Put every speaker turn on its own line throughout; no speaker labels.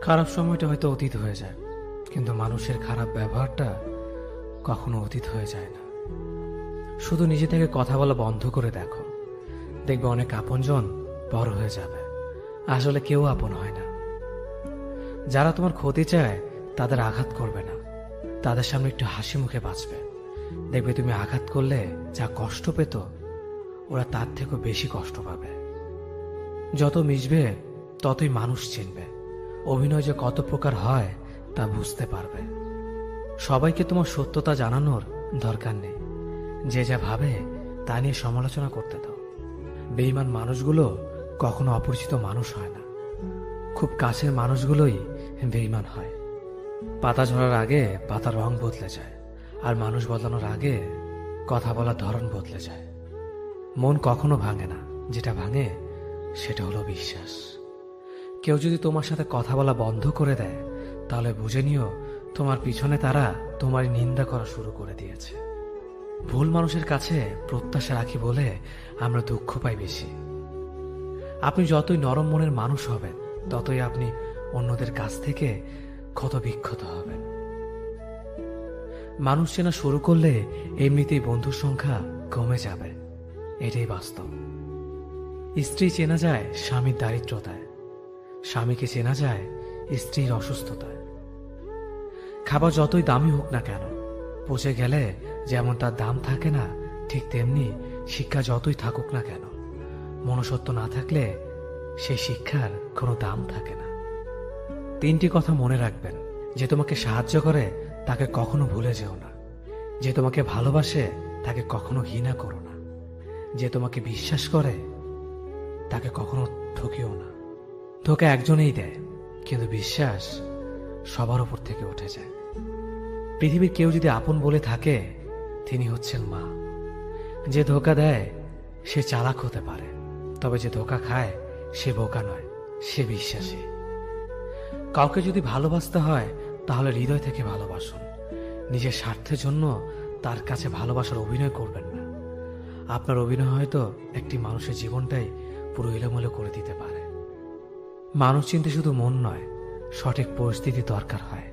খারাপ সময়টা হয়তো অতীত হয়ে যায়, কিন্তু মানুষের খারাপ ব্যবহারটা কখনো অতীত হয়ে যায় না। শুধু নিজে থেকে কথা বলা বন্ধ করে দেখো, দেখবে অনেক আপনজন বড় হয়ে যাবে। আসলে কেউ আপন হয় না। যারা তোমার ক্ষতি চায় তাদের আঘাত করবে না, তাদের সামনে একটু হাসি মুখে বাঁচবে। দেখবে তুমি আঘাত করলে যা কষ্ট পেত, ওরা তার থেকেও বেশি কষ্ট পাবে। যত মিশবে ততই মানুষ চিনবে, অভিনয় যে কত প্রকার হয় তা বুঝতে পারবে। সবাইকে তোমার সত্যতা জানানোর দরকার নেই, যে যা ভাবে তা নিয়ে সমালোচনা করতে দাও। বেঈমান মানুষগুলো কখনো অপরিচিত মানুষ হয় না, খুব কাছের মানুষগুলোই বেঈমান হয়। পাতা ঝরার আগে পাতার রং বদলে যায়, আর মানুষ বদলানোর আগে কথা বলার ধরন বদলে যায়। মন কখনো ভাঙে না, যেটা ভাঙে সেটা হলো বিশ্বাস। কেউ যদি তোমার সাথে কথা বলা বন্ধ করে দেয়, তাহলে বুঝে নিও তোমার পিছনে তারা তোমারই নিন্দা করা শুরু করে দিয়েছে। ভুল মানুষের কাছে প্রত্যাশা রাখি বলে আমরা দুঃখ পাই বেশি। আপনি যতই নরম মনের মানুষ হবেন, ততই আপনি অন্যদের কাছ থেকে ক্ষত বিক্ষত হবেন। মানুষ চেনা শুরু করলে এমনিতেই বন্ধুর সংখ্যা কমে যাবে, এটাই বাস্তব। স্ত্রী চেনা যায় স্বামীর দারিদ্রতায়, স্বামীকে চেনা যায় স্ত্রীর অসুস্থতায়। খাবার যতই দামি হোক না কেন, পচে গেলে যেমন তার দাম থাকে না, ঠিক তেমনি শিক্ষা যতই থাকুক না কেন, মনুষ্যত্ব না থাকলে সেই শিক্ষার কোনো দাম থাকে না। তিনটি কথা মনে রাখবেন: যে তোমাকে সাহায্য করে তাকে কখনো ভুলে যেও না, যে তোমাকে ভালোবাসে তাকে কখনো ঘৃণা করো না, যে তোমাকে বিশ্বাস করে তাকে কখনো ঠকিও না। ধোঁকা একজনেই দেয়, কিন্তু বিশ্বাস সবার উপর থেকে উঠে যায়। পৃথিবীর কেউ যদি আপন বলে থাকে, তিনি হচ্ছেন মা। যে ধোঁকা দেয় সে চালাক হতে পারে, তবে যে ধোঁকা খায় সে বোকা নয়, সে বিশ্বাসী। কাউকে যদি ভালোবাসতে হয় তাহলে হৃদয় থেকে ভালোবাসুন। নিজের স্বার্থের জন্য তার কাছে ভালোবাসার অভিনয় করবেন না। আপনার অভিনয় হয়তো একটি মানুষের জীবনটাই পুরো এলোমেলো করে দিতে পারে। মানুষ চিনতে শুধু মন নয়, সঠিক পরিস্থিতি দরকার হয়।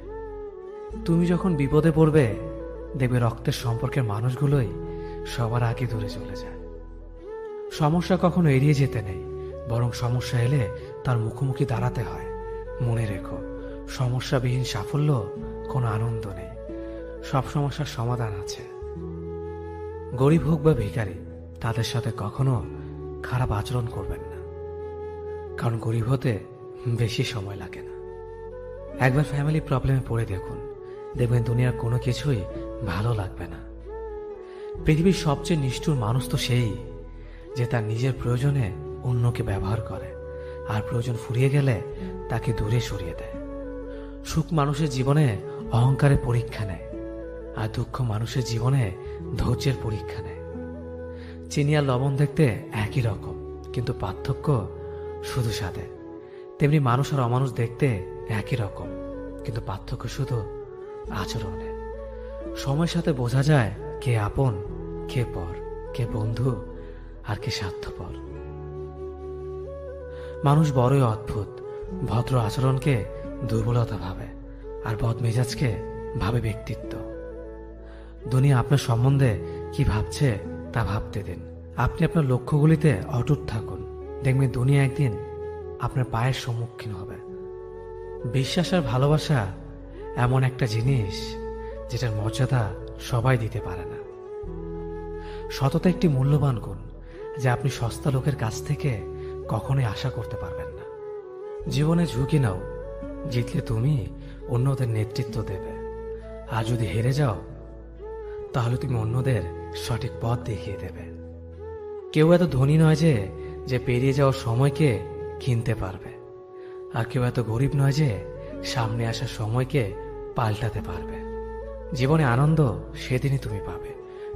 তুমি যখন বিপদে পড়বে, দেখবে রক্তের সম্পর্কের মানুষগুলোই সবার আগে দূরে চলে যায়। সমস্যা কখনো এড়িয়ে যেতে নেই, বরং সমস্যা এলে তার মুখোমুখি দাঁড়াতে হয়। মনে রেখো, সমস্যাবিহীন সাফল্য কোনো আনন্দ নেই, সব সমস্যার সমাধান আছে। গরিব হোক বা ভিখারি, তাদের সাথে কখনো খারাপ আচরণ করবেন না, কারণ গরিব হতে বেশি সময় লাগে না। একবার ফ্যামিলি প্রবলেমে পড়ে দেখুন, দেখবেন দুনিয়ার কোনো কিছুই ভালো লাগবে না। পৃথিবীর সবচেয়ে নিষ্ঠুর মানুষ তো সেই, যে তার নিজের প্রয়োজনে অন্যকে ব্যবহার করে, আর প্রয়োজন ফুরিয়ে গেলে তাকে দূরে সরিয়ে দেয়। সুখ মানুষের জীবনে অহংকারের পরীক্ষা নেয়, আর দুঃখ মানুষের জীবনে ধৈর্যের পরীক্ষা নেয়। চিনি আর লবণ দেখতে একই রকম, কিন্তু পার্থক্য শুধু স্বাদে। তেমনি মানুষ আর অমানুষ দেখতে একই রকম, কিন্তু পার্থক্য শুধু আচরণে। সময়ের সাথে বোঝা যায় কে আপন, কে পর, কে বন্ধু আর কে স্বার্থপর। মানুষ বড়ই অদ্ভুত, ভদ্র আচরণকে দুর্বলতা ভাবে, আর বদমেজাজকে ভাবে ব্যক্তিত্ব। দুনিয়া আপনার সম্বন্ধে কি ভাবছে তা ভাবতে দিন। আপনি আপনার লক্ষ্যগুলিতে অটুট থাকুন, দেখবেন দুনিয়া একদিন আপনার পায়ের সম্মুখীন হবে। বিশ্বাস আর ভালোবাসা এমন একটা জিনিস যেটার মর্যাদা সবাই দিতে পারে না। সততা একটি মূল্যবান গুণ, যা আপনি সস্তা লোকের কাছ থেকে কখনোই আশা করতে পারবেন না। জীবনে ঝুঁকি নাও, জিতলে তুমি অন্যদের নেতৃত্ব দেবে, আর যদি হেরে যাও তাহলে তুমি অন্যদের সঠিক পথ দেখিয়ে দেবে। কেউ এত ধনী নয় যে পেরিয়ে যাওয়ার সময়কে কিনতে পারবে, আর কেউ এত গরিব নয় যে সামনে আসার সময়কে পাল্টাতে পারবে। জীবনে আনন্দ সেদিনই তুমি পাবে,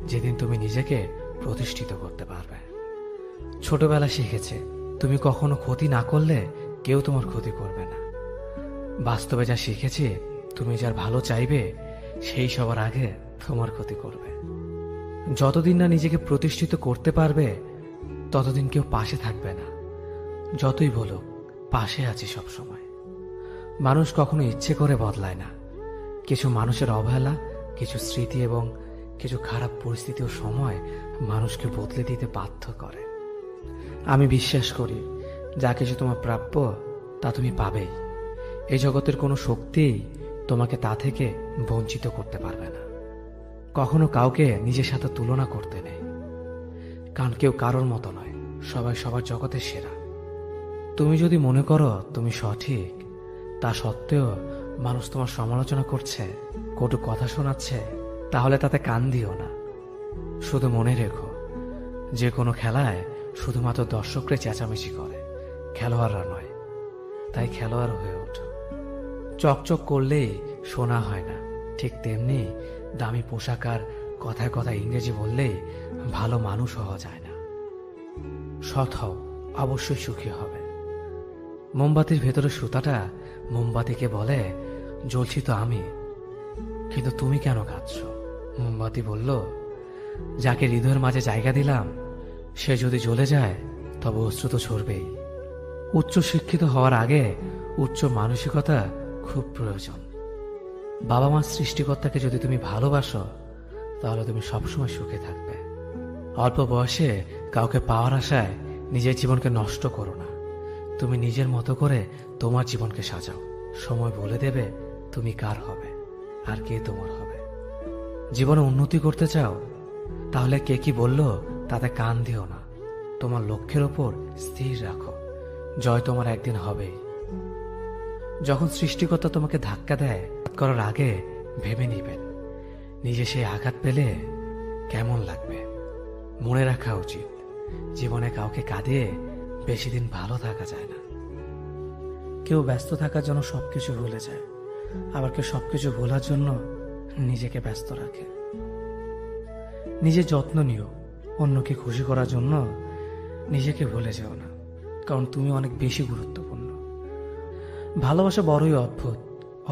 যেদিন তুমি নিজেকে প্রতিষ্ঠিত করতে পারবে। ছোটবেলা শিখেছে, তুমি কখনো ক্ষতি না করলে কেউ তোমার ক্ষতি করবে না। বাস্তবে যা শিখেছি, তুমি যার ভালো চাইবে সেই সবার আগে তোমার ক্ষতি করবে। যতদিন না নিজেকে প্রতিষ্ঠিত করতে পারবে, ততদিন কেউ পাশে থাকবে না। যতই বলুক পাশে আছি সব সময়। মানুষ কখনো ইচ্ছে করে বদলায় না। কিছু মানুষের অবহেলা, কিছু স্মৃতি এবং কিছু খারাপ পরিস্থিতি ও সময় মানুষকে বদলে দিতে বাধ্য করে। আমি বিশ্বাস করি যা কিছু তোমার প্রাপ্য তা তুমি পাবেই। এই জগতের কোনো শক্তিই তোমাকে তা থেকে বঞ্চিত করতে পারবে না। কখনো কাউকে নিজের সাথে তুলনা করতে নেই, কারণ কেউ কারোর মতো নয়, সবাই সবার জগতের সেরা। তুমি যদি মনে করো তুমি সঠিক, তা সত্ত্বেও মানুষ তোমার সমালোচনা করছে, কটু কথা শোনাচ্ছে, তাহলে তাতে কান দিও না। শুধু মনে রেখো, যে কোনো খেলায় শুধুমাত্র দর্শকরা চেঁচামেচি করে, খেলোয়াড়রা নয়। তাই খেলোয়াড় হয়ে ওঠো। চকচক করলেই শোনা হয় না, ঠিক তেমনি দামি পোশাক আর কথায় কথায় ইংরেজি বললেই ভালো মানুষ হওয়া যায় না। সৎ হও, অবশ্যই সুখী হবে। মোমবাতির ভেতরে সুতাটা মোমবাতিকে বলে, জ্বলছি তো আমি, কিন্তু তুমি কেন কাঁদছ? মোমবাতি বলল, যাকে হৃদয়ের মাঝে জায়গা দিলাম সে যদি জ্বলে যায় তবে অশ্রু তো ঝরবেই। উচ্চ শিক্ষিত হওয়ার আগে উচ্চ মানসিকতা খুব প্রয়োজন। বাবা মার সৃষ্টিকর্তাকে যদি তুমি ভালোবাসো তাহলে তুমি সবসময় সুখে থাকবে। অল্প বয়সে কাউকে পাওয়ার আশায় নিজের জীবনকে নষ্ট করো না। তুমি নিজের মতো করে তোমার জীবনকে সাজাও। সময় বলে দেবে তুমি কার হবে আর কে তোমার হবে। জীবনে উন্নতি করতে চাও, তাহলে কে কি বলল তাতে কান দিও না। তোমার লক্ষ্যের ওপর স্থির রাখো, জয় তোমার একদিন হবেই। যখন সৃষ্টিকর্তা তোমাকে ধাক্কা দেয় করার আগে ভেবে নিবেন নিজে সেই আঘাত পেলে কেমন লাগবে। মনে রাখা উচিত, জীবনে কাউকে কাঁদিয়ে বেশি দিন ভালো থাকা যায় না। কেউ ব্যস্ত থাকার জন্য সবকিছু ভুলে যায়, আবার কেউ সবকিছু ভোলার জন্য নিজেকে ব্যস্ত রাখে। নিজের যত্ন নিও, অন্যকে খুশি করার জন্য নিজেকে ভুলে যেও না, কারণ তুমি অনেক বেশি গুরুত্বপূর্ণ। ভালোবাসা বড়ই অদ্ভুত,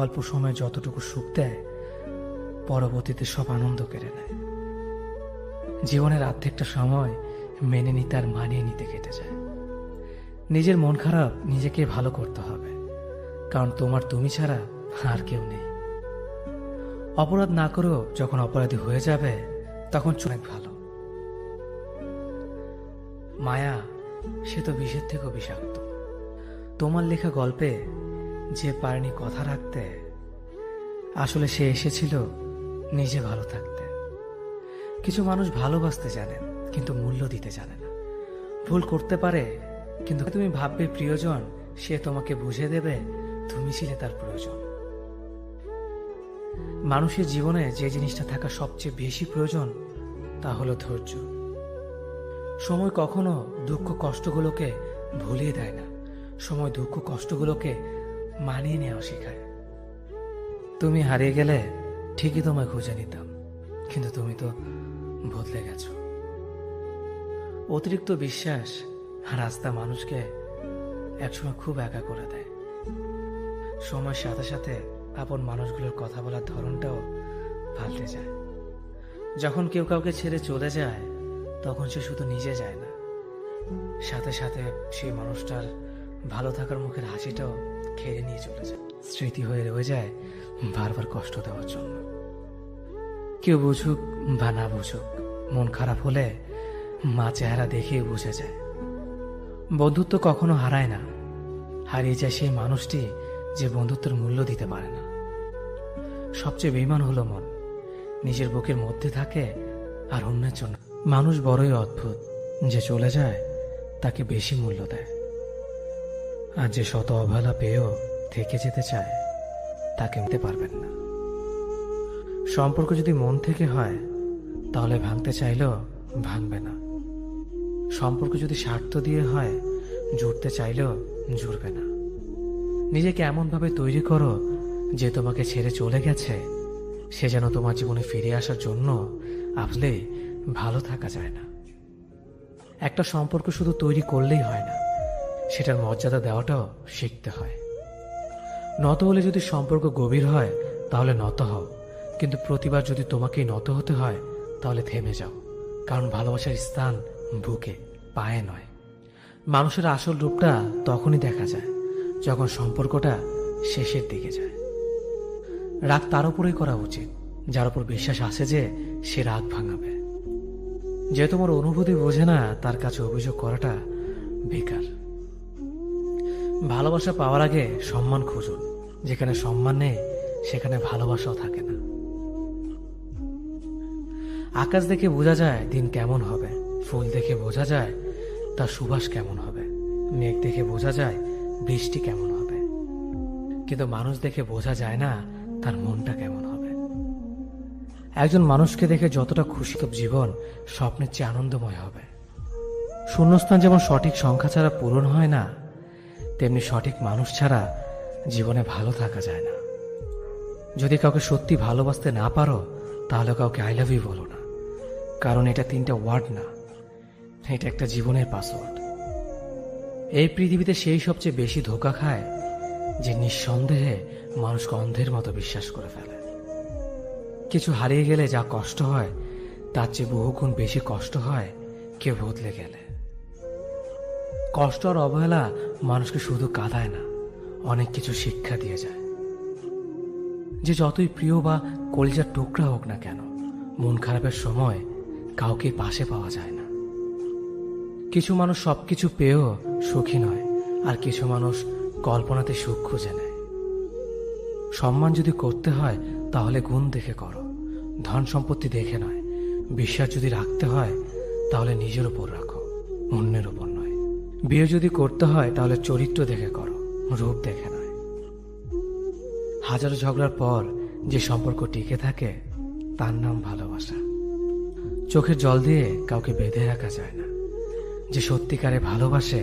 অল্প সময়ে যতটুকু সুখ দেয় পরবর্তীতে সব আনন্দ কেড়ে নেয়। জীবনের অর্ধেকটা সময় মেনে নিতে আর মানিয়ে নিতে কেটে যায়। নিজের মন খারাপ নিজেকে ভালো করতে হবে, কারণ তোমার তুমি ছাড়া আর কেউ নেই। অপরাধ না করেও যখন অপরাধী হয়ে যাবে তখন অনেক ভালো। মায়া সে তো বিষের থেকেও বিষাক্ত। তোমার লেখা গল্পে যে পারেনি কথা রাখতে, আসলে সে এসেছিল নিজে ভালো থাকতে। কিছু মানুষ ভালোবাসতে জানেন কিন্তু মূল্য দিতে জানে না। ভুল করতে পারে, কিন্তু তুমি ভাববে প্রিয়জন, সে তোমাকে বুঝে দেবে তুমি ছিলে তার প্রয়োজন। মানুষের জীবনে যে জিনিসটা থাকা সবচেয়ে বেশি প্রয়োজন তা হলো ধৈর্য। সময় কখনো দুঃখ কষ্টগুলোকে ভুলিয়ে দেয় না, সময় দুঃখ কষ্টগুলোকে মানিয়ে নেওয়া শেখায়। তুমি হারিয়ে গেলে ঠিকই তোমায় খুঁজে নিতাম, কিন্তু তুমি তো বদলে গেছো। অতিরিক্ত বিশ্বাস আর আস্থা মানুষকে একসময় খুব একা করে দেয়। সময়ের সাথে সাথে আপন মানুষগুলোর কথা বলার ধরনটাও পাল্টে যায়। যখন কেউ কাউকে ছেড়ে চলে যায় তখন সে শুধু নিজে যায় না, সাথে সাথে সেই মানুষটার ভালো থাকার মুখের হাসিটাও খেয়ে নিয়ে চলে যায়। স্মৃতি হয়ে রয়ে যায় বারবার কষ্ট দেওয়ার জন্য। কেউ বুঝুক বা না বুঝুক, মন খারাপ হলে মা চেহারা দেখেই বুঝে যায়। বন্ধুত্ব কখনো হারায় না, হারিয়ে যায় সেই মানুষটি যে বন্ধুত্বের মূল্য দিতে পারে না। সবচেয়ে বেঈমান হলো মন, নিজের বুকের মধ্যে থাকে আর অন্যের জন্য। মানুষ বড়ই অদ্ভুত, যে চলে যায় তাকে বেশি মূল্য দেয়, আর যে শত অবহেলা পেয়েও থেকে যেতে চায় তাকে নিতে পারবেন না। সম্পর্ক যদি মন থেকে হয় তাহলে ভাঙতে চাইলেও ভাঙবে না। সম্পর্ক যদি স্বার্থ দিয়ে হয় জুড়তে চাইলেও জুড়বে না। নিজেকে এমনভাবে তৈরি করো যে তোমাকে ছেড়ে চলে গেছে সে যেন তোমার জীবনে ফিরে আসার জন্য আসলে ভালো থাকা যায় না। একটা সম্পর্ক শুধু তৈরি করলেই হয় না, সেটার মর্যাদা দেওয়াটাও শিখতে হয়। নত হলে যদি সম্পর্ক গভীর হয় তাহলে নত হও, কিন্তু প্রতিবার যদি তোমাকেই নত হতে হয় তাহলে থেমে যাও, কারণ ভালোবাসার স্থান বুকে, পায়ে নয়। মানুষের আসল রূপটা তখনই দেখা যায় যখন সম্পর্কটা শেষের দিকে যায়। রাগ তার উপরেই করা উচিত যার উপর বিশ্বাস আছে যে সে রাগ ভাঙাবে। যে তোমার অনুভূতি বোঝে না তার কাছে অভিযোগ করাটা বেকার। ভালোবাসা পাওয়ার আগে সম্মান খুঁজুন। যেখানে সম্মান নেই সেখানে ভালোবাসাও থাকে না। আকাশ দেখে বোঝা যায় দিন কেমন হবে, ফুল দেখে বোঝা যায় তার সুবাস কেমন হবে, মেঘ দেখে বোঝা যায় বৃষ্টি কেমন হবে, কিন্তু মানুষ দেখে বোঝা যায় না তার মনটা কেমন হবে। একজন মানুষকে দেখে যতটা খুশি তো জীবন স্বপ্নের চেয়ে আনন্দময় হবে। শূন্যস্থান যেমন সঠিক সংখ্যা ছাড়া পূরণ হয় না, তেমনি সঠিক মানুষ ছাড়া জীবনে ভালো থাকা যায় না। যদি কাউকে সত্যি ভালোবাসতে না পারো তাহলে কাউকে আই লাভ ইউ বলো না, কারণ এটা 3টা ওয়ার্ড না, এটা একটা জীবনের পাসওয়ার্ড। এই পৃথিবীতে সেই সবচেয়ে বেশি ধোঁকা খায় যে নিঃসন্দেহে মানুষকে অন্ধের মতো বিশ্বাস করে ফেলে। কিছু হারিয়ে গেলে যা কষ্ট হয় তার চেয়ে বহুগুণ বেশি কষ্ট হয় কেউ বদলে গেলে। কষ্ট আর অবহেলা মানুষকে শুধু কাঁদায় না, অনেক কিছু শিক্ষা দিয়ে যায়। যে যতই প্রিয় বা কলিজার টুকরা হোক না কেন, মন খারাপের সময় কাউকে পাশে পাওয়া যায় না। কিছু মানুষ সবকিছু পেয়েও সুখী নয়, আর কিছু মানুষ কল্পনাতে সুখ খুঁজে নেয়। সম্মান যদি করতে হয় তাহলে গুণ দেখে করো, ধন সম্পত্তি দেখে নয়। বিশ্বাস যদি রাখতে হয় তাহলে নিজের উপর রাখো, অন্যের উপর নয়। বিয়ে যদি করতে হয় তাহলে চরিত্র দেখে করো, রূপ দেখে নয়। হাজারো ঝগড়ার পর যে সম্পর্ক টিকে থাকে তার নাম ভালোবাসা। চোখের জল দিয়ে কাউকে বেঁধে রাখা যায় না। যে সত্যিকারে ভালোবাসে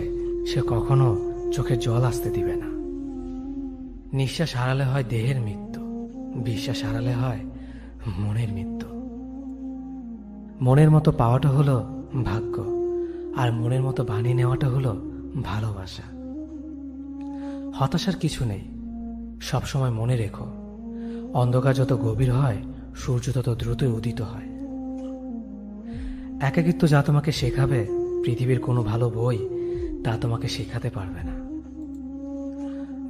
সে কখনো চোখের জল আসতে দিবে না। নিঃশ্বাস হারালে হয় দেহের মৃত্যু, বিশ্বাস হারালে হয় মনের মৃত্যু। মনের মতো পাওয়াটা হলো ভাগ্য, আর মনের মতো বানিয়ে নেওয়াটা হলো ভালোবাসা। হতাশার কিছু নেই, সবসময় মনে রেখো, অন্ধকার যত গভীর হয় সূর্য তত দ্রুতই উদিত হয়। একাকিত্ব যা তোমাকে শেখাবে পৃথিবীর কোনো ভালো বই তা তোমাকে শেখাতে পারবে না।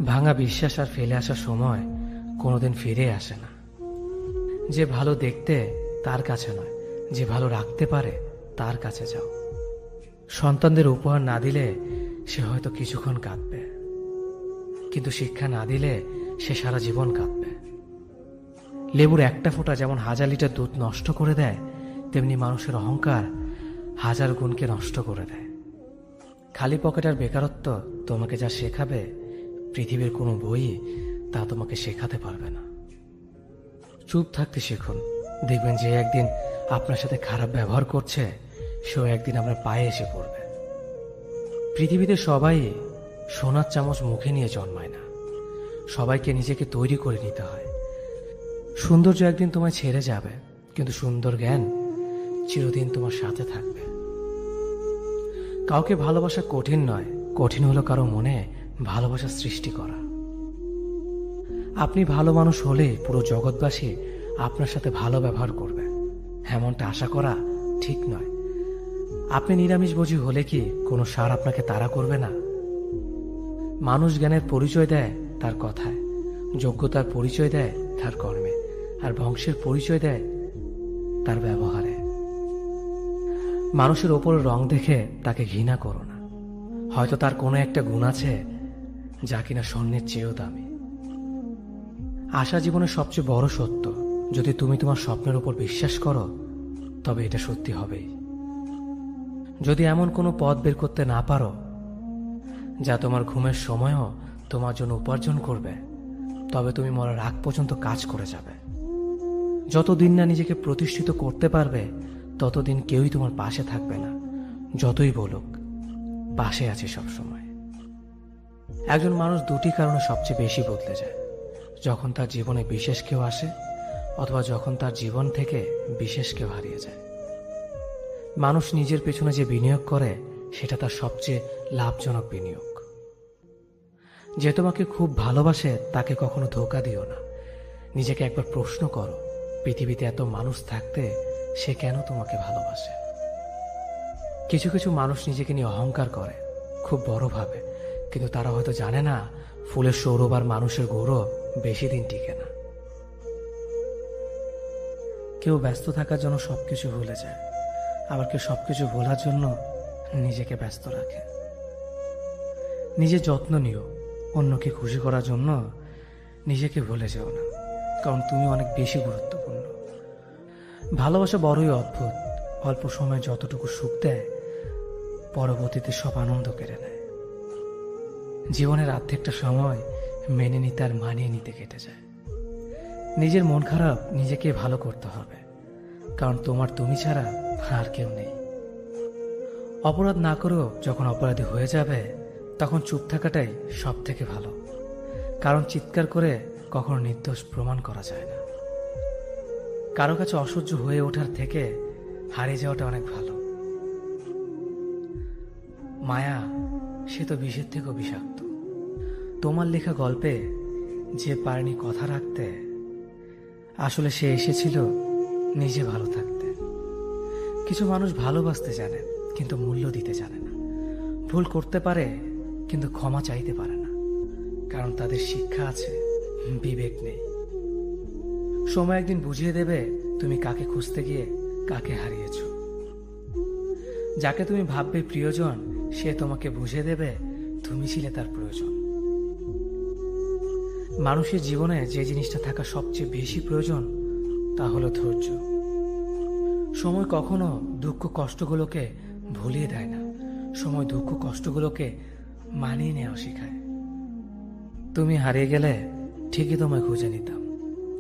ভাঙা বিশ্বাস আর ফেলে আসার সময় কোনোদিন ফিরে আসে না। যে ভালো দেখতে তার কাছে নয়, যে ভালো রাখতে পারে তার কাছে যাও। সন্তানদের উপহার না দিলে সে হয়তো কিছুক্ষণ কাঁদবে, কিন্তু শিক্ষা না দিলে সে সারা জীবন কাঁদবে। লেবুর একটা ফোঁটা যেমন 1000 লিটার দুধ নষ্ট করে দেয়, তেমনি মানুষের অহংকার 1000 গুণকে নষ্ট করে দেয়। খালি পকেট আর বেকারত্ব তোমাকে যা শেখাবে পৃথিবীর কোনো বই তা তোমাকে শেখাতে পারবে না। চুপ থাকতে শিখুন, দেখবেন যে একদিন আপনার সাথে খারাপ ব্যবহার করছে সেও একদিন আপনার পায়ে এসে পড়বে। পৃথিবীতে সবাই সোনার চামচ মুখে নিয়ে জন্মায় না, সবাইকে নিজেকে তৈরি করে নিতে হয়। সৌন্দর্য একদিন তোমায় ছেড়ে যাবে, কিন্তু সুন্দর জ্ঞান চিরদিন তোমার সাথে থাকবে। কাউকে ভালোবাসা কঠিন নয়, কঠিন হলো কারো মনে ভালোবাসা সৃষ্টি করা। আপনি ভালো মানুষ হলে পুরো জগৎবাসী আপনার সাথে ভালো ব্যবহার করবে, এমনটা আশা করা ঠিক নয়। আপনি নিরামিষভোজী হলে কি কোনো সার আপনাকে তাড়া করবে না? মানুষ জ্ঞানের পরিচয় দেয় তার কথায়, যোগ্যতার পরিচয় দেয় তার কর্মে, আর বংশের পরিচয় দেয় তার ব্যবহারে। মানুষের ওপর রং দেখে তাকে ঘৃণা করো না, হয়তো তার কোনো একটা গুণ আছে যা কিনা স্বর্ণের চেয়েও দামি। আশা জীবনের সবচেয়ে বড় সত্য। যদি তুমি তোমার স্বপ্নের উপর বিশ্বাস করো তবে এটা সত্যি হবেই। যদি এমন কোনো পথ বের করতে না পারো যা তোমার ঘুমের সময়ও তোমার জন্য উপার্জন করবে, তবে তুমি মরার আগ পর্যন্ত কাজ করে যাবে। যতদিন না নিজেকে প্রতিষ্ঠিত করতে পারবে ততদিন কেউই তোমার পাশে থাকবে না, যতই বলুক পাশে আছে সব সময়। একজন মানুষ দুটি কারণে সবচেয়ে বেশি বদলে যায়: যখন তার জীবনে বিশেষ কেউ আসে, অথবা যখন তার জীবন থেকে বিশেষ কেউ হারিয়ে যায়। মানুষ নিজের পেছনে যে বিনিয়োগ করে সেটা তার সবচেয়ে লাভজনক বিনিয়োগ। যে তোমাকে খুব ভালোবাসে তাকে কখনো ধোঁকা দিও না। নিজেকে একবার প্রশ্ন করো, পৃথিবীতে এত মানুষ থাকতে সে কেন তোমাকে ভালোবাসে? কিছু কিছু মানুষ নিজেকে নিয়ে অহংকার করে, খুব বড় ভাবে, কিন্তু তারা হয়তো জানে না ফুলের সৌরভ আর মানুষের গৌরব বেশি দিন টিকে না। কেউ ব্যস্ত থাকার জন্য সবকিছু ভুলে যায়, আবার কেউ সবকিছু ভোলার জন্য নিজেকে ব্যস্ত রাখে। নিজের যত্ন নিও, অন্যকে খুশি করার জন্য নিজেকে ভুলে যাও না, কারণ তুমি অনেক বেশি গুরুত্বপূর্ণ। ভালোবাসা বড়ই অদ্ভুত, অল্প সময় যতটুকু সুখ দেয় পরবর্তীতে সব আনন্দ কেড়ে নেয়। জীবনের অর্ধেকটা সময় মেনে নিতে আর মানিয়ে নিতে কেটে যায়। নিজের মন খারাপ নিজেকে ভালো করতে হবে, কারণ তোমার তুমি ছাড়া আর কেউ নেই। অপরাধ না করেও যখন অপরাধী হয়ে যাবে তখন চুপ থাকাটাই সব থেকে ভালো, কারণ চিৎকার করে কখনো নির্দোষ প্রমাণ করা যায় না। কারো কাছে অসহ্য হয়ে ওঠার থেকে হারিয়ে যাওয়াটা অনেক ভালো। মায়া সে তো বিষের থেকেও বিষাক্ত। তোমার লেখা গল্পে যে পারেনি কথা রাখতে, আসলে সে এসেছিল নিজে ভালো থাকতে। কিছু মানুষ ভালোবাসতে জানে কিন্তু মূল্য দিতে জানে না। ভুল করতে পারে কিন্তু ক্ষমা চাইতে পারে না, কারণ তাদের শিক্ষা আছে, বিবেক নেই। সময় একদিন বুঝিয়ে দেবে তুমি কাকে খুঁজতে গিয়ে কাকে হারিয়েছ। যাকে তুমি ভাববে প্রিয়জন সে তোমাকে বুঝিয়ে দেবে তুমি ছিলে তার প্রয়োজন। মানুষের জীবনে যে জিনিসটা থাকা সবচেয়ে বেশি প্রয়োজন তা হলো ধৈর্য। সময় কখনো দুঃখ কষ্টগুলোকে ভুলিয়ে দেয় না, সময় দুঃখ কষ্টগুলোকে মানিয়ে নেওয়া শেখায়। তুমি হারিয়ে গেলে ঠিকই তোমায় খুঁজে নিতাম,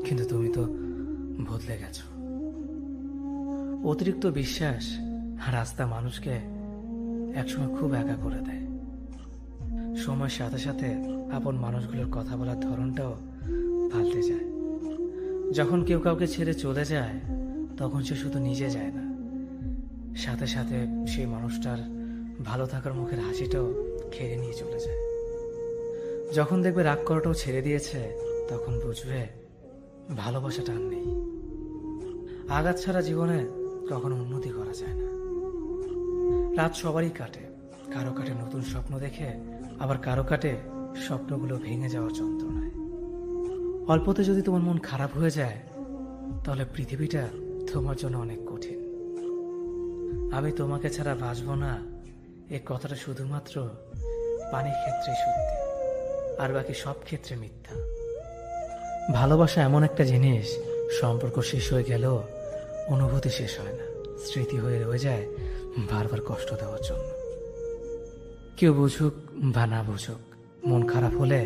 কিন্তু তুমি তো বদলে গেছো। অতিরিক্ত বিশ্বাস আর রাস্তা মানুষকে একসময় খুব একা করে দেয়। সময়ের সাথে সাথে আপন মানুষগুলোর কথা বলার ধরনটাও পাল্টে যায়। যখন কেউ কাউকে ছেড়ে চলে যায় তখন সে শুধু নিজে যায় না, সাথে সাথে সেই মানুষটার ভালো থাকার মুখের হাসিটাও খেয়ে নিয়ে চলে যায়। যখন দেখবে রাগ করাটাও ছেড়ে দিয়েছে তখন বুঝবে ভালোবাসাটা আর নেই। আঘাত ছাড়া জীবনে কখনো উন্নতি করা যায় না। রাত সবারই কাটে, কারো কাটে নতুন স্বপ্ন দেখে, আবার কারো কাটে স্বপ্নগুলো ভেঙে যাওয়ার যন্ত্রণায়। অল্পতে যদি তোমার মন খারাপ হয়ে যায় তাহলে পৃথিবীটা তোমার জন্য অনেক কঠিন। আমি তোমাকে ছাড়া বাঁচব না এ কথাটা শুধুমাত্র পানির ক্ষেত্রে সত্যি, আর বাকি সব ক্ষেত্রে মিথ্যা। ভালোবাসা এমন একটা জিনিস, সম্পর্ক শেষ হয়ে গেলেও অনুভূতি শেষ হয় না, স্মৃতি হয়ে রয়ে যায় বারবার কষ্ট দেওয়ার জন্য। কেউ বুঝুক বা না বুঝুক, মন খারাপ হলে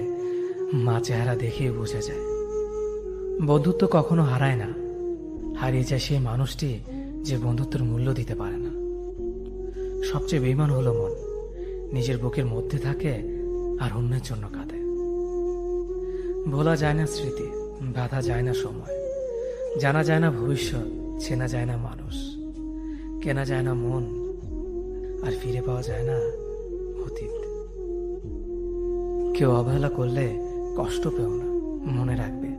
মা চেহারা দেখেই বোঝা যায়। বন্ধুত্ব কখনো হারায় না, হারিয়ে যায় সেই মানুষটি যে বন্ধুত্বের মূল্য দিতে পারে না। সবচেয়ে বেঈমান হলো মন, নিজের বুকের মধ্যে থাকে আর অন্যের জন্য কাঁদে। ভোলা যায় না স্মৃতি, বাধা যায় না সময়, জানা যায় না ভবিষ্যৎ, চেনা যায় না মানুষ, কেনা যায় না মন, আর ফিরে পাওয়া যায় না অতীত। কেউ অবহেলা করলে কষ্ট পেও না, মনে রাখবে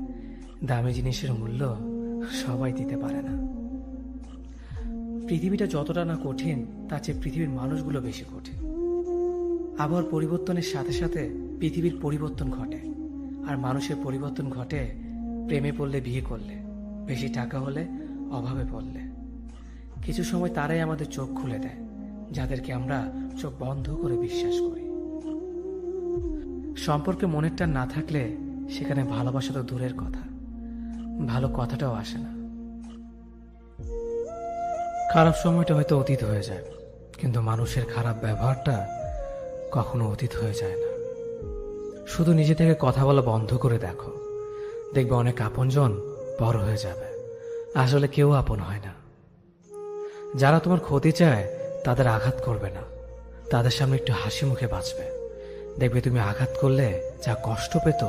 দামি জিনিসের মূল্য সবাই দিতে পারে না। পৃথিবীটা যতটা না কঠিন তার চেয়ে পৃথিবীর মানুষগুলো বেশি কঠিন। আবহাওয়ার পরিবর্তনের সাথে সাথে পৃথিবীর পরিবর্তন ঘটে, আর মানুষের পরিবর্তন ঘটে প্রেমে পড়লে, বিয়ে করলে, বেশি টাকা হলে, অভাবে পড়লে। কিছু সময় তারাই আমাদের চোখ খুলে দেয় যাদেরকে আমরা চোখ বন্ধ করে বিশ্বাস করি। সম্পর্কে মনের টান না থাকলে সেখানে ভালোবাসা তো দূরের কথা, ভালো কথাটাও আসে না। খারাপ সময়টা হয়তো অতীত হয়ে যায়, কিন্তু মানুষের খারাপ ব্যবহারটা কখনো অতীত হয়ে যায় না। শুধু নিজে থেকে কথা বলা বন্ধ করে দেখো, দেখবে অনেক আপনজন বড় হয়ে যাবে। আসলে কেউ আপন হয় না। যারা তোমার ক্ষতি চায় তাদের আঘাত করবে না, তাদের সামনে একটু হাসি মুখে বাঁচবে। দেখবে তুমি আঘাত করলে যা কষ্ট পেত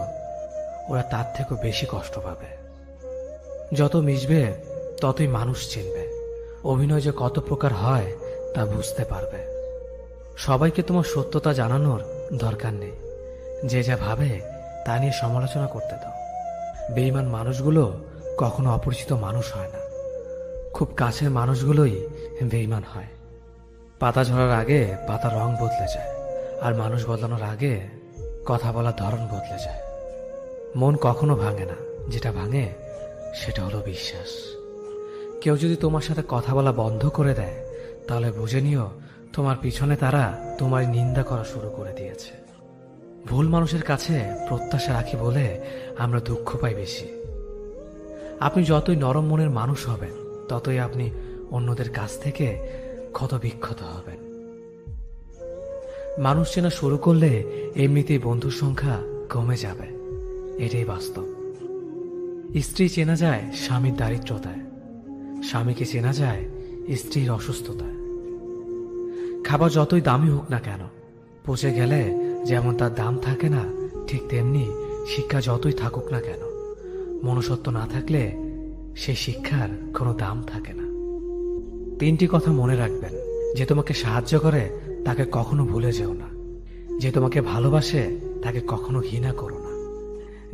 ওরা তার থেকেও বেশি কষ্ট পাবে। যত মিশবে ততই মানুষ চিনবে, অভিনয় যে কত প্রকার হয় তা বুঝতে পারবে। সবাইকে তোমার সত্যতা জানানোর দরকার নেই, যে যা ভাবে তা নিয়ে সমালোচনা করতে দাও। বেঈমান মানুষগুলো কখনো অপরিচিত মানুষ হয় না, খুব কাছের মানুষগুলোই বেঈমান হয়। পাতা ঝরার আগে পাতার রং বদলে যায়, আর মানুষ বদলানোর আগে কথা বলার ধরন বদলে যায়। মন কখনো ভাঙে না, যেটা ভাঙে সেটা হলো বিশ্বাস। কেউ যদি তোমার সাথে কথা বলা বন্ধ করে দেয়, তাহলে বুঝে নিও তোমার পিছনে তারা তোমার নিন্দা করা শুরু করে দিয়েছে। ভুল মানুষের কাছে প্রত্যাশা রাখি বলে আমরা দুঃখ পাই বেশি। আপনি যতই নরম মনের মানুষ হবেন, ততই আপনি অন্যদের কাছ থেকে ক্ষত বিক্ষত হবেন। মানুষ চেনা শুরু করলে এমনিতেই বন্ধুর সংখ্যা কমে যাবে, এটাই বাস্তব। স্ত্রী চেনা যায় স্বামীর দারিদ্রতায়, স্বামীকে চেনা যায় স্ত্রীর অসুস্থতায়। খাবার যতই দামি হোক না কেন, পচে গেলে যেমন তার দাম থাকে না, ঠিক তেমনি শিক্ষা যতই থাকুক না কেন, মনুষ্যত্ব না থাকলে সেই শিক্ষার কোনো দাম থাকে না। 3টি কথা মনে রাখবেন। যে তোমাকে সাহায্য করে তাকে কখনো ভুলে যেও না। যে তোমাকে ভালোবাসে তাকে কখনো ঘৃণা করো না।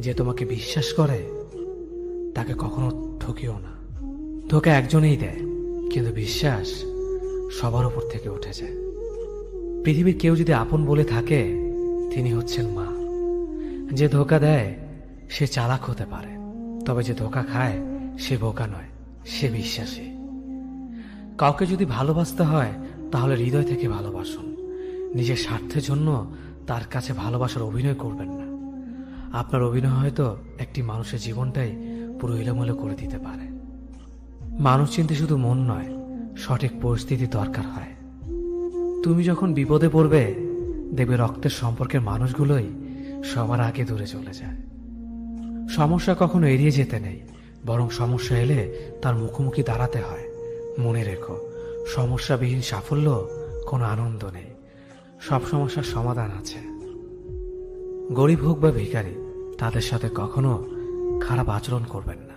যে তোমাকে বিশ্বাস করে তাকে কখনো ঠকিও না। ধোঁকা একজনেই দেয়, কিন্তু বিশ্বাস সবার উপর থেকে উঠে যায়। পৃথিবীর কেউ যদি আপন বলে থাকে, তিনি হচ্ছেন মা। যে ধোঁকা দেয় সে চালাক হতে পারে, তবে যে ধোঁকা খায় সে বোকা নয়, সে বিশ্বাসী। কাউকে যদি ভালোবাসতে হয় তাহলে হৃদয় থেকে ভালোবাসুন। নিজের স্বার্থের জন্য তার কাছে ভালোবাসার অভিনয় করবেন না। আপনার অভিনয় হয়তো একটি মানুষের জীবনটাই পুরো এলোমেলো করে দিতে পারে। মানুষ চিনতে শুধু মন নয়, সঠিক পরিস্থিতি দরকার হয়। তুমি যখন বিপদে পড়বে, দেখবে রক্তের সম্পর্কের মানুষগুলোই সবার আগে দূরে চলে যায়। সমস্যা কখনো এড়িয়ে যেতে নেই, বরং সমস্যা এলে তার মুখোমুখি দাঁড়াতে হয়। মনে রেখো, সমস্যাবিহীন সাফল্য কোনো আনন্দ নেই, সব সমস্যার সমাধান আছে। গরিব হোক বা ভিখারি, তাদের সাথে কখনো খারাপ আচরণ করবেন না,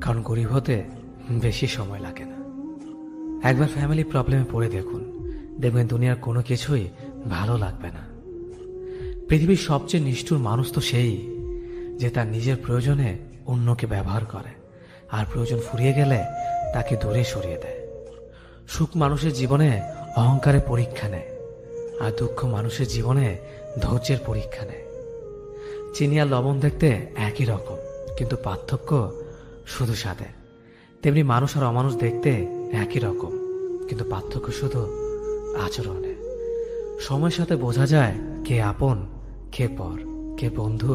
কারণ গরিব হতে বেশি সময় লাগে না। একবার ফ্যামিলি প্রবলেমে পড়ে দেখুন, দেখবেন দুনিয়ার কোনো কিছুই ভালো লাগবে না। পৃথিবীর সবচেয়ে নিষ্ঠুর মানুষ তো সেই, যে তার নিজের প্রয়োজনে অন্যকে ব্যবহার করে, আর প্রয়োজন ফুরিয়ে গেলে তাকে দূরে সরিয়ে দেয়। সুখ মানুষের জীবনে অহংকারের পরীক্ষা নেয়, আর দুঃখ মানুষের জীবনে ধৈর্যের পরীক্ষা নেয়। চিনি আর লবণ দেখতে একই রকম, কিন্তু পার্থক্য শুধু স্বাদে। তেমনি মানুষ আর অমানুষ দেখতে একই রকম, কিন্তু পার্থক্য শুধু আচরণে। সময়ের সাথে বোঝা যায় কে আপন, কে পর, কে বন্ধু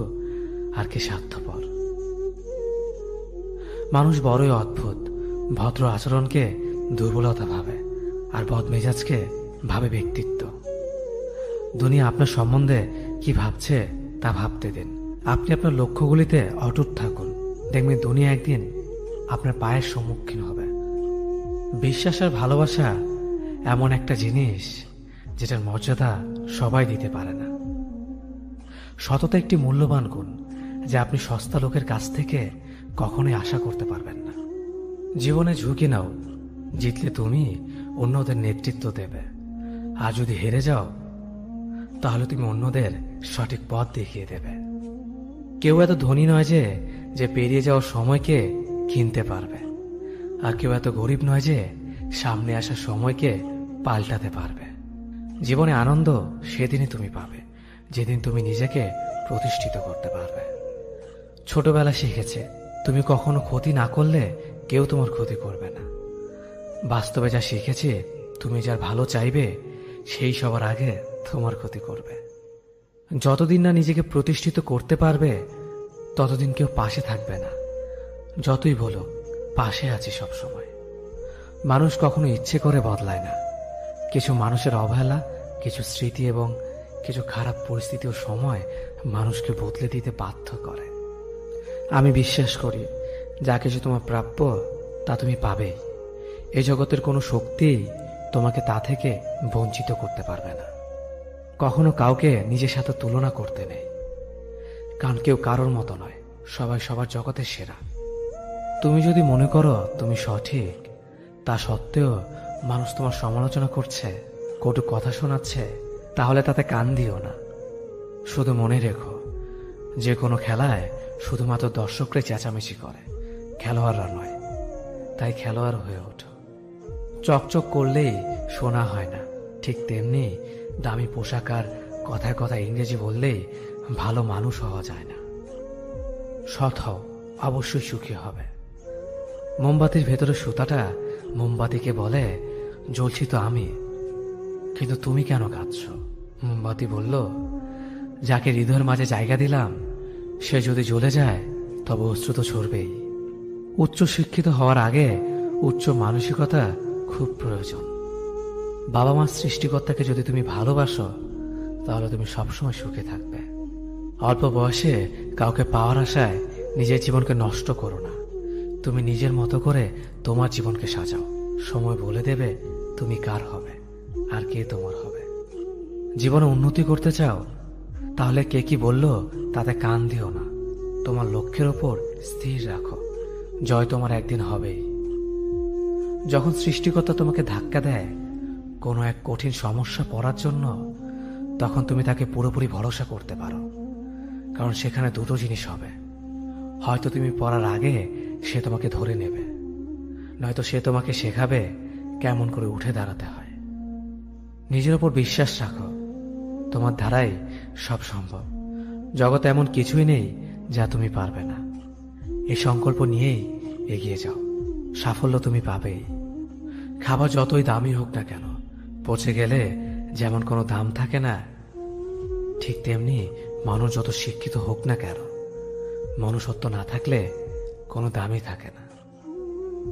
আর কে স্বার্থপর। মানুষ বড়ই অদ্ভুত। ভদ্র আচরণকে দুর্বলতা ভাবে, আর বদমেজাজকে ভাবে ব্যক্তিত্ব। দুনিয়া আপনার সম্বন্ধে কি ভাবছে তা ভাবতে দিন। আপনি আপনার লক্ষ্যগুলিতে অটুট থাকুন, দেখবেন দুনিয়া একদিন আপনার পায়ের সম্মুখীন হবে। বিশ্বাস আর ভালোবাসা এমন একটা জিনিস যেটার মর্যাদা সবাই দিতে পারে না। সততা একটি মূল্যবান গুণ, যা আপনি সস্তা লোকের কাছ থেকে কখনোই আশা করতে পারবেন না। জীবনে ঝুঁকি নাও, জিতলে তুমি অন্যদের নেতৃত্ব দেবে, আর যদি হেরে যাও তাহলে তুমি অন্যদের সঠিক পথ দেখিয়ে দেবে। কেউ এত ধনী নয় যে পেরিয়ে যাওয়ার সময়কে কিনতে পারবে, আর কেউ এত গরিব নয় যে সামনে আসা সময়কে পাল্টাতে পারবে। জীবনে আনন্দ সেদিনই তুমি পাবে, যেদিন তুমি নিজেকে প্রতিষ্ঠিত করতে পারবে। ছোটবেলা শিখেছে, তুমি কখনো ক্ষতি না করলে কেউ তোমার ক্ষতি করবে না। বাস্তবে যা শিখেছে, তুমি যার ভালো চাইবে সেই সবার আগে তোমার ক্ষতি করবে। যতদিন না নিজেকে প্রতিষ্ঠিত করতে পারবে, ততদিন কেউ পাশে থাকবে না। যতই বলো পাশে আছি সব সময়। মানুষ কখনো ইচ্ছে করে বদলায় না। কিছু মানুষের অবহেলা, কিছু স্মৃতি এবং কিছু খারাপ পরিস্থিতি ও সময় মানুষকে বদলে দিতে বাধ্য করে। আমি বিশ্বাস করি, যা কিছু তোমার প্রাপ্য তা তুমি পাবেই। এই জগতের কোনো শক্তিই তোমাকে তা থেকে বঞ্চিত করতে পারবে না। কখনো কাউকে নিজের সাথে তুলনা করতে নেই, কারণ কেউ কারোর মতো নয়, সবাই সবার জগতের সেরা। তুমি যদি মনে করো তুমি সঠিক, তা সত্ত্বেও মানুষ তোমার সমালোচনা করছে, কটু কথা শোনাচ্ছে, তাহলে তাতে কান দিও না। শুধু মনে রেখো, যে কোনো খেলায় শুধুমাত্র দর্শকরাই চেঁচামেচি করে, খেলোয়াড়রা নয়। তাই খেলোয়াড় হয়ে ওঠো। চকচক করলেই সোনা হয় না, ঠিক তেমনি দামি পোশাক আর কথায় কথায় ইংরেজি বললেই ভালো মানুষ হওয়া যায় না। সৎ হও, অবশ্যই সুখী হবে। মোমবাতির ভেতরে সুতাটা মোমবাতিকে বলে, জ্বলছি তো আমি, কিন্তু তুমি কেন কাঁদছ? মোমবাতি বলল, যাকে হৃদয়ের মাঝে জায়গা দিলাম সে যদি জ্বলে যায় তবে অশ্রু তো ঝরবেই। উচ্চ শিক্ষিত হওয়ার আগে উচ্চ মানসিকতা খুব প্রয়োজন। বাবা মার সৃষ্টিকর্তাকে যদি তুমি ভালোবাসো তাহলে তুমি সবসময় সুখে থাকবে। অল্প বয়সে কাউকে পাওয়ার আশায় নিজের জীবনকে নষ্ট করো না। তুমি নিজের মতো করে তোমার জীবনকে সাজাও। সময় বলে দেবে তুমি কার হবে আর কে তোমার হবে। জীবনে উন্নতি করতে চাও তাহলে কে কি বলল তাতে কান দিও না। তোমার লক্ষ্যের ওপর স্থির রাখো, জয় তোমার একদিন হবেই। যখন সৃষ্টিকর্তা তোমাকে ধাক্কা দেয় কোনো এক কঠিন সমস্যা পড়ার জন্য, তখন তুমি তাকে পুরোপুরি ভরসা করতে পারো। কারণ সেখানে দুটো জিনিস হবে, হয়তো তুমি পড়ার আগে সে তোমাকে ধরে নেবে, নয়তো সে তোমাকে শেখাবে কেমন করে উঠে দাঁড়াতে হয়। নিজের ওপর বিশ্বাস রাখো, তোমার দ্বারাই সব সম্ভব। জগতে এমন কিছুই নেই যা তুমি পারবে না। এই সংকল্প নিয়েই এগিয়ে যাও, সাফল্য তুমি পাবেই। খাবার যতই দামি হোক না কেন, পচে গেলে যেমন কোনো দাম থাকে না, ঠিক তেমনি মানুষ যত শিক্ষিত হোক না কেন, মনুষ্যত্ব না থাকলে কোনো দামই থাকে না।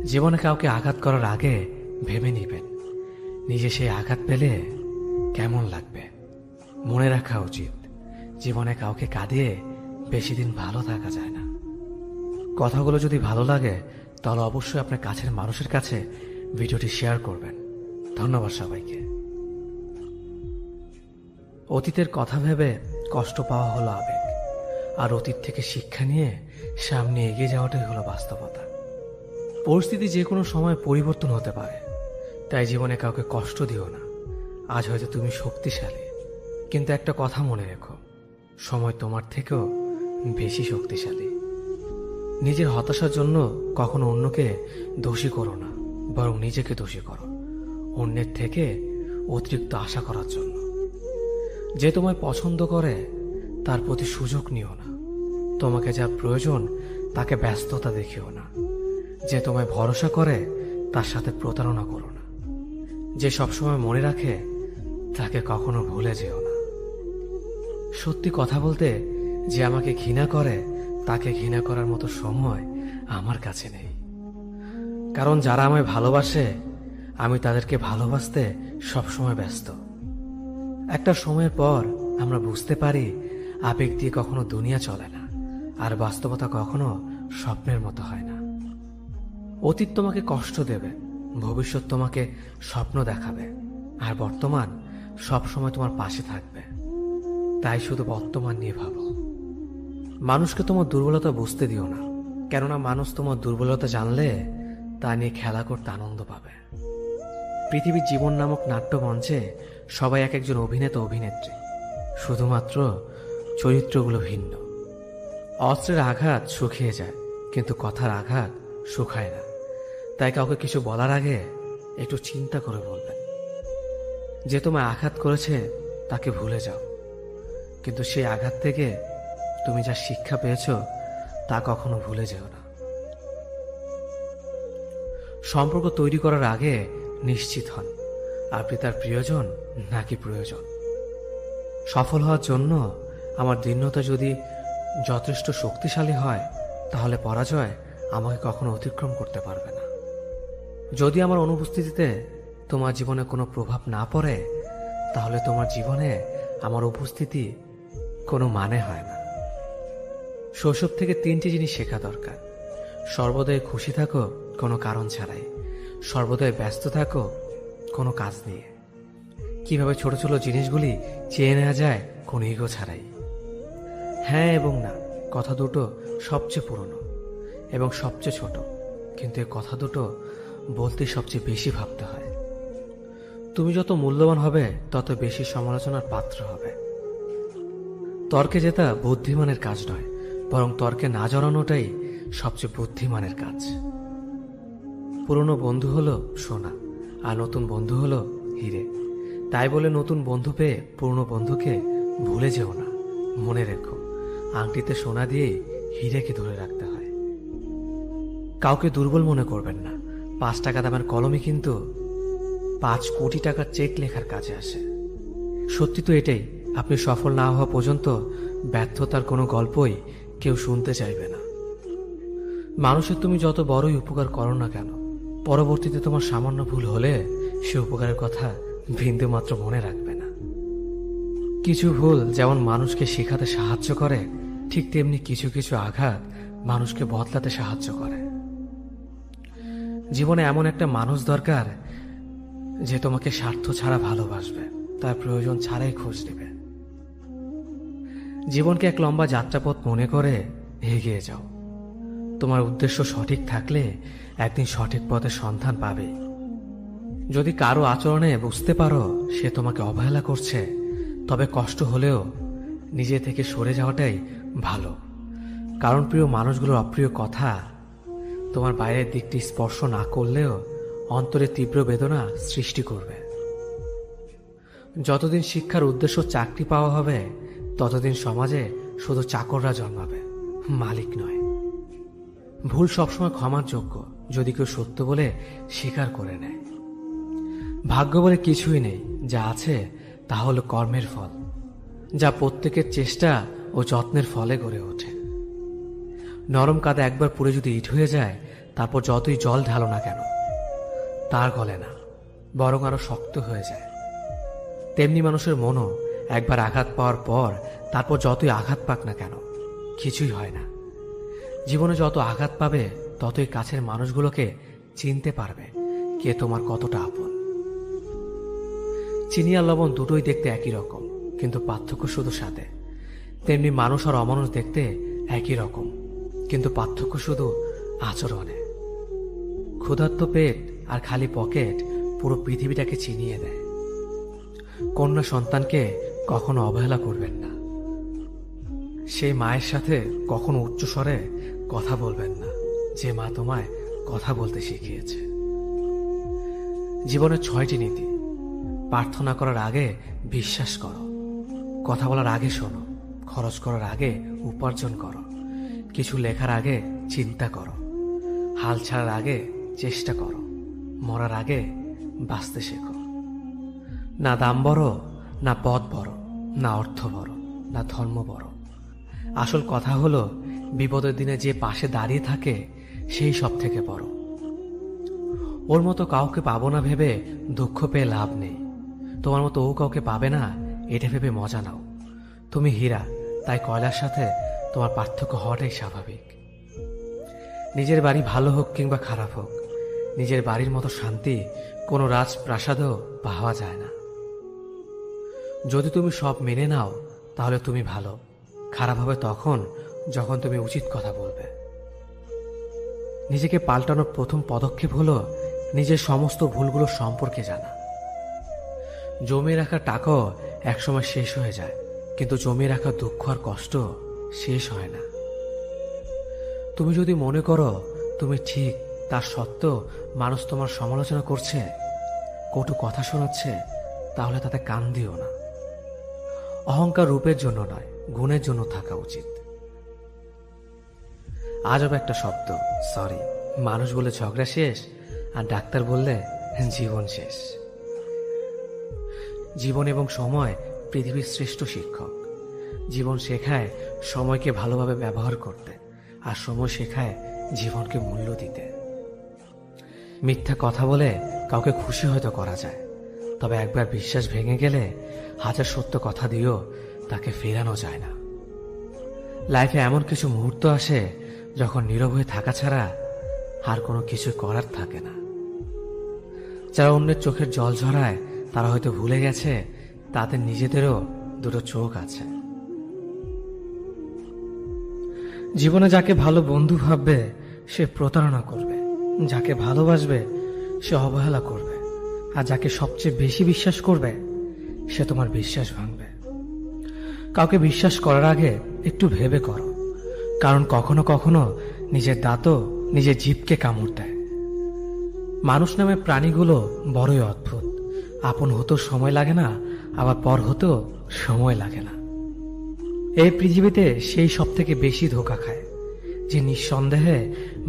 জীবনে কাউকে আঘাত করার আগে ভেবে নিবেন নিজে সেই আঘাত পেলে কেমন লাগবে। মনে রাখা উচিত, জীবনে কাউকে কাঁদিয়ে বেশি দিন ভালো থাকা যায় না। কথাগুলো যদি ভালো লাগে তাহলে অবশ্যই আপনার কাছের মানুষের কাছে ভিডিওটি শেয়ার করবেন। ধন্যবাদ সবাইকে। অতীতের কথা ভেবে কষ্ট পাওয়া হলো আবেগ, আর অতীত থেকে শিক্ষা নিয়ে সামনে এগিয়ে যাওয়াটাই হলো বাস্তবতা। পরিস্থিতি যে কোনো সময় পরিবর্তন হতে পারে, তাই জীবনে কাউকে কষ্ট দিও না। আজ হয়তো তুমি শক্তিশালী, কিন্তু একটা কথা মনে রেখো, সময় তোমার থেকেও বেশি শক্তিশালী। নিজের হতাশার জন্য কখনো অন্যকে দোষী করো না, বরং নিজেকে দোষী করো অন্যের থেকে অতিরিক্ত আশা করার জন্য। যে তোমায় পছন্দ করে তার প্রতি সুযোগ নিও না। তোমাকে যা প্রয়োজন তাকে ব্যস্ততা দেখিও না। যে তোমায় ভরসা করে তার সাথে প্রতারণা করো না। যে সবসময় মনে রাখে তাকে কখনো ভুলে যেও না। সত্যি কথা বলতে, যে আমাকে ঘৃণা করে তাকে ঘৃণা করার মতো সময় আমার কাছে নেই। কারণ যারা আমায় ভালোবাসে আমি তাদেরকে ভালোবাসতে সবসময় ব্যস্ত। একটা সময়ের পর আমরা বুঝতে পারি আবেগ দিয়ে কখনো দুনিয়া চলে না, আর বাস্তবতা কখনো স্বপ্নের মতো হয় না। অতীত তোমাকে কষ্ট দেবে, ভবিষ্যৎ তোমাকে স্বপ্ন দেখাবে, আর বর্তমান সবসময় তোমার পাশে থাকবে। তাই শুধু বর্তমান নিয়ে ভাবো। মানুষকে তোমার দুর্বলতা বুঝতে দিও না, কেননা মানুষ তোমার দুর্বলতা জানলে তা নিয়ে খেলা করতে আনন্দ পাবে। পৃথিবীর জীবন নামক নাট্যমঞ্চে সবাই এক একজন অভিনেতা অভিনেত্রী, শুধুমাত্র চরিত্রগুলো ভিন্ন। অস্ত্রের আঘাত শুকিয়ে যায়, কিন্তু কথার আঘাত শুকায় না। তাই কাউকে কিছু বলার আগে একটু চিন্তা করে বলবেন। যে তোমায় আঘাত করেছে তাকে ভুলে যাও, কিন্তু সেই আঘাত থেকে তুমি যা শিক্ষা পেয়েছ তা কখনো ভুলে যেও না। সম্পর্ক তৈরি করার আগে নিশ্চিত হন আপনি তার প্রিয়জন নাকি প্রয়োজন। সফল হওয়ার জন্য আমার দৃঢ়তা যদি যথেষ্ট শক্তিশালী হয়, তাহলে পরাজয় আমাকে কখনো অতিক্রম করতে পারবে না। যদি আমার অনুপস্থিতিতে তোমার জীবনে কোনো প্রভাব না পড়ে, তাহলে তোমার জীবনে আমার উপস্থিতি কোনো মানে হয় না। শৈশব থেকে 3টি জিনিস শেখা দরকার। সর্বদাই খুশি থাকো কোনো কারণ ছাড়াই, সর্বদাই ব্যস্ত থাকো কোনো কাজ নিয়ে। কিভাবে ছোট ছোট জিনিসগুলি চেয়ে নেওয়া যায় কোনো ইগো ছাড়াই। হ্যাঁ এবং না কথা দুটো সবচেয়ে পুরনো এবং সবচেয়ে ছোট, কিন্তু এই কথা দুটো বলতে সবচেয়ে বেশি ভাবতে হয়। তুমি যত মূল্যবান হবে তত বেশি সমালোচনার পাত্র হবে। তর্কে জেতা বুদ্ধিমানের কাজ নয়, বরং তর্কে না জড়ানোটাই সবচেয়ে বুদ্ধিমানের কাজ। পুরনো বন্ধু হলো সোনা, আর নতুন বন্ধু হলো হিরে। তাই বলে নতুন বন্ধু পেয়ে পুরনো বন্ধুকে ভুলে যেও না, মনে রেখো, আংটিতে সোনা দিয়ে হীরেকে ধরে রাখতে হয়। কাউকে দুর্বল মনে করবেন না, 5 টাকা দামের কলমই কিন্তু 5 কোটি টাকার চেক লেখার কাজে আসে। সত্যি তো এটাই, আপনি সফল না হওয়া পর্যন্ত ব্যর্থতার কোনো গল্পই কেউ শুনতে চাইবে না। মানুষের তুমি যত বড়ই উপকার করো না কেন, পরবর্তীতে তোমার সামান্য ভুল হলে সে উপকারের কথা বিন্দু মাত্র মনে রাখবে না। কিছু ভুল যেমন মানুষকে শেখাতে সাহায্য করে, ঠিক তেমনি কিছু কিছু আঘাত মানুষকে বদলাতে সাহায্য করে। জীবনে এমন একটা মানুষ দরকার যে তোমাকে স্বার্থ ছাড়া ভালোবাসবে, তার প্রয়োজন ছাড়াই খোঁজ নেবে। জীবনকে এক লম্বা যাত্রাপথ মনে করে এগিয়ে যাও। তোমার উদ্দেশ্য সঠিক থাকলে একদিন সঠিক পথের সন্ধান পাবে। যদি কারো আচরণে বুঝতে পারো সে তোমাকে অবহেলা করছে, তবে কষ্ট হলেও নিজে থেকে সরে যাওয়াটাই ভালো। কারণ প্রিয় মানুষগুলোর অপ্রিয় কথা তোমার বাইরের দিকটি স্পর্শ না করলেও অন্তরে তীব্র বেদনা সৃষ্টি করবে। যতদিন শিক্ষার উদ্দেশ্য চাকরি পাওয়া হবে, ততদিন সমাজে শুধু চাকররা জন্মাবে, মালিক নয়। ভুল সবসময় ক্ষমার যোগ্য যদি কেউ সত্য বলে স্বীকার করে নেয়। ভাগ্য বলে কিছুই নেই, যা আছে তা হলো কর্মের ফল, যা প্রত্যেকের চেষ্টা ও যত্নের ফলে গড়ে ওঠে। নরম কাদা একবার পুড়ে যদি ইট হয়ে যায়, তারপর যতই জল ঢালো না কেন তার গলে না, বরং আরো শক্ত হয়ে যায়। তেমনি মানুষের মনও একবার আঘাত পাওয়ার পর তারপর যতই আঘাত পাক না কেন কিছুই হয় না। জীবনে যত আঘাত পাবে ততই কাছের মানুষগুলোকে চিনতে পারবে কে তোমার কতটা আপন। চিনি আর লবণ দুটোই দেখতে একই রকম, কিন্তু পার্থক্য শুধু স্বাদে। তেমনি মানুষ আর অমানুষ দেখতে একই রকম, কিন্তু পার্থক্য শুধু আচরণে। ক্ষুধার্ত পেট আর খালি পকেট পুরো পৃথিবীটাকে চিনিয়ে দেয়। কন্যা সন্তানকে কখনো অবহেলা করবেন না। সেই মায়ের সাথে কখনো উচ্চস্বরে কথা বলবেন না যে মা তোমায় কথা বলতে শিখিয়েছে। জীবনের 6টি নীতি। প্রার্থনা করার আগে বিশ্বাস করো, কথা বলার আগে শোনো, খরচ করার আগে উপার্জন করো, কিছু লেখার আগে চিন্তা করো, হাল ছাড়ার আগে চেষ্টা করো, মরার আগে বাঁচতে শেখো। না দাম বড়, না পদ বড়, না অর্থ বড়, না ধর্ম বড়। আসল কথা হলো বিপদের দিনে যে পাশে দাঁড়িয়ে থাকে সেই সব থেকে বড়। ওর মতো কাউকে পাবো না ভেবে দুঃখ পেয়ে লাভ নেই। তোমার মতো ও কাউকে পাবে না এটা ভেবে মজা নাও। তুমি হীরা, তাই কয়লার সাথে তোমার পার্থক্য হওয়াটাই স্বাভাবিক। নিজের বাড়ি ভালো হোক কিংবা খারাপ হোক, নিজের বাড়ির মতো শান্তি কোনো রাজপ্রাসাদেও পাওয়া যায় না। যদি তুমি সব মেনে নাও তাহলে তুমি ভালো, খারাপ হবে তখন যখন তুমি উচিত কথা বলবে। নিজেকে পাল্টানোর প্রথম পদক্ষেপ হলো নিজের সমস্ত ভুলগুলো সম্পর্কে জানা। জমিয়ে রাখা টাকাও একসময় শেষ হয়ে যায়, কিন্তু জমিয়ে রাখা দুঃখ আর কষ্ট শেষ হয় না। তুমি যদি মনে করো তুমি ঠিক, তার সত্ত্বেও মানুষ তোমার সমালোচনা করছে, কটু কথা শোনাচ্ছে, তাহলে তাতে কান দিও না। অহংকার রূপের জন্য নয়, গুণের জন্য থাকা উচিত। আজব একটা শব্দ সরি, মানুষ বলে ঝগড়া শেষ আর ডাক্তার বললে জীবন শেষ। জীবন এবং সময় পৃথিবীর শ্রেষ্ঠ শিক্ষক। জীবন শেখায় সময়কে ভালোভাবে ব্যবহার করতে, আর সময় শেখায় জীবনকে মূল্য দিতে। মিথ্যা কথা বলে কাউকে খুশি হয়তো করা যায়, তবে একবার বিশ্বাস ভেঙে গেলে হাজার সত্য কথা দিয়েও তাকে ফেরানো যায় না। লাইফে এমন কিছু মুহূর্ত আসে যখন নীরব হয়ে থাকা ছাড়া আর কোনো কিছু করার থাকে না। যারা অন্যের চোখের জল ঝরায় তারা হয়তো ভুলে গেছে তাদের নিজেদেরও দুটো চোখ আছে। জীবনে যাকে ভালো বন্ধু ভাববে সে প্রতারণা করবে, যাকে ভালোবাসবে সে অবহেলা করবে, আর যাকে সবচেয়ে বেশি বিশ্বাস করবে সে তোমার বিশ্বাস ভাঙবে। কাউকে বিশ্বাস করার আগে একটু ভেবে করো, কারণ কখনো কখনো নিজের দাঁতও নিজের জিভকে কামড় দেয়। মানুষ নামে প্রাণীগুলো বড়ই অদ্ভুত। আপন হতেও সময় লাগে না, আবার পর হতেও সময় লাগে না। এই পৃথিবীতে সেই সব থেকে বেশি ধোঁকা খায় যে নিঃসন্দেহে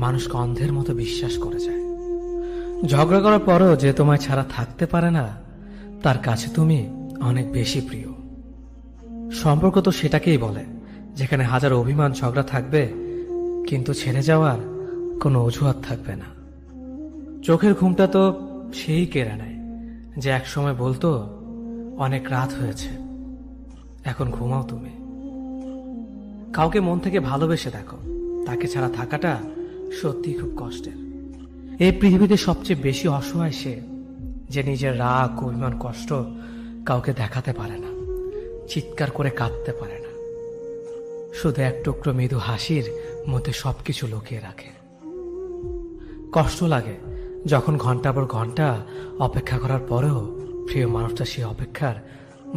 মানুষকে অন্ধের মতো বিশ্বাস করে যায়। ঝগড়া করার পরও যে তোমায় ছাড়া থাকতে পারে না, তার কাছে তুমি অনেক বেশি প্রিয়। সম্পর্ক তো সেটাকেই বলে যেখানে হাজার অভিমান ঝগড়া থাকবে, কিন্তু ছেড়ে যাওয়ার কোনো অজুহাত থাকবে না। চোখের ঘুমটা তো সেই কেড়ে নেয় যে একসময় বলতো অনেক রাত হয়েছে, এখন ঘুমাও তুমি। কাউকে মন থেকে ভালোবেসে দেখো, তাকে ছাড়া থাকাটা সত্যি খুব কষ্টের। এই পৃথিবীতে সবচেয়ে বেশি অসহায় সে যে নিজের রাগ, অভিমান, কষ্ট কাউকে দেখাতে পারে না, চিৎকার করে কাঁদতে পারে না, শুধু এক টুকরো মৃদু হাসির মধ্যে সবকিছু লুকিয়ে রাখে। কষ্ট লাগে যখন ঘন্টা পর ঘন্টা অপেক্ষা করার পরেও প্রিয় মানুষটা সেই অপেক্ষার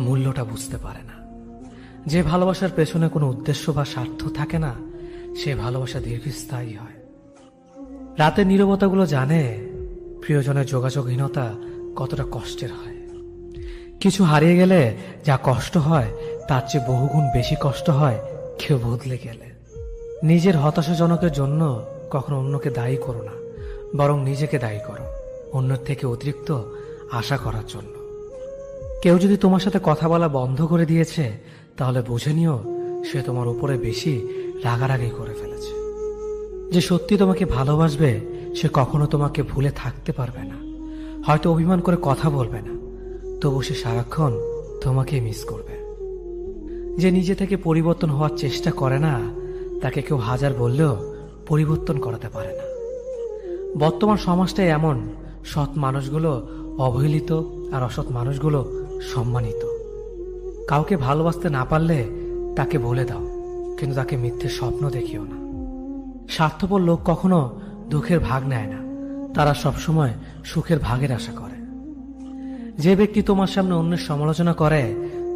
মূল্যটা বুঝতে পারে না। যে ভালোবাসার পেছনে কোনো উদ্দেশ্য বা স্বার্থ থাকে না, সে ভালোবাসা দীর্ঘস্থায়ী হয়। রাতের নীরবতাগুলো জানে প্রিয়জনের যোগাযোগহীনতা কতটা কষ্টের হয়। কিছু হারিয়ে গেলে যা কষ্ট হয় তার চেয়ে বহুগুণ বেশি কষ্ট হয় কেউ বদলে গেলে। নিজের হতাশাজনকের জন্য কখনো অন্যকে দায়ী করো না, বরং নিজেকে দায়ী করো অন্যের থেকে অতিরিক্ত আশা করার জন্য। কেউ যদি তোমার সাথে কথা বলা বন্ধ করে দিয়েছে, তাহলে বুঝে নিও সে তোমার উপরে বেশি রাগারাগি করে ফেলেছে। যে সত্যি তোমাকে ভালোবাসবে সে কখনো তোমাকে ভুলে থাকতে পারবে না। হয়তো অভিমান করে কথা বলবে না, তবু সে সারাক্ষণ তোমাকে মিস করবে। যে নিজে থেকে পরিবর্তন হওয়ার চেষ্টা করে না, তাকে কেউ হাজার বললেও পরিবর্তন করাতে পারে না। বর্তমান সমাজটাই এমন, সৎ মানুষগুলো অবহেলিত আর অসৎ মানুষগুলো সম্মানিত। কাউকে ভালোবাসতে না পারলে তাকে বলে দাও, কিন্তু তাকে মিথ্যে স্বপ্ন দেখিও না। স্বার্থপর লোক কখনো দুঃখের ভাগ নেয় না, তারা সবসময় সুখের ভাগের আশা করে। যে ব্যক্তি তোমার সামনে অন্যের সমালোচনা করে,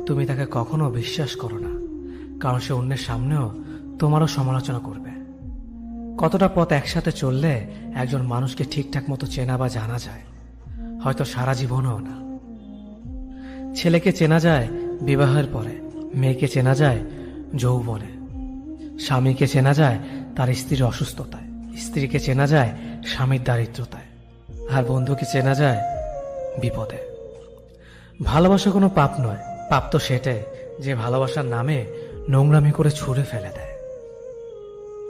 তুমি তাকে কখনো বিশ্বাস করো না, কারণ সে অন্যের সামনেও তোমারও সমালোচনা করবে। কতটা পথ একসাথে চললে একজন মানুষকে ঠিকঠাক মতো চেনা বা জানা যায়, হয়তো সারা জীবনও না। ছেলেকে চেনা যায় বিবাহের পরে, মেয়েকে চেনা যায় যৌবনে, স্বামীকে চেনা যায় তার স্ত্রীর অসুস্থতায়, স্ত্রীকে চেনা যায় স্বামীর দারিদ্রতায়, আর বন্ধুকে চেনা যায় বিপদে। ভালোবাসা কোনো পাপ নয়, পাপ তো সেটাই যে ভালোবাসার নামে নোংরামি করে ছুঁড়ে ফেলে দেয়।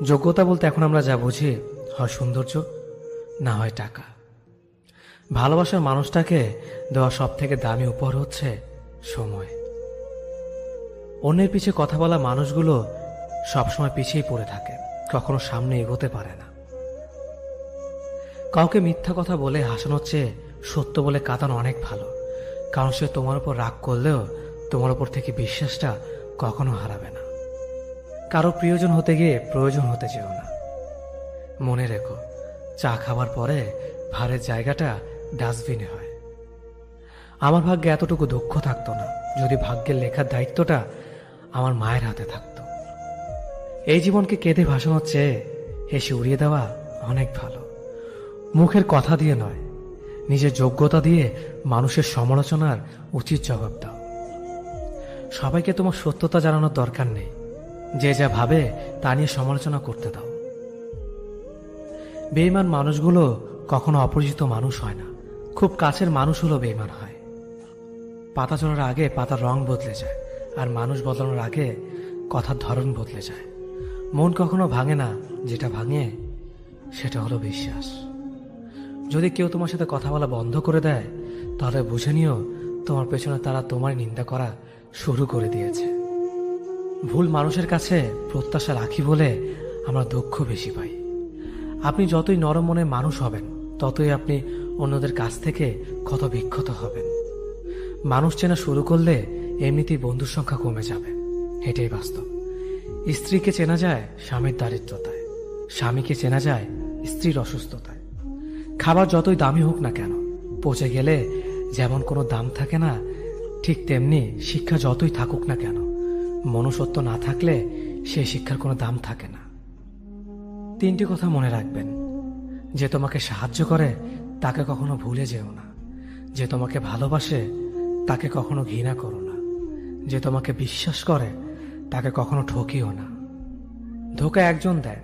যোগ্যতা বলতে এখন আমরা যা বুঝি, হয় সৌন্দর্য, না হয় টাকা। ভালোবাসার মানুষটাকে দেওয়া সব থেকে দামি উপহার হচ্ছে সময়। অন্যের পিছে কথা বলা মানুষগুলো সবসময় পিছিয়ে পড়ে থাকে, কখনো সামনে এগোতে পারে না। কাউকে মিথ্যা কথা বলে হাসানোর চেয়ে সত্য বলে কাঁদানো অনেক ভালো, কারণ সে তোমার উপর রাগ করলেও তোমার উপর থেকে বিশ্বাসটা কখনো হারাবে না। কারো প্রিয়জন হতে গিয়ে প্রয়োজন হতে চেও না। মনে রেখো, চা খাবার পরে ভারের জায়গাটা ডাস্টবিনে হয়। আমার ভাগ্যে এতটুকু দুঃখ থাকতো না যদি ভাগ্যের লেখার দায়িত্বটা আমার মায়ের হাতে থাকতো। এই জীবনকে কেঁদে ভাসানোর চেয়ে হেসে উড়িয়ে দেওয়া অনেক ভালো। মুখের কথা দিয়ে নয়, নিজের যোগ্যতা দিয়ে মানুষের সমালোচনার উচিত জবাব দাও। সবাইকে তোমার সত্যতা জানানোর দরকার নেই, যে যা ভাবে তা নিয়ে সমালোচনা করতে দাও। বেঈমান মানুষগুলো কখনো অপরিচিত মানুষ হয় না, খুব কাছের মানুষ হলো বেঈমান হয়। পাতা ঝরার আগে পাতার রং বদলে যায়, আর মানুষ বদলানোর আগে কথার ধরন বদলে যায়। মন কখনো ভাঙে না, যেটা ভাঙে সেটা হলো বিশ্বাস। যদি কেউ তোমার সাথে কথা বলা বন্ধ করে দেয়, তাহলে বুঝে নিও তোমার পেছনে তারা তোমার নিন্দা করা শুরু করে দিয়েছে। ভুল মানুষের কাছে প্রত্যাশা রাখি বলে আমরা দুঃখ বেশি পাই। আপনি যতই নরম মনের মানুষ হবেন, ততই আপনি অন্যদের কাছ থেকে ক্ষত বিক্ষত হবেন। মানুষ চেনা শুরু করলে এমনিতেই বন্ধুর সংখ্যা কমে যাবে, এটাই বাস্তব। স্ত্রীকে চেনা যায় স্বামীর দারিদ্রতায়, স্বামীকে চেনা যায় স্ত্রীর অসুস্থতায়। খাবার যতই দামি হোক না কেন, পচে গেলে যেমন কোনো দাম থাকে না, ঠিক তেমনি শিক্ষা যতই থাকুক না কেন, মনুষ্যত্ব না থাকলে সেই শিক্ষার কোনো দাম থাকে না। 3টি কথা মনে রাখবেন: যে তোমাকে সাহায্য করে তাকে কখনো ভুলে যেও না, যে তোমাকে ভালোবাসে তাকে কখনো ঘৃণা করো না, যে তোমাকে বিশ্বাস করে তাকে কখনো ঠকিও না। ধোকা একজন দেয়,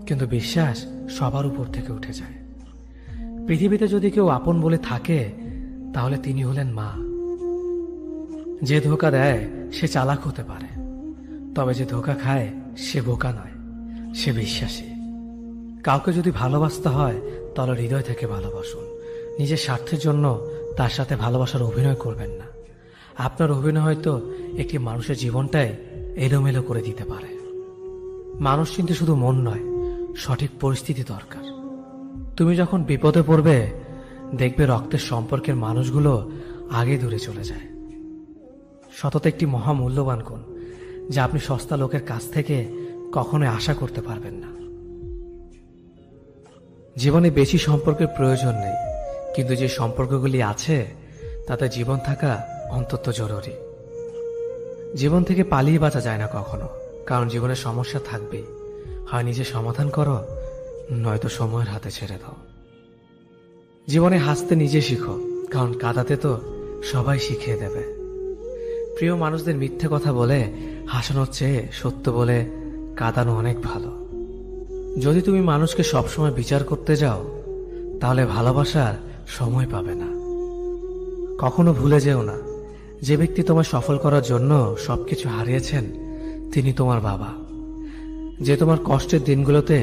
কিন্তু বিশ্বাস সবার উপর থেকে উঠে যায়। পৃথিবীতে যদি কেউ আপন বলে থাকে, তাহলে তিনি হলেন মা। যে ধোকা দেয় সে চালাক হতে পারে, তবে যে ধোকা খায় সে বোকা নয়, সে বিশ্বাসী। কাউকে যদি ভালোবাসতে হয় তাহলে হৃদয় থেকে ভালোবাসুন। নিজের স্বার্থের জন্য তার সাথে ভালোবাসার অভিনয় করবেন না। আপনার অভিনয় হয়তো একটি মানুষের জীবনটাই এলোমেলো করে দিতে পারে। মানুষ চিনতে শুধু মন নয়, সঠিক পরিস্থিতি দরকার। তুমি যখন বিপদে পড়বে, দেখবে রক্তের সম্পর্কের মানুষগুলো আগে দূরে চলে যায়। সততা একটি মহামূল্যবান গুণ, যা আপনি সস্তা লোকের কাছ থেকে কখনোই আশা করতে পারবেন না। জীবনে বেশি সম্পর্কের প্রয়োজন নেই, কিন্তু যে সম্পর্কগুলি আছে তাতে জীবন থাকা অন্তত জরুরি। জীবন থেকে পালিয়ে বাঁচা যায় না কখনো, কারণ জীবনের সমস্যা থাকবেই। হয় নিজে সমাধান করো, নয়তো সময়ের হাতে ছেড়ে দাও। জীবনে হাসতে নিজে শিখো, কারণ কাঁদাতে তো সবাই শিখিয়ে দেবে। প্রিয় মানুষদের মিথ্যে কথা বলে হাসানোর চেয়ে সত্য বলে কাঁদানো অনেক ভালো। যদি তুমি মানুষকে সবসময় বিচার করতে যাও, তাহলে ভালোবাসার সময় পাবে না। কখনো ভুলে যেও না, যে ব্যক্তি তোমায় সফল করার জন্য সবকিছু হারিয়েছেন, তিনি তোমার বাবা। যে তোমার কষ্টের দিনগুলোতে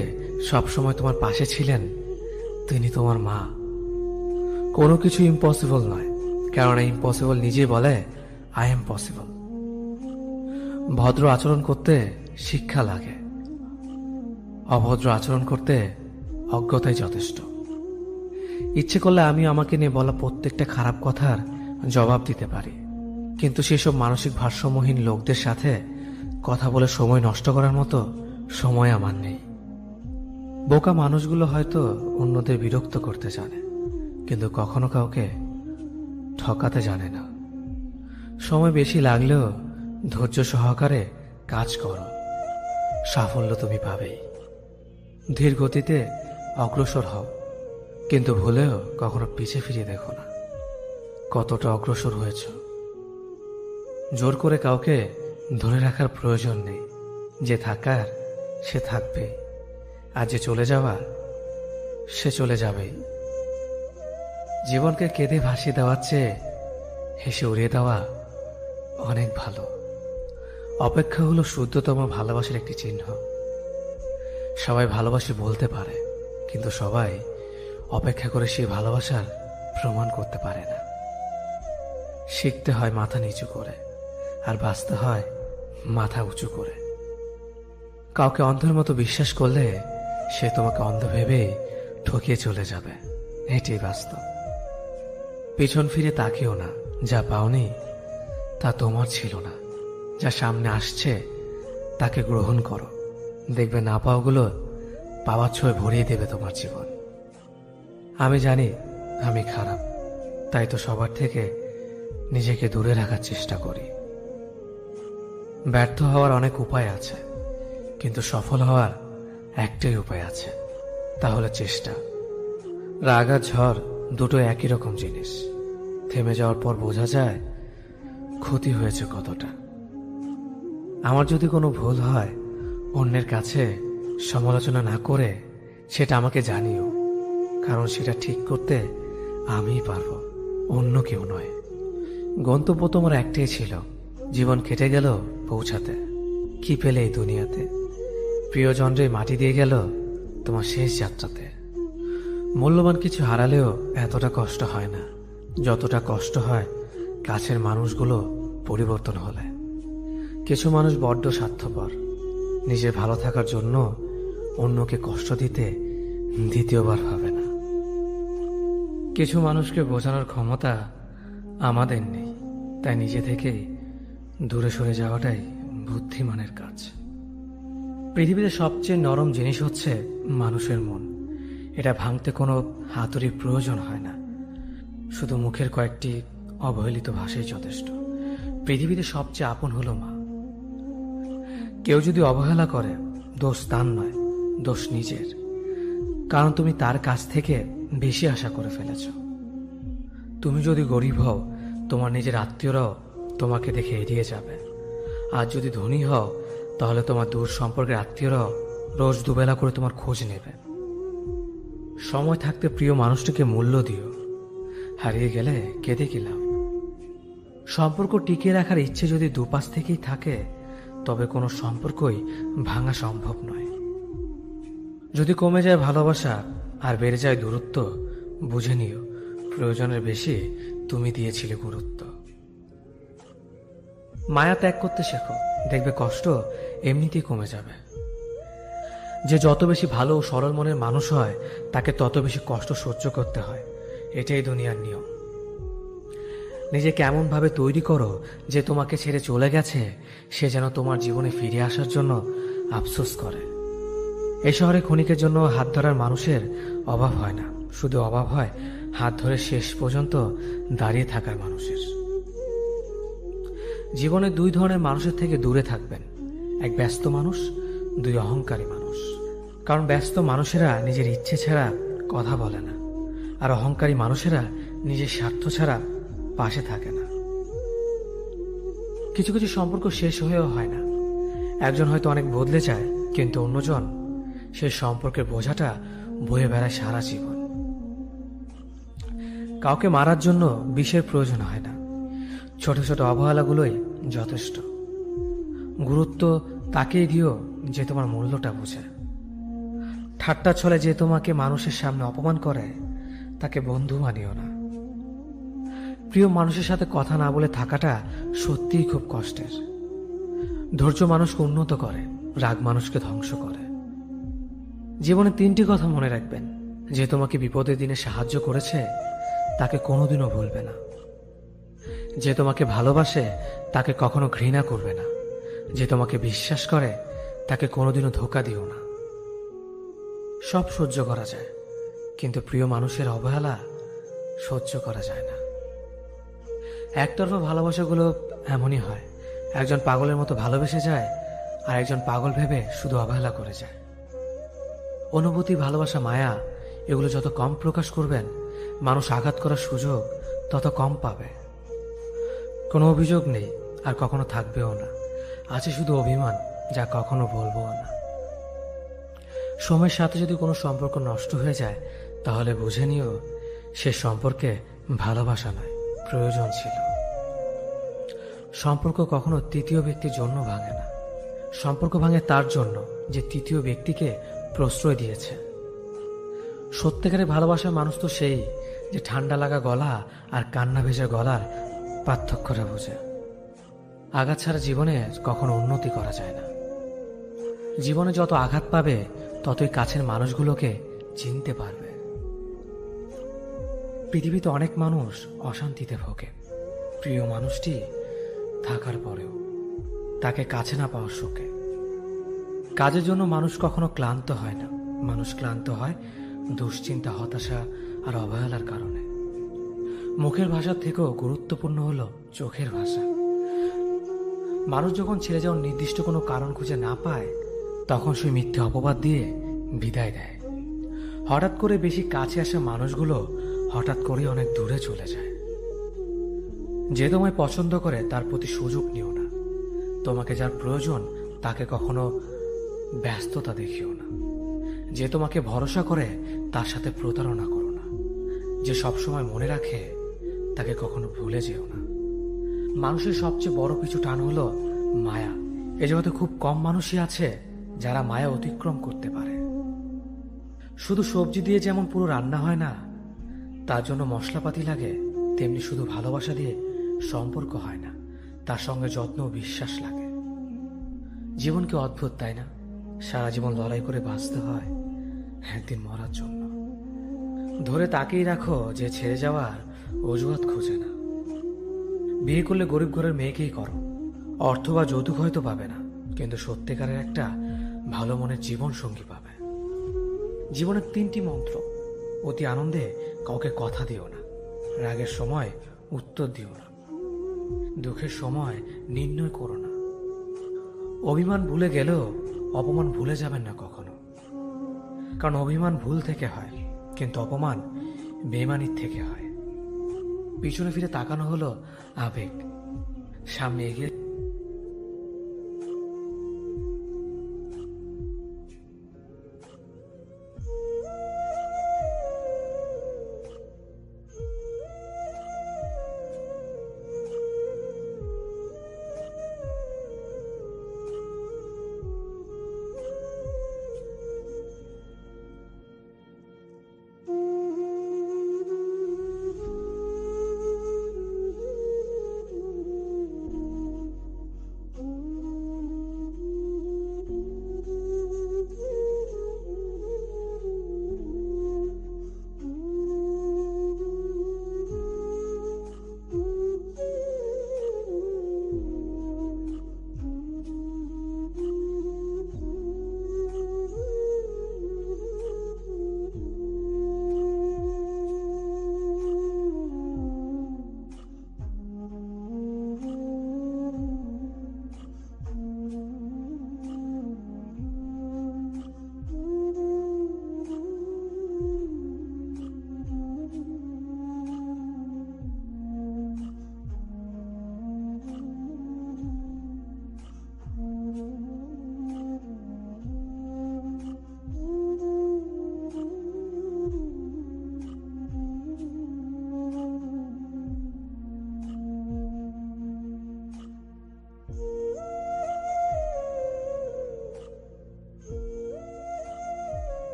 সবসময় তোমার পাশে ছিলেন, তিনি তোমার মা। কোনো কিছু ইম্পসিবল নয়, কারণ ইম্পসিবল নিজেই বলে আই এম পসিবল। ভদ্র আচরণ করতে শিক্ষা লাগে, অভদ্র আচরণ করতে অজ্ঞতাই যথেষ্ট। ইচ্ছে করলে আমি আমাকে নিয়ে বলা প্রত্যেকটা খারাপ কথার জবাব দিতে পারি, কিন্তু সেসব মানসিক ভারসাম্যহীন লোকদের সাথে কথা বলে সময় নষ্ট করার মতো সময় আমার নেই। বোকা মানুষগুলো হয়তো অন্যদের বিরক্ত করতে জানে, কিন্তু কখনো কাউকে ঠকাতে জানে না। সময় বেশি লাগলেও ধৈর্য সহকারে কাজ করো, সাফল্য তুমি পাবেই। ধীর গতিতে অগ্রসর হও, কিন্তু ভুলেও কখনো পিছে ফিরে দেখো না কতটা অগ্রসর হয়েছ। জোর করে কাউকে ধরে রাখার প্রয়োজন নেই। যে থাকার সে থাকবে, আর যে চলে যাওয়ার সে চলে যাবেই। জীবনকে কেঁদে ভাসিয়ে দেওয়ার চেয়ে হেসে উড়িয়ে দেওয়া অনেক ভালো। অপেক্ষা হলো শুদ্ধতম ভালোবাসার একটি চিহ্ন। সবাই ভালোবাসে বলতে পারে, কিন্তু সবাই অপেক্ষা করে সেই ভালোবাসার প্রমাণ করতে পারে না। শিখতে হয় মাথা নিচু করে, আর বাঁচতে হয় মাথা উঁচু করে। কাউকে অন্ধের মতো বিশ্বাস করলে সে তোমাকে অন্ধ ভেবেই ঠকিয়ে চলে যাবে, এটাই বাস্তব। পিছন ফিরে তাকিও না, যা পাওনি তা তোমার ছিল না। যা সামনে আসছে তাকে গ্রহণ করো, দেখবে না পাওয়াগুলো পাওয়ার ছোঁয় ভরিয়ে দেবে তোমার জীবন। আমি জানি আমি খারাপ, তাই তো সবার থেকে নিজেকে দূরে রাখার চেষ্টা করি। ব্যর্থ হওয়ার অনেক উপায় আছে, কিন্তু সফল হওয়ার একটাই উপায় আছে, তা হলো চেষ্টা। রাগ আর ঝড় দুটো একই রকম জিনিস। থেমে যাওয়ার পর বোঝা যায় ক্ষতি হয়েছে কতটা। আমার যদি কোনো ভুল হয়, অন্যের কাছে সমালোচনা না করে সেটা আমাকে জানিও, কারণ সেটা ঠিক করতে আমিই পারবো, অন্য কেউ নয়। গন্তব্য তোমার একটাই ছিল, জীবন কেটে গেল পৌঁছাতে। কি পেলে এই দুনিয়াতে? প্রিয়জনরে মাটি দিয়ে গেল তোমার শেষ যাত্রাতে। মূল্যবান কিছু হারালেও এতটা কষ্ট হয় না, যতটা কষ্ট হয় কাছের মানুষগুলো পরিবর্তন হলে। কিছু মানুষ বড্ড স্বার্থপর, নিজের ভালো থাকার জন্য অন্যকে কষ্ট দিতে দ্বিতীয়বার ভাবে না। কিছু মানুষকে বোঝানোর ক্ষমতা আমাদের নেই, তাই নিজে থেকেই দূরে সরে যাওয়াটাই বুদ্ধিমানের কাজ। পৃথিবীতে সবচেয়ে নরম জিনিস হচ্ছে মানুষের মন। এটা ভাঙতে কোনো হাতুড়ির প্রয়োজন হয় না, শুধু মুখের কয়েকটি অবহেলিত ভাষাই যথেষ্ট। পৃথিবীতে সবচেয়ে আপন হলো মা। কেউ যদি অবহেলা করে, দোষ তার নয়, দোষ নিজের, কারণ তুমি তার কাছ থেকে বেশি আশা করে ফেলেছ। তুমি যদি গরিব হও, তোমার নিজের আত্মীয়রাও তোমাকে দেখে এড়িয়ে যাবে। আর যদি ধনী হও, তাহলে তোমার দূর সম্পর্কের আত্মীয়রাও রোজ দুবেলা করে তোমার খোঁজ নেবে। সময় থাকতে প্রিয় মানুষটিকে মূল্য দিও, হারিয়ে গেলে কেঁদে কি লাভ? সম্পর্ক টিকিয়ে রাখার ইচ্ছে যদি দুপাশ থেকেই থাকে, তবে কোনো সম্পর্কই ভাঙা সম্ভব নয়। যদি কমে যায় ভালোবাসা আর বেড়ে যায় দূরত্ব, বুঝে নিও প্রয়োজনের বেশি তুমি দিয়েছিলে গুরুত্ব। মায়া ত্যাগ করতে শেখো, দেখবে কষ্ট এমনিতেই কমে যাবে। যে যত বেশি ভালো ও সরল মনের মানুষ হয়, তাকে তত বেশি কষ্ট সহ্য করতে হয়। এটাই দুনিয়ার নিয়ম। নিজেকে এমনভাবে তৈরি করো যে তোমাকে ছেড়ে চলে গেছে সে যেন তোমার জীবনে ফিরে আসার জন্য আফসোস করে। এই শহরে ক্ষণিকের জন্য হাত ধরার মানুষের অভাব হয় না, শুধু অভাব হয় হাত ধরে শেষ পর্যন্ত দাঁড়িয়ে থাকার মানুষের। জীবনে দুই ধরনের মানুষের থেকে দূরে থাকবেন, এক ব্যস্ত মানুষ, দুই অহংকারী মানুষ। কারণ ব্যস্ত মানুষেরা নিজের ইচ্ছে ছাড়া কথা বলে না, আর অহংকারী মানুষেরা নিজের স্বার্থ ছাড়া পাশে থাকে না। কিছু কিছু সম্পর্ক শেষ হয়েও হয় না। একজন হয়তো অনেক বদলে যায়, কিন্তু অন্যজন সেই সম্পর্কের বোঝাটা বয়ে বেড়ায় সারা জীবন। কাউকে মারার জন্য বিষের প্রয়োজন হয় না, ছোট ছোট অবহেলাগুলোই যথেষ্ট। গুরুত্ব তাকেই দিও যে তোমার মূল্যটা বোঝে। ঠাট্টা ছলে যে তোমাকে মানুষের সামনে অপমান করে, তাকে বন্ধু মানিও না। প্রিয় মানুষের সাথে কথা না বলে থাকাটা সত্যিই খুব কষ্টের। ধৈর্য মানুষকে উন্নত করে, রাগ মানুষকে ধ্বংস করে। জীবনে তিনটি কথা মনে রাখবেন: যে তোমাকে বিপদের দিনে সাহায্য করেছে তাকে কোনোদিনও ভুলবে না, যে তোমাকে ভালোবাসে তাকে কখনো ঘৃণা করবে না, যে তোমাকে বিশ্বাস করে তাকে কোনোদিনও ধোঁকা দিও না। সব সহ্য করা যায়, কিন্তু প্রিয় মানুষের অবহেলা সহ্য করা যায় না। একতরফা ভালোবাসাগুলো এমনই হয়, একজন পাগলের মতো ভালোবেসে যায় আর একজন পাগল ভেবে শুধু অবহেলা করে যায়। অনুভূতি, ভালোবাসা, মায়া এগুলো যত কম প্রকাশ করবেন, মানুষ আঘাত করার সুযোগ তত কম পাবে। কোনো অভিযোগ নেই আর কখনো থাকবেও না, আছে শুধু অভিমান, যা কখনো বলবো না। সময়ের সাথে যদি কোনো সম্পর্ক নষ্ট হয়ে যায়, তাহলে বুঝে নিও সে সম্পর্কে ভালোবাসা নয়, প্রয়োজন ছিল। সম্পর্ক কখনো তৃতীয় ব্যক্তির জন্য ভাঙে না, সম্পর্ক ভাঙে তার জন্য যে তৃতীয় ব্যক্তিকে প্রশ্রয় দিয়েছে। সত্যিকারের ভালোবাসার মানুষ তো সেই যে ঠান্ডা লাগা গলা আর কান্না ভেজা গলার পার্থক্যটা বোঝে। আঘাত ছাড়া জীবনে কখনো উন্নতি করা যায় না। জীবনে যত আঘাত পাবে ততই কাছের মানুষগুলোকে চিনতে পারবে। পৃথিবীতে অনেক মানুষ অশান্তিতে ভোগে, প্রিয় মানুষটি থাকার পরেও তাকে কাছে না পাওয়ার শোকে। কাজের জন্য মানুষ কখনো ক্লান্ত হয় না, মানুষ ক্লান্ত হয় দুশ্চিন্তা, হতাশা আর অবহেলার কারণে। মুখের ভাষার থেকেও গুরুত্বপূর্ণ হলো চোখের ভাষা। মানুষ যখন ছেড়ে যাওয়ার নির্দিষ্ট কোনো কারণ খুঁজে না পায়, তখন সে মিথ্যে অপবাদ দিয়ে বিদায় দেয়। হঠাৎ করে বেশি কাছে আসা মানুষগুলো হঠাৎ করে অনেক দূরে চলে যায়। যে তোমায় পছন্দ করে তার প্রতি সুযোগ নিও না। তোমাকে যার প্রয়োজন তাকে কখনো ব্যস্ততা দেখিও না। যে তোমাকে ভরসা করে তার সাথে প্রতারণা করো না। যে সবসময় মনে রাখে তাকে কখনো ভুলে যেও না। মানুষের সবচেয়ে বড় পিছু টান হলো মায়া। এ জগতে খুব কম মানুষই আছে যারা মায়া অতিক্রম করতে পারে। শুধু সবজি দিয়ে যেমন পুরো রান্না হয় না, তার জন্য মশলাপাতি লাগে, তেমনি শুধু ভালোবাসা দিয়ে সম্পর্ক হয় না, তার সঙ্গে যত্ন ও বিশ্বাস লাগে। জীবন কি অদ্ভুত, তাই না? সারা জীবন লড়াই করে বাঁচতে হয় একদিন মরার জন্য। ধরে তাকেই রাখো যে ছেড়ে যাওয়ার অজুহাত খোঁজে না। বিয়ে করলে গরিব ঘরের মেয়েকেই করো, অর্থ বা যৌতুক হয়তো পাবে না, কিন্তু সত্যিকারের একটা ভালো মনের জীবন সঙ্গী পাবে। জীবনের তিনটি মন্ত্র: অতি আনন্দে কাউকে কথা দিও না, রাগের সময় উত্তর দিও না, দুঃখের সময় নির্ণয় করো না। অভিমান ভুলে গেলেও অপমান ভুলে যাবেন না কখনো, কারণ অভিমান ভুল থেকে হয়, কিন্তু অপমান বেইমানির থেকে হয়। পিছনে ফিরে তাকানো হলো আবেগ, সামনে এগিয়ে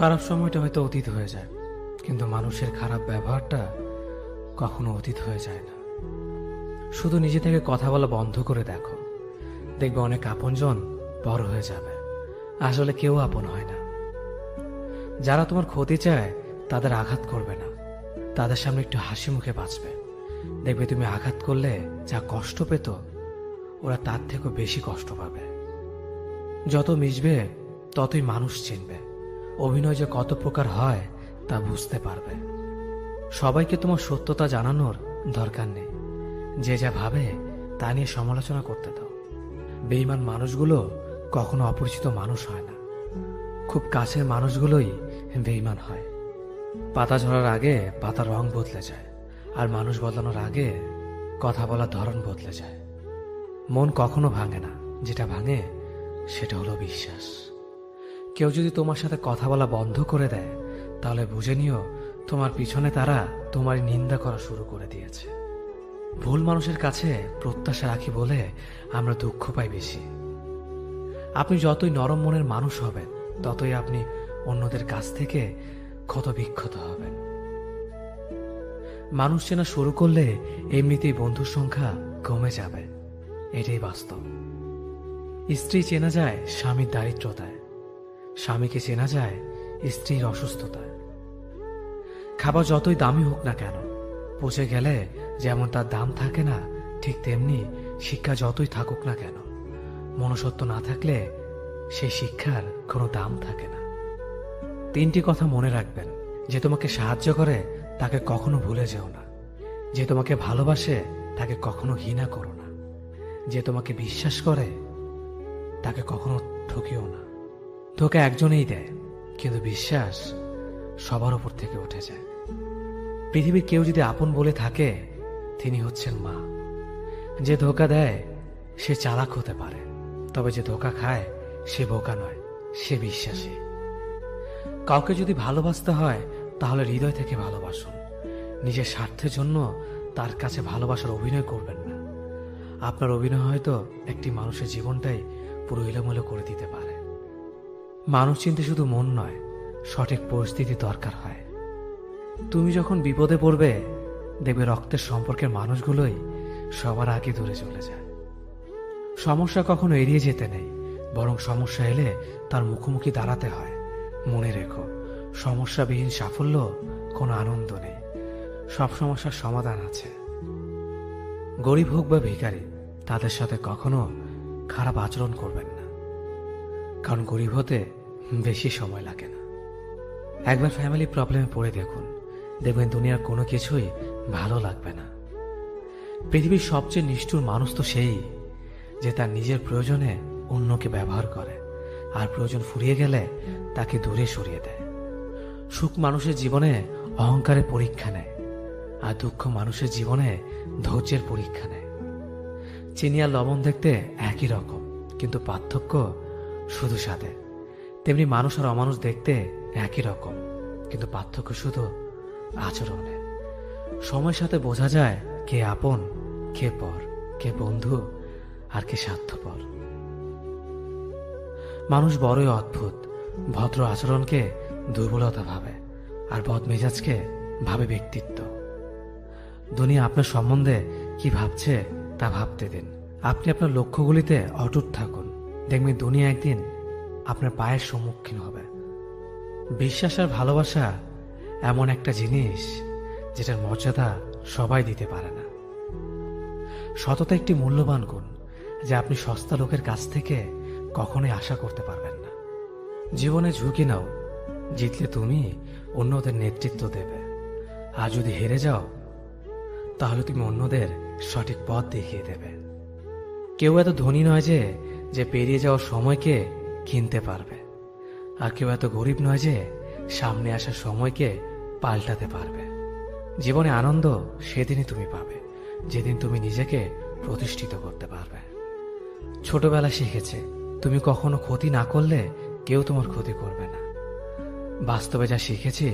খারাপ সময়টা হয়তো অতীত হয়ে যায়, কিন্তু মানুষের খারাপ ব্যবহারটা কখনো অতীত হয়ে যায় না। শুধু নিজে থেকে কথা বলা বন্ধ করে দেখো, দেখবে অনেক আপনজন বড় হয়ে যাবে। আসলে কেউ আপন হয় না। যারা তোমার ক্ষতি চায় তাদের আঘাত করবে না, তাদের সামনে একটু হাসি মুখে বাঁচবে। দেখবে তুমি আঘাত করলে যা কষ্ট পেত, ওরা তার থেকেও বেশি কষ্ট পাবে। যত মিশবে ততই মানুষ চিনবে। অভিনয় যে কত প্রকার হয় তা বুঝতে পারবে। সবাইকে তোমার সত্যতা জানানোর দরকার নেই। যে যা ভাবে তা নিয়ে সমালোচনা করতে দাও। বেঈমান মানুষগুলো কখনো অপরিচিত মানুষ হয় না, খুব কাছের মানুষগুলোই বেঈমান হয়। পাতা ঝরার আগে পাতার রং বদলে যায়, আর মানুষ বদলানোর আগে কথা বলার ধরন বদলে যায়। মন কখনো ভাঙে না, যেটা ভাঙে সেটা হলো বিশ্বাস। কেউ যদি তোমার সাথে কথা বলা বন্ধ করে দেয়, তাহলে বুঝে নিও তোমার পিছনে তারা তোমার নিন্দা করা শুরু করে দিয়েছে। ভুল মানুষের কাছে প্রত্যাশা রাখি বলে আমরা দুঃখ পাই বেশি। আপনি যতই নরম মনের মানুষ হবেন, ততই আপনি অন্যদের কাছ থেকে ক্ষত বিক্ষত হবেন। মানুষ চেনা শুরু করলে এমনিতেই বন্ধুর সংখ্যা কমে যাবে, এটাই বাস্তব। স্ত্রী চেনা যায় স্বামীর দারিদ্রতায়, স্বামীকে চেনা যায় স্ত্রীর অসুস্থতায়। খাবার যতই দামি হোক না কেন, পচে গেলে যেমন তার দাম থাকে না, ঠিক তেমনি শিক্ষা যতই থাকুক না কেন, মনুষ্যত্ব না থাকলে সেই শিক্ষার কোনো দাম থাকে না। তিনটি কথা মনে রাখবেন: যে তোমাকে সাহায্য করে তাকে কখনো ভুলে যেও না, যে তোমাকে ভালোবাসে তাকে কখনো ঘৃণা করো না, যে তোমাকে বিশ্বাস করে তাকে কখনো ঠকিও না। ধোঁকা একজনেই দেয়, কিন্তু বিশ্বাস সবার উপর থেকে উঠে যায়। পৃথিবীর কেউ যদি আপন বলে থাকে, তিনি হচ্ছেন মা। যে ধোঁকা দেয় সে চালাক হতে পারে, তবে যে ধোঁকা খায় সে বোকা নয়, সে বিশ্বাসী। কাউকে যদি ভালোবাসতে হয় তাহলে হৃদয় থেকে ভালোবাসুন। নিজের স্বার্থের জন্য তার কাছে ভালোবাসার অভিনয় করবেন না। আপনার অভিনয় হয়তো একটি মানুষের জীবনটাই পুরো এলোমেলো করে দিতে পারে। মানুষ চিনতে শুধু মন নয়, সঠিক পরিস্থিতি দরকার হয়। তুমি যখন বিপদে পড়বে, দেখবে রক্তের সম্পর্কের মানুষগুলোই সবার আগে দূরে চলে যায়। সমস্যা কখনো এড়িয়ে যেতে নেই, বরং সমস্যা এলে তার মুখোমুখি দাঁড়াতে হয়। মনে রেখো, সমস্যাবিহীন সাফল্য কোনো আনন্দ নেই, সব সমস্যার সমাধান আছে। গরিব হোক বা ভিখারি, তাদের সাথে কখনো খারাপ আচরণ করবেন না, কারণ গরিব হতে বেশি সময় লাগে না। একবার ফ্যামিলি প্রবলেমে পড়ে দেখুন, দেখবেন দুনিয়ার কোনো কিছুই ভালো লাগবে না। পৃথিবীর সবচেয়ে নিষ্ঠুর মানুষ তো সেই, যে তার নিজের প্রয়োজনে অন্যকে ব্যবহার করে, আর প্রয়োজন ফুরিয়ে গেলে তাকে দূরে সরিয়ে দেয়। সুখ মানুষের জীবনে অহংকারের পরীক্ষা নেয়, আর দুঃখ মানুষের জীবনে ধৈর্যের পরীক্ষা নেয়। চিনি আর লবণ দেখতে একই রকম, কিন্তু পার্থক্য শুধু স্বাদে। তেমনি মানুষ আর অমানুষ দেখতে একই রকম, কিন্তু পার্থক্য শুধু আচরণে। সময়ের সাথে বোঝা যায় কে আপন, কে পর, কে বন্ধু আর কে স্বার্থপর। মানুষ বড়ই অদ্ভুত। ভদ্র আচরণকে দুর্বলতা ভাবে, আর বদমেজাজকে ভাবে ব্যক্তিত্ব। দুনিয়া আপনার সম্বন্ধে কি ভাবছে তা ভাবতে দিন। আপনি আপনার লক্ষ্যগুলিতে অটুট থাকুন, দেখবেন দুনিয়া একদিন আপনার পায়ের সম্মুখীন হবে। বিশ্বাস আর ভালোবাসা এমন একটা জিনিস যেটার মর্যাদা সবাই দিতে পারে না। সততা একটি মূল্যবান গুণ, যা আপনি সস্তা লোকের কাছ থেকে কখনোই আশা করতে পারবেন না। জীবনে ঝুঁকি নাও, জিতলে তুমি অন্যদের নেতৃত্ব দেবে, আর যদি হেরে যাও তাহলে তুমি অন্যদের সঠিক পথ দেখিয়ে দেবে। কেউ এত ধনী নয় যে পেরিয়ে যাওয়ার সময়কে কিনতে পারবে, আর কেউ এত গরিব নয় যে সামনে আসার সময়কে পাল্টাতে পারবে। জীবনে আনন্দ সেদিনই তুমি পাবে, যেদিন তুমি নিজেকে প্রতিষ্ঠিত করতে পারবে। ছোটবেলা শিখেছে, তুমি কখনো ক্ষতি না করলে কেউ তোমার ক্ষতি করবে না। বাস্তবে যা শিখেছি,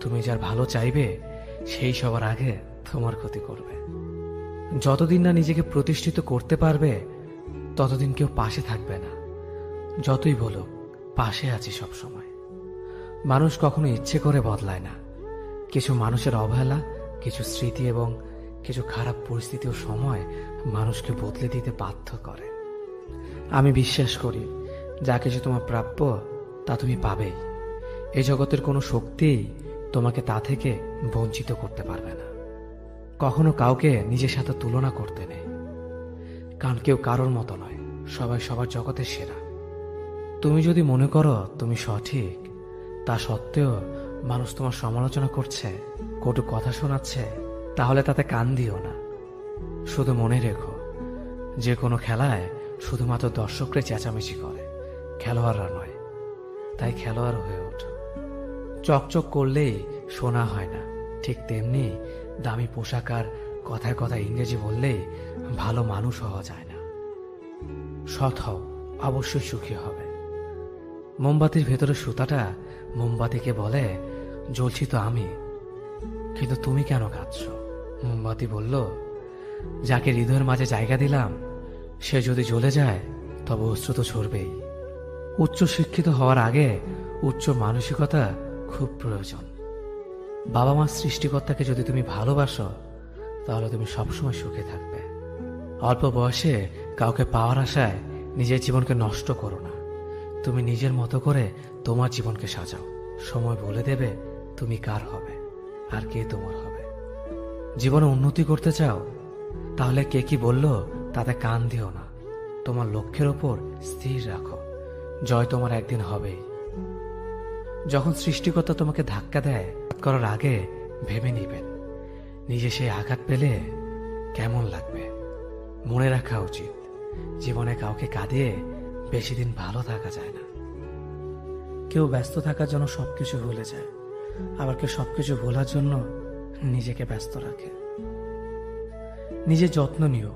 তুমি যার ভালো চাইবে সেই সবার আগে তোমার ক্ষতি করবে। যতদিন না নিজেকে প্রতিষ্ঠিত করতে পারবে, ততদিন কেউ পাশে থাকবে না। যতই বলো পাশে আছি সব সময়, মানুষ কখনো ইচ্ছে করে বদলায় না। কিছু মানুষের অবহেলা, কিছু স্মৃতি এবং কিছু খারাপ পরিস্থিতি ও সময় মানুষকে বদলে দিতে বাধ্য করে। আমি বিশ্বাস করি যা কিছু তোমার প্রাপ্য তা তুমি পাবেই। এই জগতের কোনো শক্তিই তোমাকে তা থেকে বঞ্চিত করতে পারবে না। কখনো কাউকে নিজের সাথে তুলনা করতে নেই, কারণ কেউ কারোর মতো নয়, সবাই সবার জগতের সেরা। তুমি যদি মনে করো তুমি সঠিক, তা সত্ত্বেও মানুষ তোমার সমালোচনা করছে, কটু কথা শোনাচ্ছে, তাহলে তাতে কান দিও না। শুধু মনে রেখো, যে কোনো খেলায় শুধুমাত্র দর্শকরা চেঁচামেচি করে, খেলোয়াড়রা নয়। তাই খেলোয়াড় হয়ে ওঠো। চকচক করলেই শোনা হয় না, ঠিক তেমনি দামি পোশাক আর কথায় কথায় ইংরেজি বললেই ভালো মানুষ হওয়া যায় না। সৎ হও, অবশ্যই সুখী হবে। মোমবাতির ভেতরে সুতাটা মোমবাতিকে বলে, জ্বলছি তো আমি, কিন্তু তুমি কেন কাঁদছ? মোমবাতি বলল, যাকে হৃদয়ের মাঝে জায়গা দিলাম সে যদি জ্বলে যায় তবে অশ্রু তো ঝরবেই। উচ্চ শিক্ষিত হওয়ার আগে উচ্চ মানসিকতা খুব প্রয়োজন। বাবা মার সৃষ্টিকর্তাকে যদি তুমি ভালোবাসো তাহলে তুমি সবসময় সুখে থাকবে। অল্প বয়সে কাউকে পাওয়ার আশায় নিজের জীবনকে নষ্ট করো না। তুমি নিজের মতো করে তোমার জীবনকে সাজাও। সময় বলে দেবে তুমি কার হবে আর কে তোমার হবে। জীবনে উন্নতি করতে চাও, তাহলে কে কি বলল তাতে কান দিও না। তোমার লক্ষ্যের ওপর স্থির রাখো, জয় তোমার একদিন হবেই। যখন সৃষ্টিকর্তা তোমাকে ধাক্কা দেয়, করার আগে ভেবে নিবেন নিজে সেই আঘাত পেলে কেমন লাগবে। মনে রাখা উচিত, জীবনে কাউকে কাঁদিয়ে বেশি দিন ভালো থাকা যায় না। কেউ ব্যস্ত থাকার জন্য সবকিছু ভুলে যায়, আবার কেউ সবকিছু ভোলার জন্য নিজেকে ব্যস্ত রাখে। নিজের যত্ন নিও,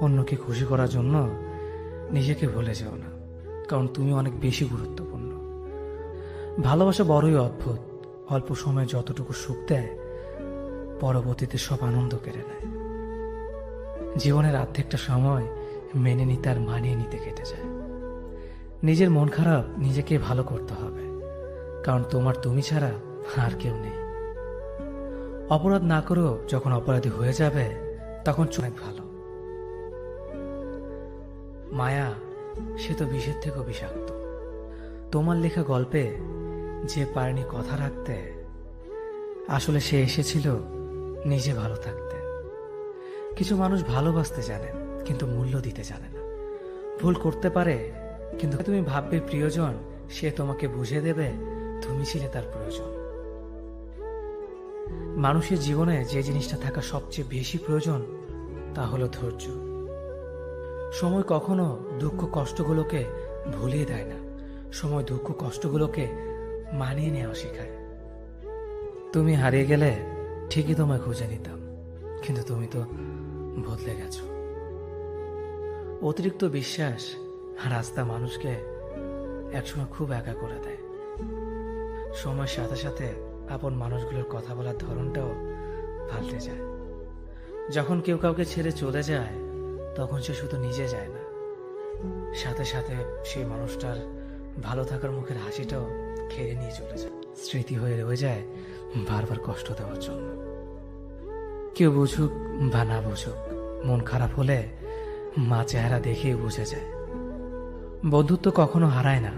অন্যকে খুশি করার জন্য নিজেকে ভুলে যেও না, কারণ তুমি অনেক বেশি গুরুত্বপূর্ণ। ভালোবাসা বড়ই অদ্ভুত, অল্প সময়ে যতটুকু সুখ দেয় পরবর্তীতে সব আনন্দ কেড়ে নেয়। জীবনের অর্ধেকটা সময় মেনে নিতে আর মানিয়ে নিতে কেটে যায়। নিজের মন খারাপ নিজেকে ভালো করতে হবে, কারণ তোমার তুমি ছাড়া আর কেউ নেই। অপরাধ না করেও যখন অপরাধী হয়ে যাবে তখন অনেক ভালো। মায়া সে তো বিষের থেকেও বিষাক্ত। তোমার লেখা গল্পে যে পারেনি কথা রাখতে, আসলে সে এসেছিল নিজে ভালো থাকতে। কিছু মানুষ ভালোবাসতে জানে কিন্তু মূল্য দিতে জানে না। ভুল করতে পারে, কিন্তু তুমি ভাববে প্রিয়জন সে তোমাকে বুঝে দেবে তুমি ছিলে তার প্রয়োজন। মানুষের জীবনে যে জিনিসটা থাকা সবচেয়ে বেশি প্রয়োজন তা হলো ধৈর্য। সময় কখনো দুঃখ কষ্টগুলোকে ভুলিয়ে দেয় না, সময় দুঃখ কষ্টগুলোকে মানিয়ে নেওয়া শেখায়। তুমি হারিয়ে গেলে ঠিকই তোমায় খুঁজে নিতাম, কিন্তু তুমি তো বদলে গেছো। অতিরিক্ত বিশ্বাস আর আস্থা মানুষকে একসময় খুব একা করে দেয়। সময়ের সাথে সাথে আপন মানুষগুলোর কথা বলার ধরনটাও পাল্টে যায়। যখন কেউ কাউকে ছেড়ে চলে যায় তখন সে শুধু নিজে যায় না, সাথে সাথে সেই মানুষটার ভালো থাকার মুখের হাসিটাও খেয়ে নিয়ে চলে যায়। স্মৃতি হয়ে রয়ে যায় বারবার কষ্ট দেওয়ার জন্য। কেউ বুঝুক বা না বুঝুক, মন খারাপ হলে মা চেহারা দেখেই বুঝে যায়। বন্ধুত্ব কখনো হারায় না,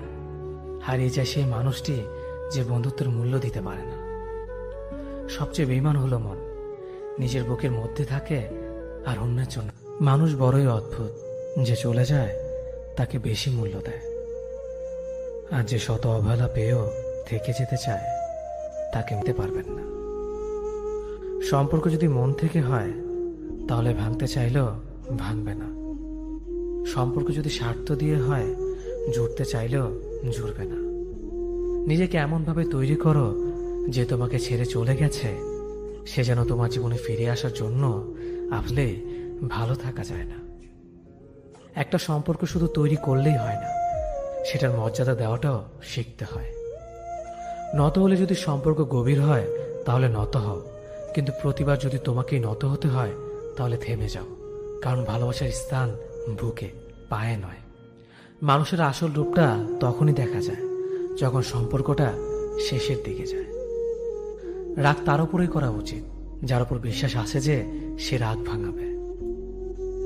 হারিয়ে যায় সেই মানুষটি যে বন্ধুত্বের মূল্য দিতে পারে না। সবচেয়ে বেঈমান হলো মন, নিজের বুকের মধ্যে থাকে আর অন্যের জন্য। মানুষ বড়ই অদ্ভুত, যে চলে যায় তাকে বেশি মূল্য দেয়, আর যে শত অবহেলা পেয়েও থেকে যেতে চায় তাকে নিতে পারবেন না। সম্পর্ক যদি মন থেকে হয় তাহলে ভাঙতে চাইলেও ভাঙবে না। সম্পর্ক যদি স্বার্থ দিয়ে হয় জুড়তে চাইলেও জুড়বে না। নিজেকে এমনভাবে তৈরি করো যে তোমাকে ছেড়ে চলে গেছে সে যেন তোমার জীবনে ফিরে আসার জন্য আসলে ভালো থাকা যায় না। একটা সম্পর্ক শুধু তৈরি করলেই হয় না, সেটার মর্যাদা দেওয়াটাও শিখতে হয়। নত হলে যদি সম্পর্ক গভীর হয় তাহলে নত হও, কিন্তু প্রতিবার যদি তোমাকেই নত হতে হয় তাহলে থেমে যাও, কারণ ভালোবাসার স্থান বুকে, পায়ে নয়। মানুষের আসল রূপটা তখনই দেখা যায় যখন সম্পর্কটা শেষের দিকে যায়। রাগ তার উপরেই করা উচিত যার উপর বিশ্বাস আছে যে সে রাগ ভাঙাবে।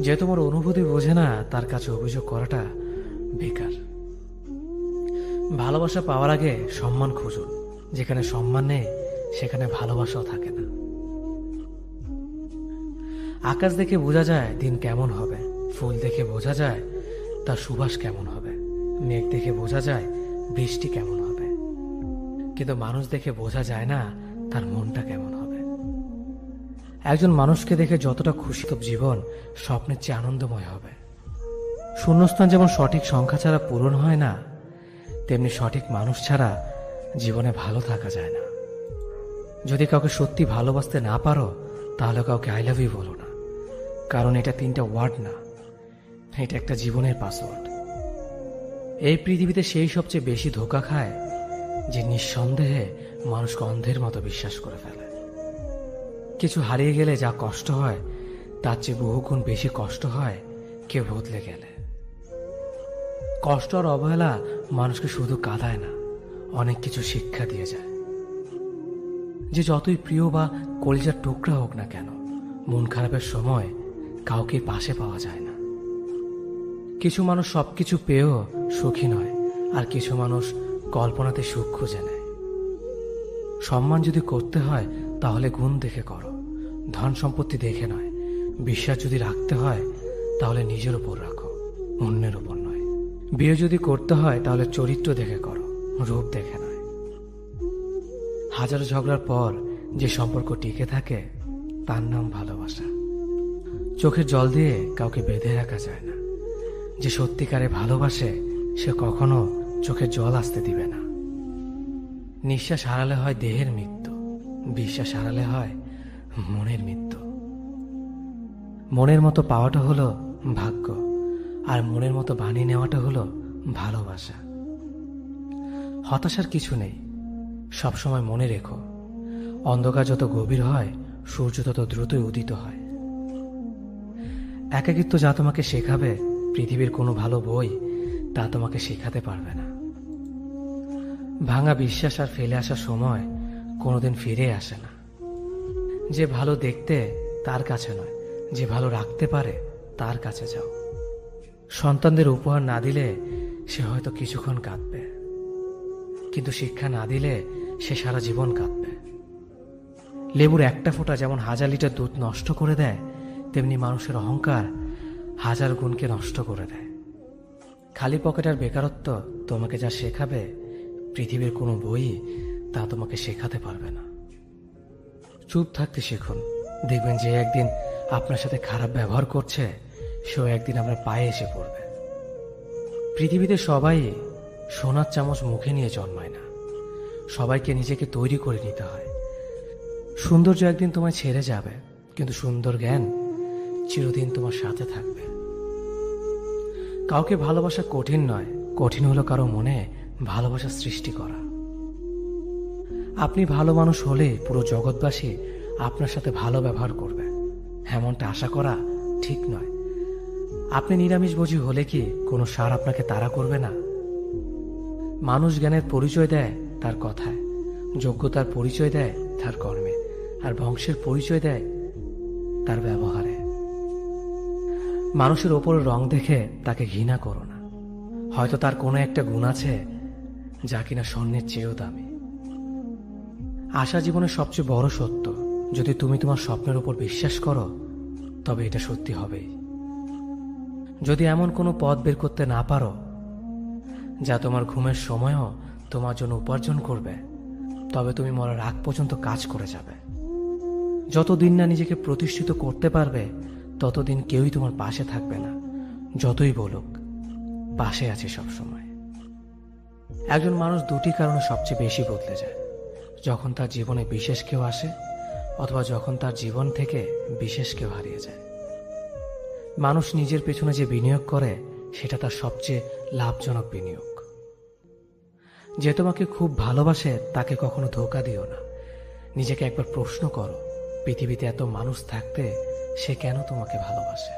যে তোমার অনুভূতি বোঝে না তার কাছে অভিযোগ করাটা বেকার। ভালোবাসা পাওয়ার আগে সম্মান খুঁজুন। যেখানে সম্মান নেই সেখানে ভালোবাসাও থাকে না। আকাশ দেখে বোঝা যায় দিন কেমন হবে, ফুল দেখে বোঝা যায় তার সুবাস কেমন হবে, মেঘ দেখে বোঝা যায় বৃষ্টি কেমন হবে, কিন্তু মানুষ দেখে বোঝা যায় না তার মনটা কেমন হবে। একজন মানুষকে দেখে যতটা খুশি তো জীবন স্বপ্নের চেয়ে আনন্দময় হবে। শূন্যস্থান যেমন সঠিক সংখ্যা ছাড়া পূরণ হয় না, তেমনি সঠিক মানুষ ছাড়া জীবনে ভালো থাকা যায় না। যদি কাউকে সত্যি ভালোবাসতে না পারো তাহলে কাউকে আই লাভ ইউ বলো না, কারণ এটা 3টা ওয়ার্ড না, এটা একটা জীবনের পাসওয়ার্ড। এই পৃথিবীতে সেই সবচেয়ে বেশি ধোঁকা খায় যে নিঃসন্দেহে মানুষকে অন্ধের মতো বিশ্বাস করে ফেলে। কিছু হারিয়ে গেলে যা কষ্ট হয় তার চেয়ে বহুগুণ বেশি কষ্ট হয় কেউ বদলে গেলে। কষ্ট আর অবহেলা মানুষকে শুধু কাঁদায় না, অনেক কিছু শিক্ষা দিয়ে যায়। যে যতই প্রিয় বা কলিজার টুকরা হোক না কেন, মন খারাপের সময় কাউকে পাশে পাওয়া যায় না। কিছু মানুষ সবকিছু পেয়েও সুখী নয়, আর কিছু মানুষ কল্পনাতে সুখ খুঁজে নেয়। সম্মান যদি করতে হয় তাহলে গুণ দেখে করো, ধন সম্পত্তি দেখে নয়। বিশ্বাস যদি রাখতে হয় তাহলে নিজের উপর রাখো, অন্যের উপর নয়। বিয়ে যদি করতে হয় তাহলে চরিত্র দেখে করো, রূপ দেখে নয়। হাজারো ঝগড়ার পর যে সম্পর্ক টিকে থাকে তার নাম ভালোবাসা। চোখের জল দিয়ে কাউকে বেঁধে রাখা যায় না। যে সত্যিকারে ভালোবাসে সে কখনো চোখের জল আসতে দিবে না। নিঃশ্বাস হারালে হয় দেহের মৃত্যু, বিশ্বাস হারালে হয় মনের মৃত্যু। মনের মতো পাওয়াটা হলো ভাগ্য, আর মনের মতো বানিয়ে নেওয়াটা হলো ভালোবাসা। হতাশার কিছু নেই, সবসময় মনে রেখো, অন্ধকার যত গভীর হয় সূর্য তত দ্রুতই উদিত হয়। একাকিত্ব যা তোমাকে শেখাবে পৃথিবীর কোনো ভালো বই তা তোমাকে শেখাতে পারবে না। ভাঙা বিশ্বাস আর ফেলে আসার সময় কোনোদিন ফিরে আসে না। যে ভালো দেখতে তার কাছে নয়, যে ভালো রাখতে পারে তার কাছে যাও। সন্তানদের উপহার না দিলে সে হয়তো কিছুক্ষণ কাঁদবে, কিন্তু শিক্ষা না দিলে সে সারা জীবন কাঁদবে। লেবুর একটা ফোঁটা যেমন 1000 লিটার দুধ নষ্ট করে দেয়, তেমনি মানুষের অহংকার 1000 গুণকে নষ্ট করে দেয়। খালি পকেট আর বেকারত্ব তোমাকে যা শেখাবে পৃথিবীর কোনো বই তা তোমাকে শেখাতে পারবে না। চুপ থাকতে শিখুন, দেখবেন যে একদিন আপনার সাথে খারাপ ব্যবহার করছে সেও একদিন আপনার পায়ে এসে পড়বে। পৃথিবীতে সবাই সোনার চামচ মুখে নিয়ে জন্মায় না, সবাইকে নিজেকে তৈরি করে নিতে হয়। সৌন্দর্য একদিন তোমায় ছেড়ে যাবে, কিন্তু সুন্দর জ্ঞান চিরদিন তোমার সাথে থাকবে। কাউকে ভালোবাসা কঠিন নয়, কঠিন হলো কারো মনে ভালোবাসা সৃষ্টি করা। আপনি ভালো মানুষ হলে পুরো জগৎবাসী আপনার সাথে ভালো ব্যবহার করবে, এমনটা আশা করা ঠিক নয়। আপনি নিরামিষভোজী হলে কি কোনো সার আপনাকে তাড়া করবে না? মানুষ জ্ঞানের পরিচয় দেয় তার কথায়, যোগ্যতার পরিচয় দেয় তার কর্মে, আর বংশের পরিচয় দেয় তার ব্যবহারে। মানুষের ওপর রং দেখে তাকে ঘৃণা করো না, হয়তো তার কোনো একটা গুণ আছে যা কিনা স্বর্ণের চেয়েও দামি। আশা জীবনের সবচেয়ে বড় সত্য। যদি তুমি তোমার স্বপ্নের উপর বিশ্বাস করো তবে এটা সত্যি হবেই। যদি এমন কোনো পথ বের করতে না পারো যা তোমার ঘুমের সময়ও তোমার জন্য উপার্জন করবে, তবে তুমি মরার আগ পর্যন্ত কাজ করে যাবে। যতদিন না নিজেকে প্রতিষ্ঠিত করতে পারবে ততদিন কেউই তোমার পাশে থাকবে না, যতই বলুক পাশে আছে সব সময়। একজন মানুষ দুটি কারণে সবচেয়ে বেশি বদলে যায়: যখন তার জীবনে বিশেষ কেউ আসে, অথবা যখন তার জীবন থেকে বিশেষ কেউ হারিয়ে যায়। মানুষ নিজের পেছনে যে বিনিয়োগ করে সেটা তার সবচেয়ে লাভজনক বিনিয়োগ। যে তোমাকে খুব ভালোবাসে তাকে কখনো ধোঁকা দিও না। নিজেকে একবার প্রশ্ন করো, পৃথিবীতে এত মানুষ থাকতে সে কেন তোমাকে ভালোবাসে?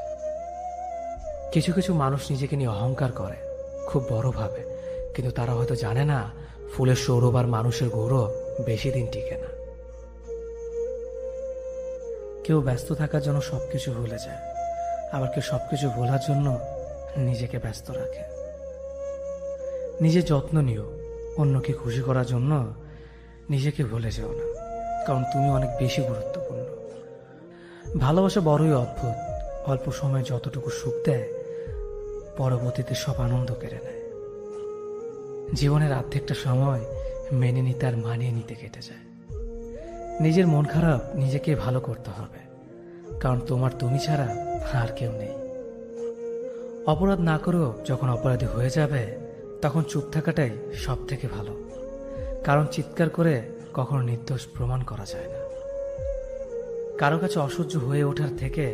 কিছু কিছু মানুষ নিজেকে নিয়ে অহংকার করে, খুব বড় ভাবে, কিন্তু তারা হয়তো জানে না ফুলের সৌরভ আর মানুষের গৌরব বেশি দিন টিকে না। কেউ ব্যস্ত থাকার জন্য সবকিছু ভুলে যায়, আবার কেউ সবকিছু ভোলার জন্য নিজেকে ব্যস্ত রাখে। নিজের যত্ন নিও, অন্যকে খুশি করার জন্য নিজেকে ভুলে যেও না, কারণ তুমি অনেক বেশি গুরুত্বপূর্ণ। ভালোবাসা বড়ই অদ্ভুত, অল্প সময়ে যতটুকু সুখ দেয় পরবর্তীতে সব আনন্দ কেড়ে নেয়। জীবনের অর্ধেকটা সময় মেনে নিতে আর মানিয়ে নিতে কেটে যায়। নিজের মন খারাপ নিজেকে ভালো করতে হবে, কারণ তোমার তুমি ছাড়া আর কেউ নেই। অপরাধ না করেও যখন অপরাধী হয়ে যাবে তখন চুপ থাকাটাই সব থেকে ভালো, কারণ চিৎকার করে কখনো নির্দোষ প্রমাণ করা যায় না। কারো কাছে অসহ্য হয়ে ওঠার থেকে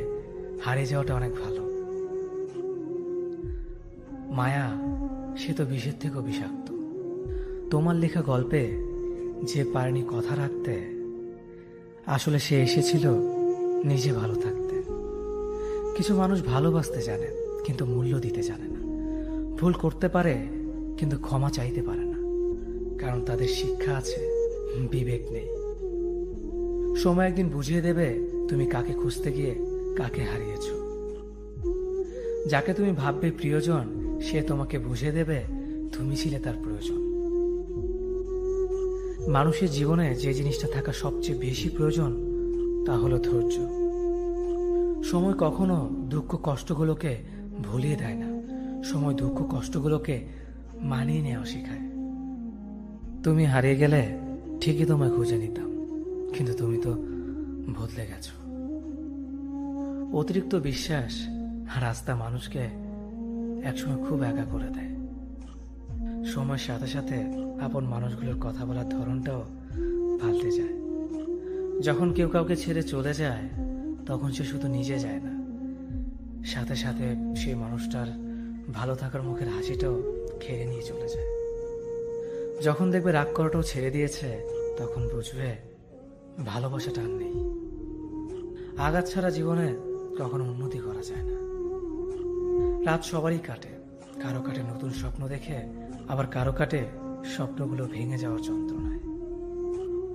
হারিয়ে যাওয়াটা অনেক ভালো। মায়া সে তো বিষের থেকেও বিষাক্ত। তোমার লেখা গল্পে যে পারেনি কথা রাখতে, আসলে সে এসেছিল নিজে ভালো থাকতে। কিছু মানুষ ভালোবাসতে জানে কিন্তু মূল্য দিতে জানে না। ভুল করতে পারে কিন্তু ক্ষমা চাইতে পারে না, কারণ তাদের শিক্ষা আছে, বিবেক নেই। সময় একদিন বুঝিয়ে দেবে তুমি কাকে খুঁজতে গিয়ে কাকে হারিয়েছ। যাকে তুমি ভাববে প্রিয়জন, সে তোমাকে বুঝিয়ে দেবে তুমি ছিলে তার প্রয়োজন। মানুষের জীবনে যে জিনিসটা থাকা সবচেয়ে বেশি প্রয়োজন তা হলো ধৈর্য। সময় কখনো দুঃখ কষ্টগুলোকে ভুলিয়ে দেয় না, সময় দুঃখ কষ্টগুলোকে মানিয়ে নেওয়া শেখায়। তুমি হারিয়ে গেলে ঠিকই তোমায় খুঁজে নিতাম, কিন্তু তুমি তো বদলে গেছো। অতিরিক্ত বিশ্বাস আর রাস্তা মানুষকে একসময় খুব একা করে দেয়। সময়ের সাথে সাথে আপন মানুষগুলোর কথা বলার ধরনটাও পাল্টে যায়। যখন কেউ কাউকে ছেড়ে চলে যায় তখন সে শুধু নিজে যায় না, সাথে সাথে সেই মানুষটার ভালো থাকার মুখের হাসিটাও খেয়ে নিয়ে চলে যায়। যখন দেখবে রাগ করাটাও ছেড়ে দিয়েছে তখন বুঝবে ভালোবাসাটা আর নেই। আঘাত ছাড়া জীবনে কখনো উন্নতি করা যায় না। রাত সবারই কাটে, কারো কাটে নতুন স্বপ্ন দেখে, আবার কারো কাটে স্বপ্নগুলো ভেঙে যাওয়ার যন্ত্রণায়।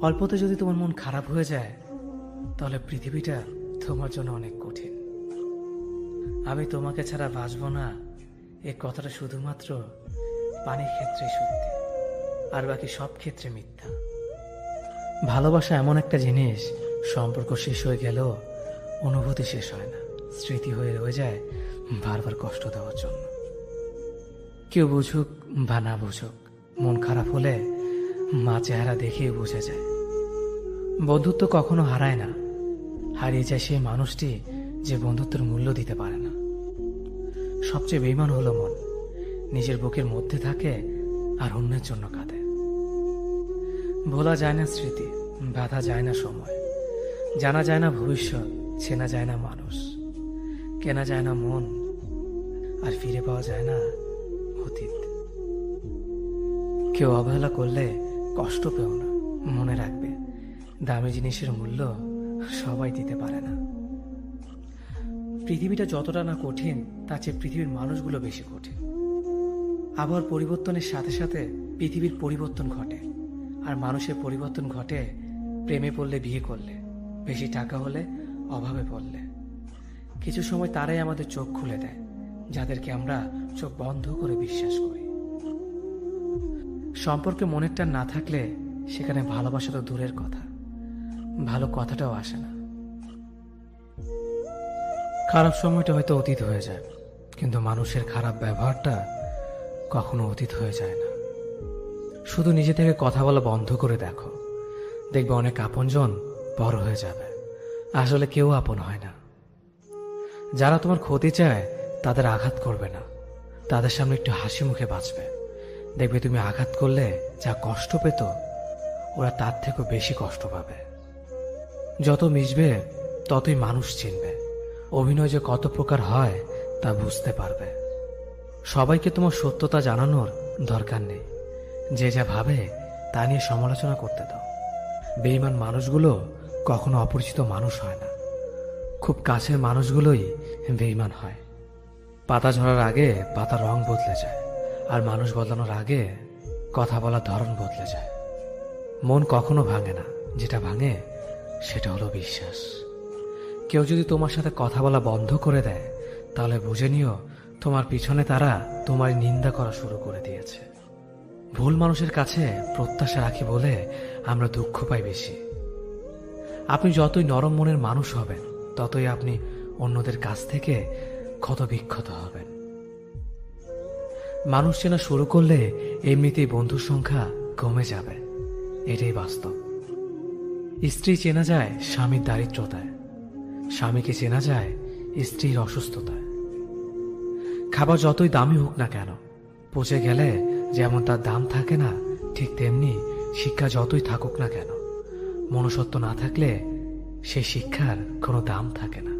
অল্পতে যদি তোমার মন খারাপ হয়ে যায় তাহলে পৃথিবীটা তোমার জন্য অনেক কঠিন। আমি তোমাকে ছাড়া বাঁচবো না, এই কথাটা শুধুমাত্র পানির ক্ষেত্রে সত্যি, আর বাকি সব ক্ষেত্রে মিথ্যা। ভালোবাসা এমন একটা জিনিস, সম্পর্ক শেষ হয়ে গেলেও অনুভূতি শেষ হয় না, স্মৃতি হয়ে রয়ে যায় বারবার কষ্ট দেওয়ার জন্য। কেউ বুঝুক বা না বুঝুক, মন খারাপ হলে মা চেহারা দেখেই বুঝে যায়। বন্ধুত্ব কখনো হারায় না, হারিয়ে যায় সেই মানুষটি যে বন্ধুত্বের মূল্য দিতে পারে না। সবচেয়ে বেঈমান হলো মন, নিজের বুকের মধ্যে থাকে আর অন্যের জন্য কাঁদে। ভোলা যায় না স্মৃতি, বাধা যায় না সময়, জানা যায় না ভবিষ্যৎ, চেনা যায় না মানুষ, কেনা যায় না মন, আর ফিরে পাওয়া যায় না অতীত। কেউ অবহেলা করলে কষ্ট পেও না, মনে রাখবে দামি জিনিসের মূল্য সবাই দিতে পারে না। পৃথিবীটা যতটা না কঠিন তার চেয়ে পৃথিবীর মানুষগুলো বেশি কঠিন। আবহাওয়ার পরিবর্তনের সাথে সাথে পৃথিবীর পরিবর্তন ঘটে, আর মানুষের পরিবর্তন ঘটে প্রেমে পড়লে, বিয়ে করলে, বেশি টাকা হলে, অভাবে পড়লে। কিছু সময় তারাই আমাদের চোখ খুলে দেয়, যাদেরকে আমরা চোখ বন্ধ করে বিশ্বাস করি। সম্পর্কে মনের টান না থাকলে সেখানে ভালোবাসা তো দূরের কথা, ভালো কথাটাও আসে না। খারাপ সময়টা হয়তো অতীত হয়ে যায়, কিন্তু মানুষের খারাপ ব্যবহারটা কখনো অতীত হয়ে যায় না। শুধু নিজে থেকে কথা বলা বন্ধ করে দেখো, দেখবে অনেক আপনজন বড় হয়ে যাবে। আসলে কেউ আপন হয় না। যারা তোমার ক্ষতি চায় তাদের আঘাত করবে না, তাদের সামনে একটু হাসি মুখে বাঁচবে। দেখবে তুমি আঘাত করলে যা কষ্ট পেত ওরা তার থেকেও বেশি কষ্ট পাবে। যত মিশবে ততই মানুষ চিনবে, অভিনয় যে কত প্রকার হয় তা বুঝতে পারবে। সবাইকে তোমার সত্যতা জানানোর দরকার নেই, যে যা ভাবে তা নিয়ে সমালোচনা করতে দাও। বেঈমান মানুষগুলো কখনো অপরিচিত মানুষ হয় না, খুব কাছের মানুষগুলোই বেঈমান হয়। পাতা ঝরার আগে পাতার রং বদলে যায়, আর মানুষ বদলানোর আগে কথা বলার ধরন বদলে যায়। মন কখনো ভাঙে না, যেটা ভাঙে সেটা হলো বিশ্বাস। কেউ যদি তোমার সাথে কথা বলা বন্ধ করে দেয়, তাহলে বুঝে নিও তোমার পিছনে তারা তোমার নিন্দা করা শুরু করে দিয়েছে। ভুল মানুষের কাছে প্রত্যাশা রাখি বলে আমরা দুঃখ পাই বেশি। আপনি যতই নরম মনের মানুষ হবেন, ততই আপনি অন্যদের কাছ থেকে ক্ষত বিক্ষত হবেন। মানুষ চেনা শুরু করলে এমনিতেই বন্ধুর সংখ্যা কমে যাবে, এটাই বাস্তব। স্ত্রী চেনা যায় স্বামীর দারিদ্রতায়, স্বামীকে চেনা যায় স্ত্রীর অসুস্থতায়। খাবার যতই দামি হোক না কেন, পচে গেলে যেমন তার দাম থাকে না, ঠিক তেমনি শিক্ষা যতই থাকুক না কেন, মনুষ্যত্ব না থাকলে সেই শিক্ষার কোনো দাম থাকে না।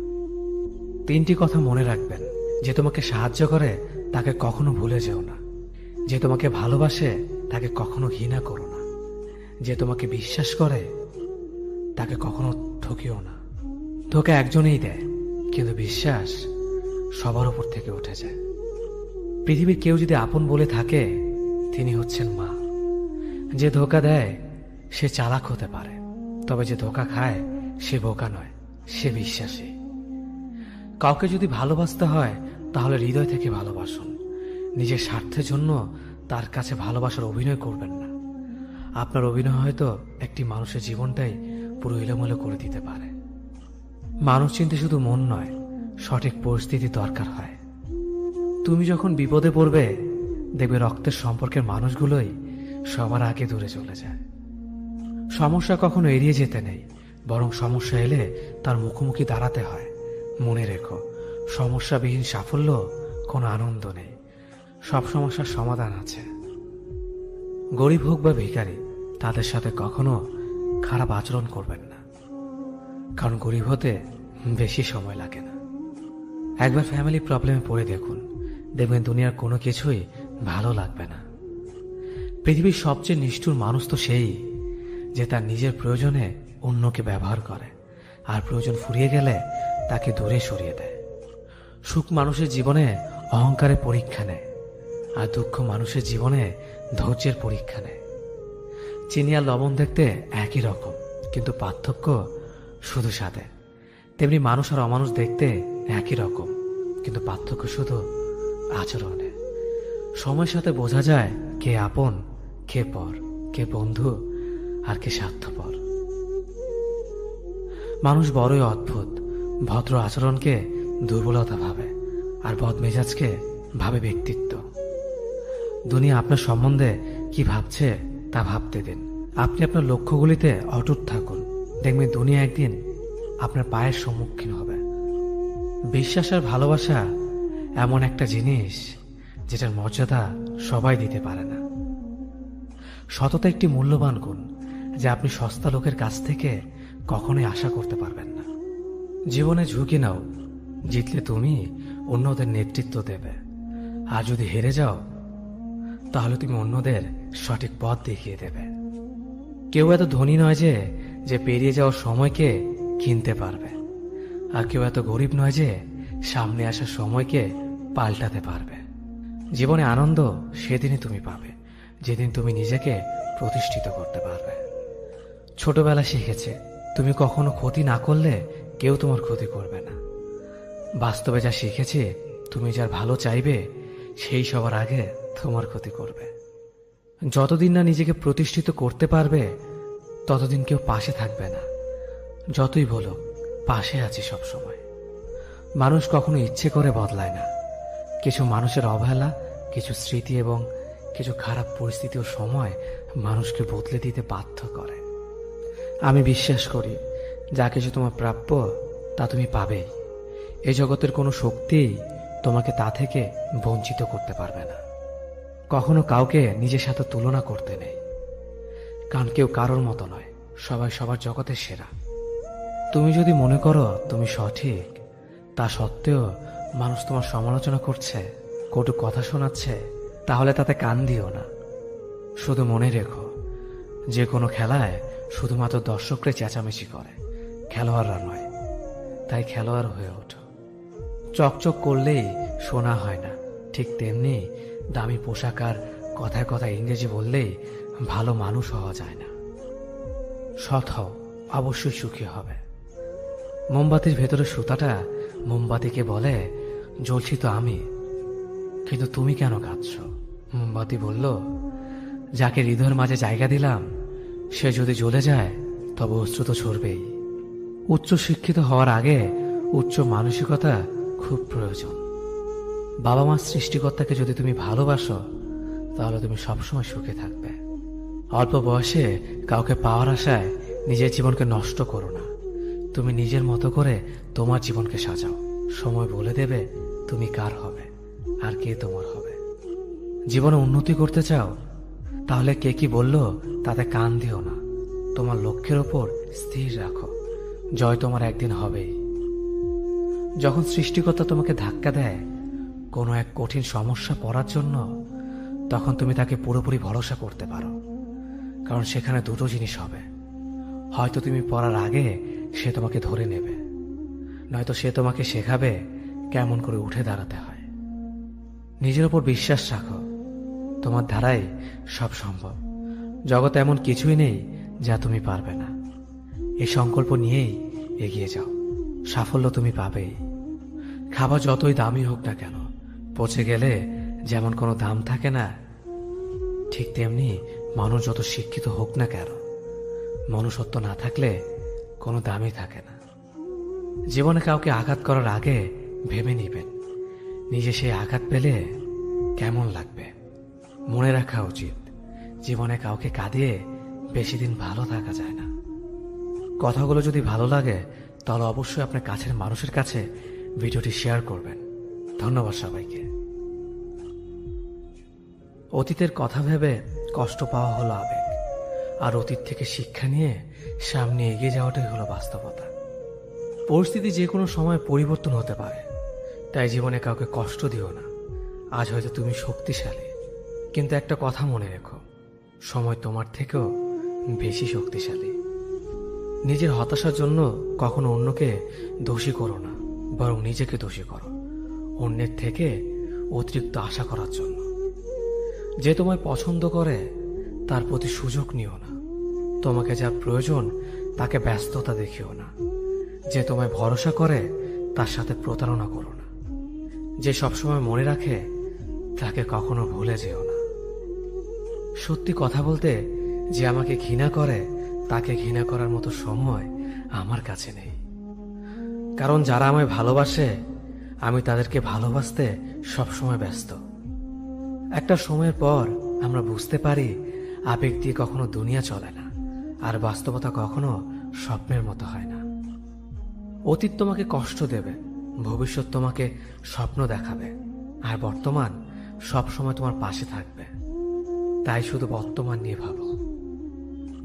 3টি কথা মনে রাখবেন। যে তোমাকে সাহায্য করে তাকে কখনো ভুলে যেও না। যে তোমাকে ভালোবাসে তাকে কখনো ঘৃণা করো না। যে তোমাকে বিশ্বাস করে তাকে কখনো ঠকিও না। ধোঁকা একজনেই দেয়, কিন্তু বিশ্বাস সবার উপর থেকে উঠে যায়। পৃথিবীর কেউ যদি আপন বলে থাকে, তিনি হচ্ছেন মা। যে ধোঁকা দেয় সে চালাক হতে পারে, তবে যে ধোঁকা খায় সে বোকা নয়, সে বিশ্বাসী। কাউকে যদি ভালোবাসতে হয় তাহলে হৃদয় থেকে ভালোবাসুন। নিজের স্বার্থের জন্য তার কাছে ভালোবাসার অভিনয় করবেন না। আপনার অভিনয় হয়তো একটি মানুষের জীবনটাই পুরো এলোমেলো করে দিতে পারে। মানুষ চিনতে শুধু মন নয়, সঠিক পরিস্থিতি দরকার হয়। তুমি যখন বিপদে পড়বে, দেখবে রক্তের সম্পর্কের মানুষগুলোই সবার আগে দূরে চলে যায়। সমস্যা কখনো এড়িয়ে যেতে নেই, বরং সমস্যা এলে তার মুখোমুখি দাঁড়াতে হয়। মনে রেখো, সমস্যাবিহীন সাফল্য কোনো আনন্দ নেই। সব সমস্যার সমাধান আছে। গরিব হোক বা ভিখারি, তাদের সাথে কখনো খারাপ আচরণ করবেন না, কারণ গরিব হতে বেশি সময় লাগে না। একবার ফ্যামিলি প্রবলেমে পড়ে দেখুন, দেখবেন দুনিয়ার কোনো কিছুই ভালো লাগবে না। পৃথিবীর সবচেয়ে নিষ্ঠুর মানুষ তো সেই, যে তার নিজের প্রয়োজনে অন্যকে ব্যবহার করে, আর প্রয়োজন ফুরিয়ে গেলে তাকে দূরে সরিয়ে দেয়। সুখ মানুষের জীবনে অহংকারের পরীক্ষা নেয়, আর দুঃখ মানুষের জীবনে ধৈর্যের পরীক্ষা নেয়। চিনি আর লবণ দেখতে একই রকম, কিন্তু পার্থক্য শুধু স্বাদে। তেমনি মানুষ আর অমানুষ দেখতে একই রকম, কিন্তু পার্থক্য শুধু আচরণে। সময়ের সাথে বোঝা যায় কে আপন, কে পর, কে বন্ধু আর কে স্বার্থপর। মানুষ বড়ই অদ্ভুত। ভদ্র আচরণকে দুর্বলতা ভাবে, আর বদমেজাজকে ভাবে ব্যক্তিত্ব। দুনিয়া আপনার সম্বন্ধে কি ভাবছে তা ভাবতে দিন। আপনি আপনার লক্ষ্যগুলিতে অটুট থাকুন, দেখবেন দুনিয়া একদিন আপনার পায়ের সম্মুখীন হবে। বিশ্বাস আর ভালোবাসা এমন একটা জিনিস যেটার মর্যাদা সবাই দিতে পারে না। সততা একটি মূল্যবান গুণ, যা আপনি সস্তা লোকের কাছ থেকে কখনোই আশা করতে পারবেন না। জীবনে ঝুঁকি নাও, জিতলে তুমি অন্যদের নেতৃত্ব দেবে, আর যদি হেরে যাও তাহলে তুমি অন্যদের সঠিক পথ দেখিয়ে দেবে। কেউ এত ধনী নয় যে পেরিয়ে যাওয়ার সময়কে কিনতে পারবে, আর কেউ এত গরিব নয় যে সামনে আসার সময়কে পাল্টাতে পারবে। জীবনে আনন্দ সেদিনই তুমি পাবে, যেদিন তুমি নিজেকে প্রতিষ্ঠিত করতে পারবে। ছোটবেলা শিখেছে, তুমি কখনো ক্ষতি না করলে কেউ তোমার ক্ষতি করবে না। বাস্তবে যা শিখেছে, তুমি যার ভালো চাইবে সেই সবার আগে তোমার ক্ষতি করবে। যতদিন না নিজেকে প্রতিষ্ঠিত করতে পারবে, ততদিন কেউ পাশে থাকবে না। যতই বলো পাশে আছি সব সময়। মানুষ কখনো ইচ্ছে করে বদলায় না। কিছু মানুষের অবহেলা, কিছু স্মৃতি এবং কিছু খারাপ পরিস্থিতি ও সময় মানুষকে বদলে দিতে বাধ্য করে। আমি বিশ্বাস করি, যা কিছু তোমার প্রাপ্য তা তুমি পাবেই। এই জগতের কোনো শক্তিই তোমাকে তা থেকে বঞ্চিত করতে পারবে না। কখনো কাউকে নিজের সাথে তুলনা করতে নেই, কারণ কেউ কারোর মতো নয়, সবাই সবার জগতের সেরা। তুমি যদি মনে করো তুমি সঠিক, তা সত্ত্বেও মানুষ তোমার সমালোচনা করছে, কটু কথা শোনাচ্ছে, তাহলে তাতে কান দিও না। শুধু মনে রেখো, যে কোনো খেলায় শুধুমাত্র দর্শকরাই চেঁচামেচি করে, খেলোয়াড়রা নয়। তাই খেলোয়াড় হয়ে ওঠো। চকচক করলেই সোনা হয় না, ঠিক তেমনি দামি পোশাক আর কথায় কথায় ইংরেজি বললেই ভালো মানুষ হওয়া যায় না। সৎ হও, অবশ্যই সুখী হবে। মোমবাতির ভেতরে সুতাটা মোমবাতিকে বলে, জ্বলছি তো আমি, কিন্তু তুমি কেন কাঁদছ? মোমবাতি বলল, যাকে হৃদয়ের মাঝে জায়গা দিলাম সে যদি জ্বলে যায় তবে অশ্রু তো ঝরবেই। উচ্চ শিক্ষিত হওয়ার আগে উচ্চ মানসিকতা খুব প্রয়োজন। বাবা মার সৃষ্টিকর্তাকে যদি তুমি ভালোবাসো তাহলে তুমি সবসময় সুখে থাকবে। অল্প বয়সে কাউকে পাওয়ার আশায় নিজের জীবনকে নষ্ট করো না। তুমি নিজের মতো করে তোমার জীবনকে সাজাও। সময় বলে দেবে তুমি কার হবে আর কে তোমার হবে। জীবনে উন্নতি করতে চাও তাহলে কে কি বলল তাতে কান দিও না। তোমার লক্ষ্যের ওপর স্থির রাখো, জয় তোমার একদিন হবেই। যখন সৃষ্টিকর্তা তোমাকে ধাক্কা দেয় কোনো এক কঠিন সমস্যা পড়ার জন্য, তখন তুমি তাকে পুরোপুরি ভরসা করতে পারো। কারণ সেখানে দুটো জিনিস হবে, হয়তো তুমি পড়ার আগে সে তোমাকে ধরে নেবে, নয়তো সে তোমাকে শেখাবে কেমন করে উঠে দাঁড়াতে হয়। নিজের ওপর বিশ্বাস রাখো, তোমার দ্বারাই সব সম্ভব। জগতে এমন কিছুই নেই যা তুমি পারবে না। এই সংকল্প নিয়েই এগিয়ে যাও, সাফল্য তুমি পাবেই। খাবার যতই দামি হোক না কেন, পচে গেলে যেমন কোনো দাম থাকে না, ঠিক তেমনি মানুষ যত শিক্ষিত হোক না কেন, মনুষ্যত্ব না থাকলে কোনো দামই থাকে না। জীবনে কাউকে আঘাত করার আগে ভেবে নিবেন নিজে সেই আঘাত পেলে কেমন লাগবে। মনে রাখা উচিত, জীবনে কাউকে কাঁদিয়ে বেশি দিন ভালো থাকা যায় না। কথাগুলো যদি ভালো লাগে তাহলে অবশ্যই আপনার কাছের মানুষের কাছে ভিডিওটি শেয়ার করবেন। ধন্যবাদ সবাইকে। অতীতের কথা ভেবে কষ্ট পাওয়া হলো আবেগ, আর অতীত থেকে শিক্ষা নিয়ে সামনে এগিয়ে যাওয়াটাই হলো বাস্তবতা। পরিস্থিতি যে কোনো সময় পরিবর্তন হতে পারে, তাই জীবনে কাউকে কষ্ট দিও না। আজ হয়তো তুমি শক্তিশালী, কিন্তু একটা কথা মনে রেখো, সময় তোমার থেকেও বেশি শক্তিশালী। নিজের হতাশার জন্য কখনো অন্যকে দোষী করো না, বরং নিজেকে দোষী করো অন্যের থেকে অতিরিক্ত আশা করার জন্য। যে তোমায় পছন্দ করে তার প্রতি সুযোগ নিও না। তোমাকে যা প্রয়োজন তাকে ব্যস্ততা দেখিও না। যে তোমায় ভরসা করে তার সাথে প্রতারণা করো না। যে সবসময় মনে রাখে তাকে কখনো ভুলে যেও না। সত্যি কথা বলতে, যে আমাকে ঘৃণা করে তাকে ঘৃণা করার মতো সময় আমার কাছে নেই। কারণ যারা আমায় ভালোবাসে আমি তাদেরকে ভালোবাসতে সবসময় ব্যস্ত। একটা সময়ের পর আমরা বুঝতে পারি আবেগ দিয়ে কখনো দুনিয়া চলে না, আর বাস্তবতা কখনো স্বপ্নের মতো হয় না। অতীত তোমাকে কষ্ট দেবে, ভবিষ্যৎ তোমাকে স্বপ্ন দেখাবে, আর বর্তমান সবসময় তোমার পাশে থাকবে। তাই শুধু বর্তমান নিয়ে ভাবো।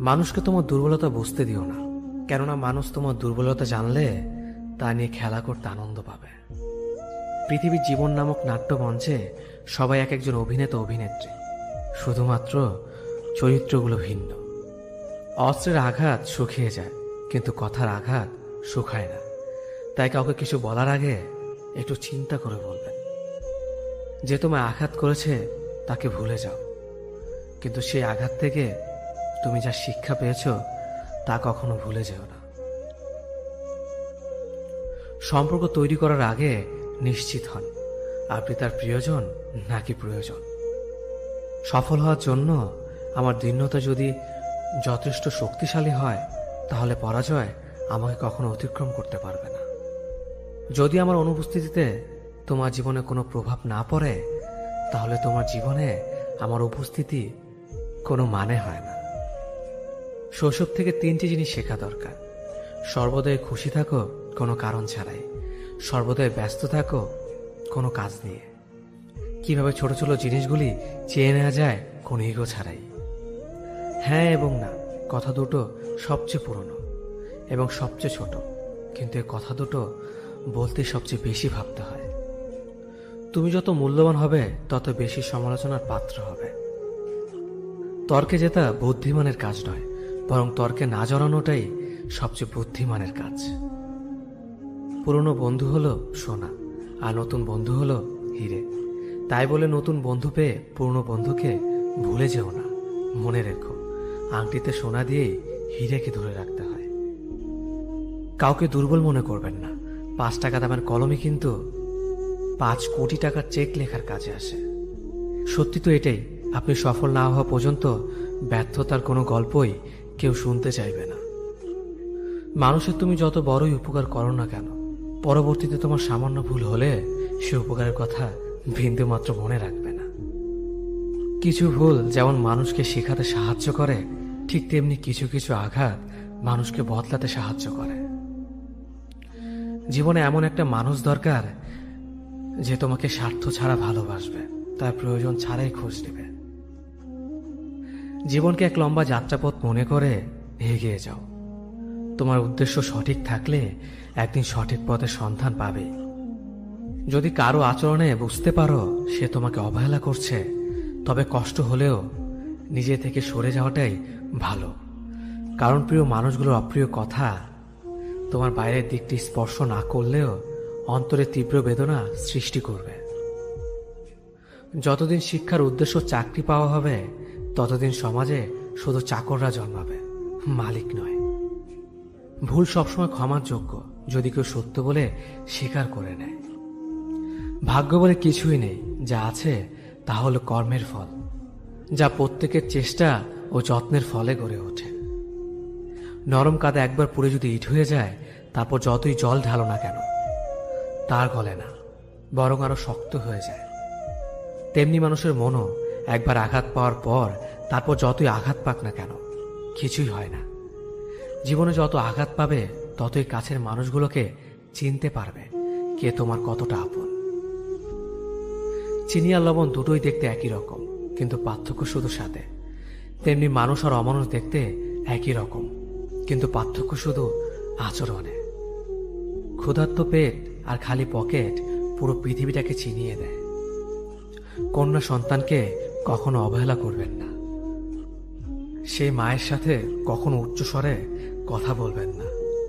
মানুষকে তোমার দুর্বলতা বুঝতে দিও না, কেননা মানুষ তোমার দুর্বলতা জানলে তা নিয়ে খেলা করতে আনন্দ পাবে। পৃথিবীর জীবন নামক নাট্যমঞ্চে সবাই এক একজন অভিনেতা অভিনেত্রী, শুধুমাত্র চরিত্রগুলো ভিন্ন। অস্ত্রের আঘাত শুকিয়ে যায়, কিন্তু কথার আঘাত শুকায় না। তাই কাউকে কিছু বলার আগে একটু চিন্তা করে বলবেন। যে তোমায় আঘাত করেছে তাকে ভুলে যাও, কিন্তু সেই আঘাত থেকে তুমি যা শিক্ষা পেয়েছ তা কখনো ভুলে যেও না। সম্পর্ক তৈরি করার আগে নিশ্চিত হন আপনি তার প্রিয়জন নাকি প্রয়োজন। সফল হওয়ার জন্য আমার দৃঢ়তা যদি যথেষ্ট শক্তিশালী হয়, তাহলে পরাজয় আমাকে কখনো অতিক্রম করতে পারবে না। যদি আমার অনুপস্থিতিতে তোমার জীবনে কোনো প্রভাব না পড়ে, তাহলে তোমার জীবনে আমার উপস্থিতি কোনো মানে হয় না। শৈশব থেকে 3টি জিনিস শেখা দরকার। সর্বদাই খুশি থাকো কোনো কারণ ছাড়াই, সর্বদাই ব্যস্ত থাকো কোনো কাজ নিয়ে, কিভাবে ছোট ছোট জিনিসগুলি চেয়ে নেওয়া যায় কোনো ইগো ছাড়াই। হ্যাঁ এবং না কথা দুটো সবচেয়ে পুরনো এবং সবচেয়ে ছোট, কিন্তু এই কথা দুটো বলতে সবচেয়ে বেশি ভাবতে হয়। তুমি যত মূল্যবান হবে তত বেশি সমালোচনার পাত্র হবে। তর্কে জেতা বুদ্ধিমানের কাজ নয়, বরং তর্কে না জড়ানোটাই সবচেয়ে বুদ্ধিমানের কাজ। পুরনো বন্ধু হলো সোনা, আর নতুন বন্ধু হলো হিরে। তাই বলে নতুন বন্ধু পেয়ে পুরনো বন্ধুকে ভুলে যেও না, মনে রেখো, আংটিতে সোনা দিয়েই হীরেকে ধরে রাখতে হয়। কাউকে দুর্বল মনে করবেন না, 5 টাকা দামের কলমই কিন্তু 5 কোটি টাকার চেক লেখার কাজে আসে। সত্যি তো এটাই, আপনি সফল না হওয়া পর্যন্ত ব্যর্থতার কোনো গল্পই কেউ শুনতে চাইবে না। মানুষের তুমি যত বড়ই উপকার করো না কেন, পরবর্তীতে তোমার সামান্য ভুল হলে সে উপকারের কথা বিন্দু মাত্র মনে রাখবে না। কিছু ভুল যেমন মানুষকে শেখাতে সাহায্য করে, ঠিক তেমনি কিছু কিছু আঘাত মানুষকে বদলাতে সাহায্য করে। জীবনে এমন একটা মানুষ দরকার যে তোমাকে স্বার্থ ছাড়া ভালোবাসবে, তার প্রয়োজন ছাড়াই খোঁজ নেবে। জীবনকে এক লম্বা যাত্রাপথ মনে করে এগিয়ে যাও। তোমার উদ্দেশ্য সঠিক থাকলে একদিন সঠিক পথের সন্ধান পাবে। যদি কারো আচরণে বুঝতে পারো সে তোমাকে অবহেলা করছে, তবে কষ্ট হলেও নিজে থেকে সরে যাওয়াটাই ভালো। কারণ প্রিয় মানুষগুলোর অপ্রিয় কথা তোমার বাইরের দিকটি স্পর্শ না করলেও অন্তরে তীব্র বেদনা সৃষ্টি করবে। যতদিন শিক্ষার উদ্দেশ্য চাকরি পাওয়া হবে, ততদিন সমাজে শুধু চাকররা জন্মাবে, মালিক নয়। ভুল সবসময় ক্ষমার যোগ্য যদি কেউ সত্য বলে স্বীকার করে নেয়। ভাগ্য বলে কিছুই নেই, যা আছে তা হলো কর্মের ফল, যা প্রত্যেকের চেষ্টা ও যত্নের ফলে গড়ে ওঠে। নরম কাদা একবার পুড়ে যদি ইট হয়ে যায়, তারপর যতই জল ঢালো না কেন তার গলে না, বরং আরো শক্ত হয়ে যায়। তেমনি মানুষের মনও একবার আঘাত পাওয়ার পর তারপর যতই আঘাত পাক না কেন কিছুই হয় না। জীবনে যত আঘাত পাবে ততই কাছের মানুষগুলোকে চিনতে পারবে কে তোমার কতটা আপন। চিনি আর লবণ দুটোই দেখতে একই রকম, কিন্তু পার্থক্য শুধু স্বাদে। তেমনি মানুষ আর অমানুষ দেখতে একই রকম, কিন্তু পার্থক্য শুধু আচরণে। ক্ষুধার্ত পেট আর খালি পকেট পুরো পৃথিবীটাকে চিনিয়ে দেয়। কন্যা সন্তানকে কখনো অবহেলা করবেন না। সেই মায়ের সাথে কখনো উচ্চস্বরে কথা বলবেন না,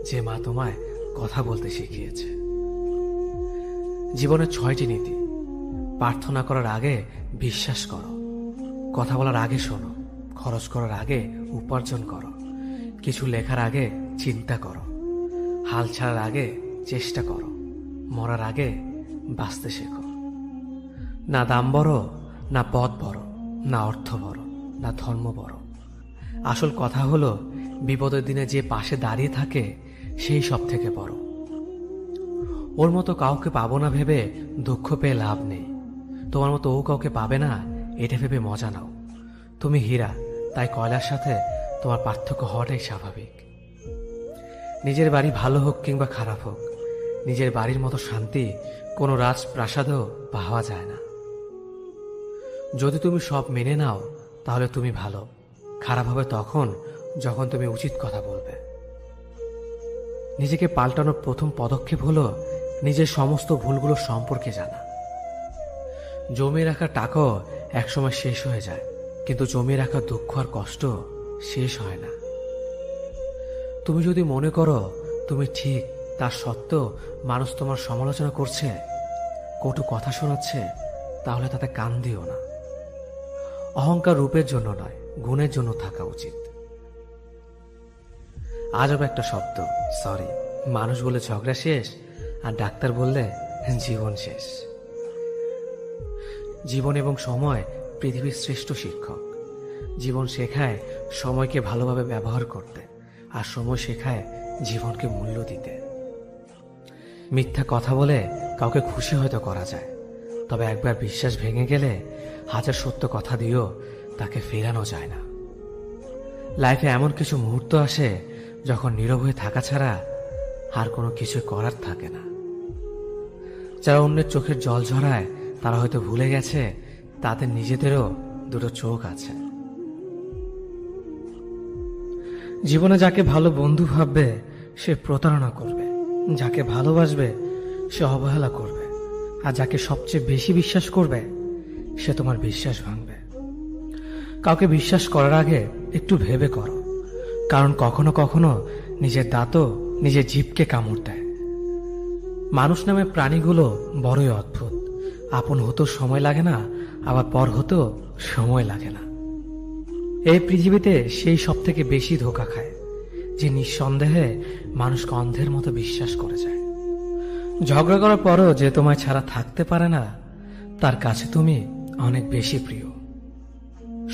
যে মা তোমায় কথা বলতে শিখিয়েছে। জীবনের 6টি নীতি। প্রার্থনা করার আগে বিশ্বাস করো, কথা বলার আগে শোনো, খরচ করার আগে উপার্জন করো, কিছু লেখার আগে চিন্তা করো, হাল ছাড়ার আগে চেষ্টা করো, মরার আগে বাঁচতে শেখো। না দাম বড়, না পদ বড়, না অর্থ বড়, না ধর্ম বড়। আসল কথা হলো বিপদের দিনে যে পাশে দাঁড়িয়ে থাকে সেই সব থেকে বড়। ওর মতো কাউকে পাবো না ভেবে দুঃখ পেয়ে লাভ নেই। তোমার মতো ও কাউকে পাবে না এটা ভেবে মজা নাও। তুমি হীরা, তাই কয়লার সাথে তোমার পার্থক্য হওয়াটাই স্বাভাবিক। নিজের বাড়ি ভালো হোক কিংবা খারাপ হোক, নিজের বাড়ির মতো শান্তি কোনো রাজপ্রাসাদেও পাওয়া যায় না। যদি তুমি সব মেনে নাও তাহলে তুমি ভালো, খারাপ হবে তখন যখন তুমি উচিত কথা বলবে। নিজেকে পাল্টানোর প্রথম পদক্ষেপ হলো নিজের সমস্ত ভুলগুলো সম্পর্কে জানা। জমিয়ে রাখা টাকাও একসময় শেষ হয়ে যায়, কিন্তু জমিয়ে রাখা দুঃখ আর কষ্ট শেষ হয় না। তুমি যদি মনে করো তুমি ঠিক, তার সত্ত্বেও মানুষ তোমার সমালোচনা করছে, কটু কথা শোনাচ্ছে, তাহলে তাতে কান দিও না। অহংকার রূপের জন্য নয়, গুণের জন্য থাকা উচিত। আজব একটা শব্দ সরি, মানুষ বলে ঝগড়া শেষ আর ডাক্তার বললে জীবন শেষ। জীবন এবং সময় পৃথিবীর শ্রেষ্ঠ শিক্ষক। জীবন শেখায় সময়কে ভালোভাবে ব্যবহার করতে, আর সময় শেখায় জীবনকে মূল্য দিতে। মিথ্যা কথা বলে কাউকে খুশি হয়তো করা যায়, তবে একবার বিশ্বাস ভেঙে গেলে হাজার সত্য কথা দিয়েও তাকে ফেরানো যায় না। লাইফে এমন কিছু মুহূর্ত আসে যখন নীরব হয়ে থাকা ছাড়া আর কোনো কিছু করার থাকে না। যারা অন্যের চোখের জল ঝরায় তারা হয়তো ভুলে গেছে তাদের নিজেদেরও দুটো চোখ আছে। জীবনে যাকে ভালো বন্ধু ভাববে সে প্রতারণা করবে, যাকে ভালোবাসবে সে অবহেলা করবে, আর যাকে সবচেয়ে বেশি বিশ্বাস করবে সে তোমার বিশ্বাস ভাঙবে। কাউকে বিশ্বাস করার আগে একটু ভেবে করো, কারণ কখনো কখনো নিজের দাঁতও নিজের জিভকে কামড় দেয়। মানুষ নামে প্রাণীগুলো বড়ই অদ্ভুত। আপন হতেও সময় লাগে না, আবার পর হতেও সময় লাগে না। এই পৃথিবীতে সেই সব থেকে বেশি ধোঁকা খায় যে নিঃসন্দেহে মানুষকে অন্ধের মতো বিশ্বাস করে যায়। ঝগড়া করার পরও যে তোমায় ছাড়া থাকতে পারে না, তার কাছে তুমি অনেক বেশি প্রিয়।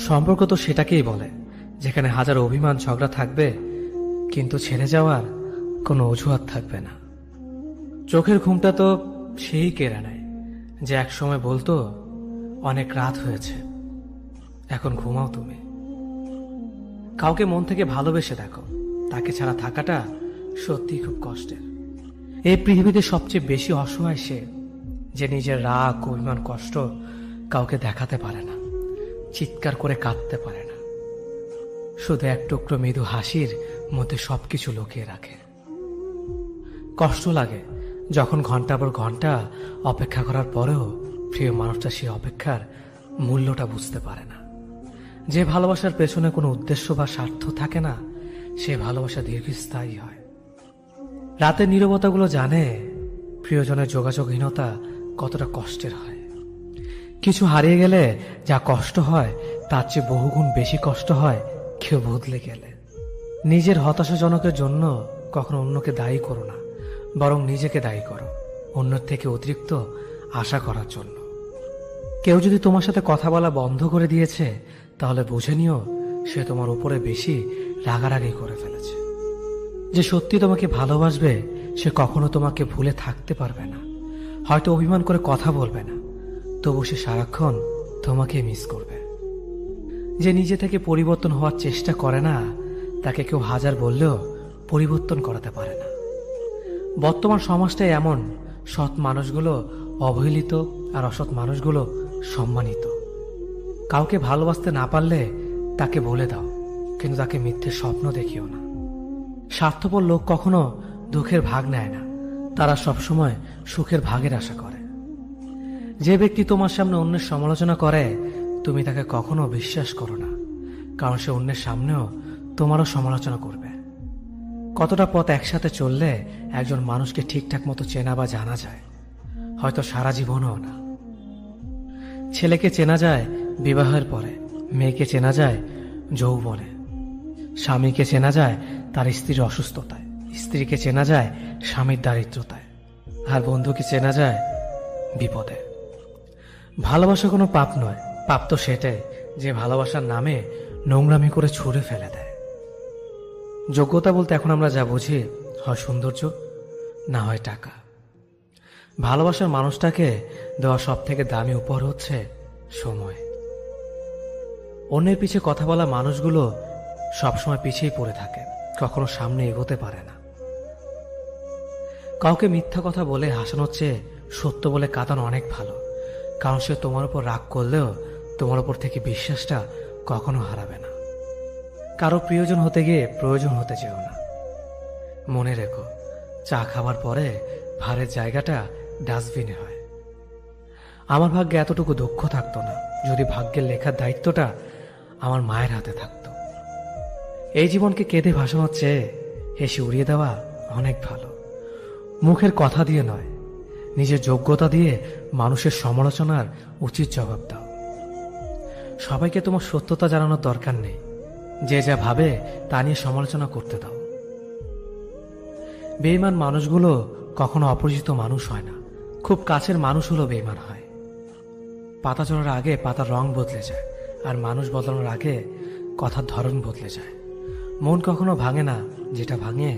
সম্পর্ক তো সেটাকেই বলে যেখানে হাজার অভিমান ঝগড়া থাকবে, কিন্তু ছেড়ে যাওয়ার কোনো অজুহাত থাকবে না। চোখের ঘুমটা তো সেই কেড়ে নেয় যে একসময় বলতো, অনেক রাত হয়েছে, এখন ঘুমাও তুমি। কাউকে মন থেকে ভালোবেসে দেখো, তাকে ছাড়া থাকাটা সত্যি খুব কষ্টের। এই পৃথিবীতে সবচেয়ে বেশি অসহায় সে যে নিজের রাগ, অভিমান, কষ্ট কাউকে দেখাতে পারে না, চিৎকার করে কাঁদতে পারে না, শুধু এক টুকরো মৃদু হাসির মধ্যে সবকিছু লুকিয়ে রাখে। কষ্ট লাগে যখন ঘন্টার পর ঘন্টা অপেক্ষা করার পরেও প্রিয় মানুষটা সেই অপেক্ষার মূল্যটা বুঝতে পারে না। যে ভালোবাসার পেছনে কোনো উদ্দেশ্য বা স্বার্থ থাকে না, সে ভালোবাসা দীর্ঘস্থায়ী হয়। রাতের নীরবতাগুলো জানে প্রিয়জনের যোগাযোগহীনতা কতটা কষ্টের হয়। কিছু হারিয়ে গেলে যা কষ্ট হয় তার চেয়ে বহুগুণ বেশি কষ্ট হয় কেউ বদলে গেলে। নিজের হতাশাজনকের জন্য কখনো অন্যকে দায়ী করো না, বরং নিজেকে দায়ী করো অন্যের থেকে অতিরিক্ত আশা করার জন্য। কেউ যদি তোমার সাথে কথা বলা বন্ধ করে দিয়েছে, তাহলে বুঝে নিও সে তোমার উপরে বেশি রাগারাগি করে ফেলেছে। যে সত্যি তোমাকে ভালোবাসবে সে কখনো তোমাকে ভুলে থাকতে পারবে না। হয়তো অভিমান করে কথা বলবে না, তবু সে সারাক্ষণ তোমাকে মিস করবে। যে নিজে থেকে পরিবর্তন হওয়ার চেষ্টা করে না, তাকে কেউ হাজার বললেও পরিবর্তন করাতে পারে না। বর্তমান সমাজটাই এমন, সৎ মানুষগুলো অবহেলিত আর অসৎ মানুষগুলো সম্মানিত। কাউকে ভালোবাসতে না পারলে তাকে বলে দাও, কিন্তু তাকে মিথ্যে স্বপ্ন দেখিও না। স্বার্থপর লোক কখনো দুঃখের ভাগ নেয় না, তারা সবসময় সুখের ভাগের আশা করে। যে ব্যক্তি তোমার সামনে অন্যের সমালোচনা করে, তুমি তাকে কখনো বিশ্বাস করো না, কারণ সে অন্যের সামনেও তোমারও সমালোচনা করবে। কতটা পথ একসাথে চললে একজন মানুষকে ঠিকঠাক মতো চেনা বা জানা যায়, হয়তো সারা জীবনও না। ছেলেকে চেনা যায় বিবাহের পরে, মেয়েকে চেনা যায় যৌবনে, স্বামীকে চেনা যায় তার স্ত্রীর অসুস্থতায়, স্ত্রীকে চেনা যায় স্বামীর দারিদ্রতায়, আর বন্ধুকে চেনা যায় বিপদে। ভালোবাসা কোনো পাপ নয়, পাপ তো সেটাই যে ভালোবাসার নামে নোংরামি করে ছুঁড়ে ফেলে দেয়। যোগ্যতা বলতে এখন আমরা যা বুঝি, হয় সৌন্দর্য, না হয় টাকা। ভালোবাসার মানুষটাকে দেওয়া সব থেকে দামি উপহার হচ্ছে সময়। অন্যের পিছে কথা বলা মানুষগুলো সবসময় পিছিয়ে পড়ে থাকে, কখনো সামনে এগোতে পারে না। কাউকে মিথ্যা কথা বলে হাসানোর চেয়ে সত্য বলে কাঁদানো অনেক ভালো, কারণ সে তোমার উপর রাগ করলেও তোমার উপর থেকে বিশ্বাসটা কখনো হারাবে না। কারো প্রিয়জন হতে গিয়ে প্রয়োজন হতে চেও না। মনে রেখো, চা খাবার পরে ভারের জায়গাটা ডাস্টবিনে হয়। আমার ভাগ্যে এতটুকু দুঃখ থাকতো না যদি ভাগ্যের লেখার দায়িত্বটা আমার মায়ের হাতে থাকতো। এই জীবনকে কেঁদে ভাসানোর চেয়ে হেসে উড়িয়ে দেওয়া অনেক ভালো। মুখের কথা দিয়ে নয়, নিজের যোগ্যতা দিয়ে মানুষের সমালোচনার উচিত জবাব দাও। সবাইকে তোমার সত্যতা জানানোর দরকার নেই, যে যা ভাবে তা নিয়ে সমালোচনা করতে দাও। বেঈমান মানুষগুলো কখনো অপরিচিত মানুষ হয় না, খুব কাছের মানুষ হলো বেঈমান হয়। পাতা ঝরার আগে পাতার রং বদলে যায়, আর মানুষ বদলানোর আগে কথার ধরন বদলে যায়। মন কখনো ভাঙে না, যেটা ভাঙে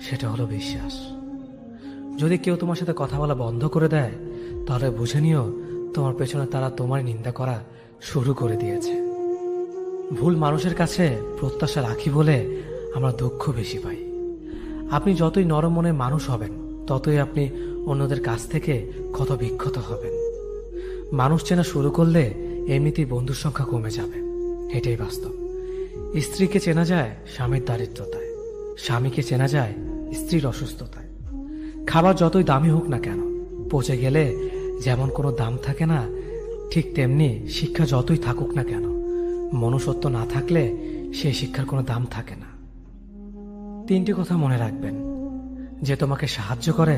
সেটা হলো বিশ্বাস। যদি কেউ তোমার সাথে কথা বলা বন্ধ করে দেয়, তাহলে বুঝে নিও তোমার পেছনে তারা তোমার নিন্দা করা শুরু করে দিয়েছে। ভুল মানুষের কাছে প্রত্যাশা রাখি বলে আমরা দুঃখ বেশি পাই। আপনি যতই নরম মনের মানুষ হবেন, ততই আপনি অন্যদের কাছ থেকে ক্ষত বিক্ষত হবেন। মানুষ চেনা শুরু করলে এমনিতেই বন্ধুর সংখ্যা কমে যাবে, এটাই বাস্তব। স্ত্রীকে চেনা যায় স্বামীর দারিদ্রতায়, স্বামীকে চেনা যায় স্ত্রীর অসুস্থতায়। খাবার যতই দামি হোক না কেন, পচে গেলে যেমন কোনো দাম থাকে না, ঠিক তেমনি শিক্ষা যতই থাকুক না কেন, মনুষ্যত্ব না থাকলে সেই শিক্ষার কোনো দাম থাকে না। 3টি কথা মনে রাখবেন: যে তোমাকে সাহায্য করে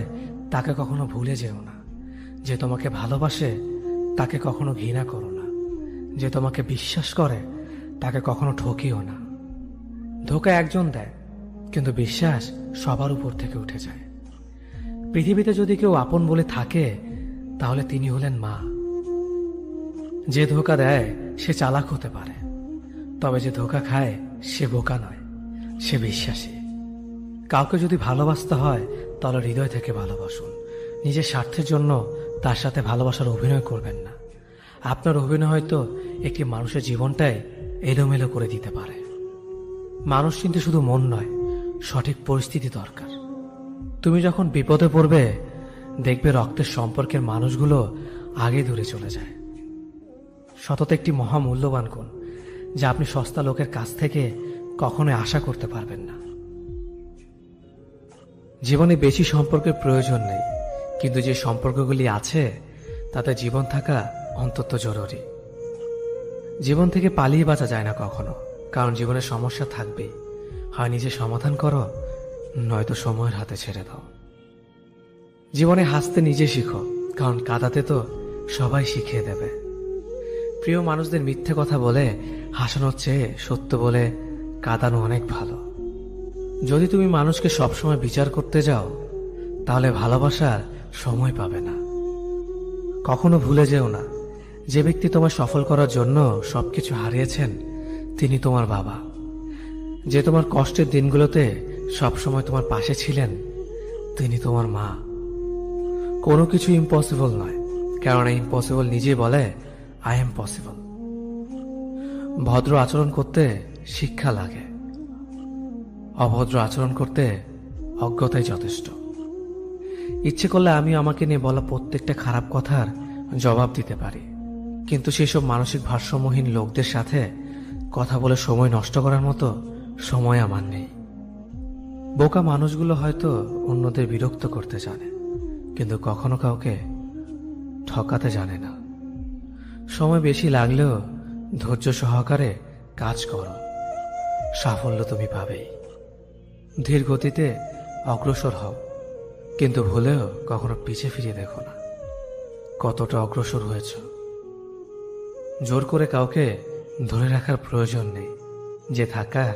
তাকে কখনো ভুলে যেও না, যে তোমাকে ভালোবাসে তাকে কখনো ঘৃণা করো না, যে তোমাকে বিশ্বাস করে তাকে কখনো ঠকিও না। ধোকা একজন দেয়, কিন্তু বিশ্বাস সবার উপর থেকে উঠে যায়। পৃথিবীতে যদি কেউ আপন বলে থাকে, তাহলে তিনি হলেন মা। যে ধোকা দেয় সে চালাক হতে পারে, তবে যে ধোকা খায় সে বোকা নয়, সে বিশ্বাসী। কাউকে যদি ভালোবাসতে হয় তাহলে হৃদয় থেকে ভালোবাসুন। নিজের স্বার্থের জন্য তার সাথে ভালোবাসার অভিনয় করবেন না। আপনার অভিনয় হয়তো একটি মানুষের জীবনটাই এলোমেলো করে দিতে পারে। মানুষ কিন্তু শুধু মন নয়, সঠিক পরিস্থিতি দরকার। তুমি যখন বিপদে পড়বে, দেখবে রক্তের সম্পর্কের মানুষগুলো আগে দূরে চলে যায়। সততা একটি মহামূল্যবান গুণ, যা আপনি সস্তা লোকের কাছ থেকে কখনোই আশা করতে পারবেন না। জীবনে বেশি সম্পর্কের প্রয়োজন নেই, কিন্তু যে সম্পর্কগুলি আছে তাতে জীবন থাকা অন্তত জরুরি। জীবন থেকে পালিয়ে বাঁচা যায় না কখনো, কারণ জীবনে সমস্যা থাকবেই। হয় নিজে সমাধান করো, নয়তো সময়ের হাতে ছেড়ে দাও। জীবনে হাসতে নিজে শিখো, কারণ কাঁদাতে তো সবাই শিখিয়ে দেবে। প্রিয় মানুষদের মিথ্যে কথা বলে হাসানোর চেয়ে সত্য বলে কাঁদানো অনেক ভালো। যদি তুমি মানুষকে সবসময় বিচার করতে যাও, তাহলে ভালোবাসার সময় পাবে না। কখনো ভুলে যেও না, যে ব্যক্তি তোমার সফল করার জন্য সবকিছু হারিয়েছেন তিনি তোমার বাবা। যে তোমার কষ্টের দিনগুলোতে সবসময় তোমার পাশে ছিলেন তিনি তোমার মা। কোনো কিছু ইম্পসিবল নয়, কারণ ইম্পসিবল নিজেই বলে আই এম পসিবল। ভদ্র আচরণ করতে শিক্ষা লাগে, অভদ্র আচরণ করতে অজ্ঞতাই যথেষ্ট। ইচ্ছে করলে আমি আমাকে নিয়ে বলা প্রত্যেকটা খারাপ কথার জবাব দিতে পারি, কিন্তু সেসব মানসিক ভারসাম্যহীন লোকদের সাথে কথা বলে সময় নষ্ট করার মতো সময় আমার নেই। বোকা মানুষগুলো হয়তো অন্যদের বিরক্ত করতে জানে, কিন্তু কখনো কাউকে ঠকাতে জানে না। সময় বেশি লাগলেও ধৈর্য সহকারে কাজ করো, সাফল্য তুমি পাবেই। ধীর গতিতে অগ্রসর হও, কিন্তু ভুলেও কখনো পিছে ফিরে দেখো না কতটা অগ্রসর হয়েছ। জোর করে কাউকে ধরে রাখার প্রয়োজন নেই। যে থাকার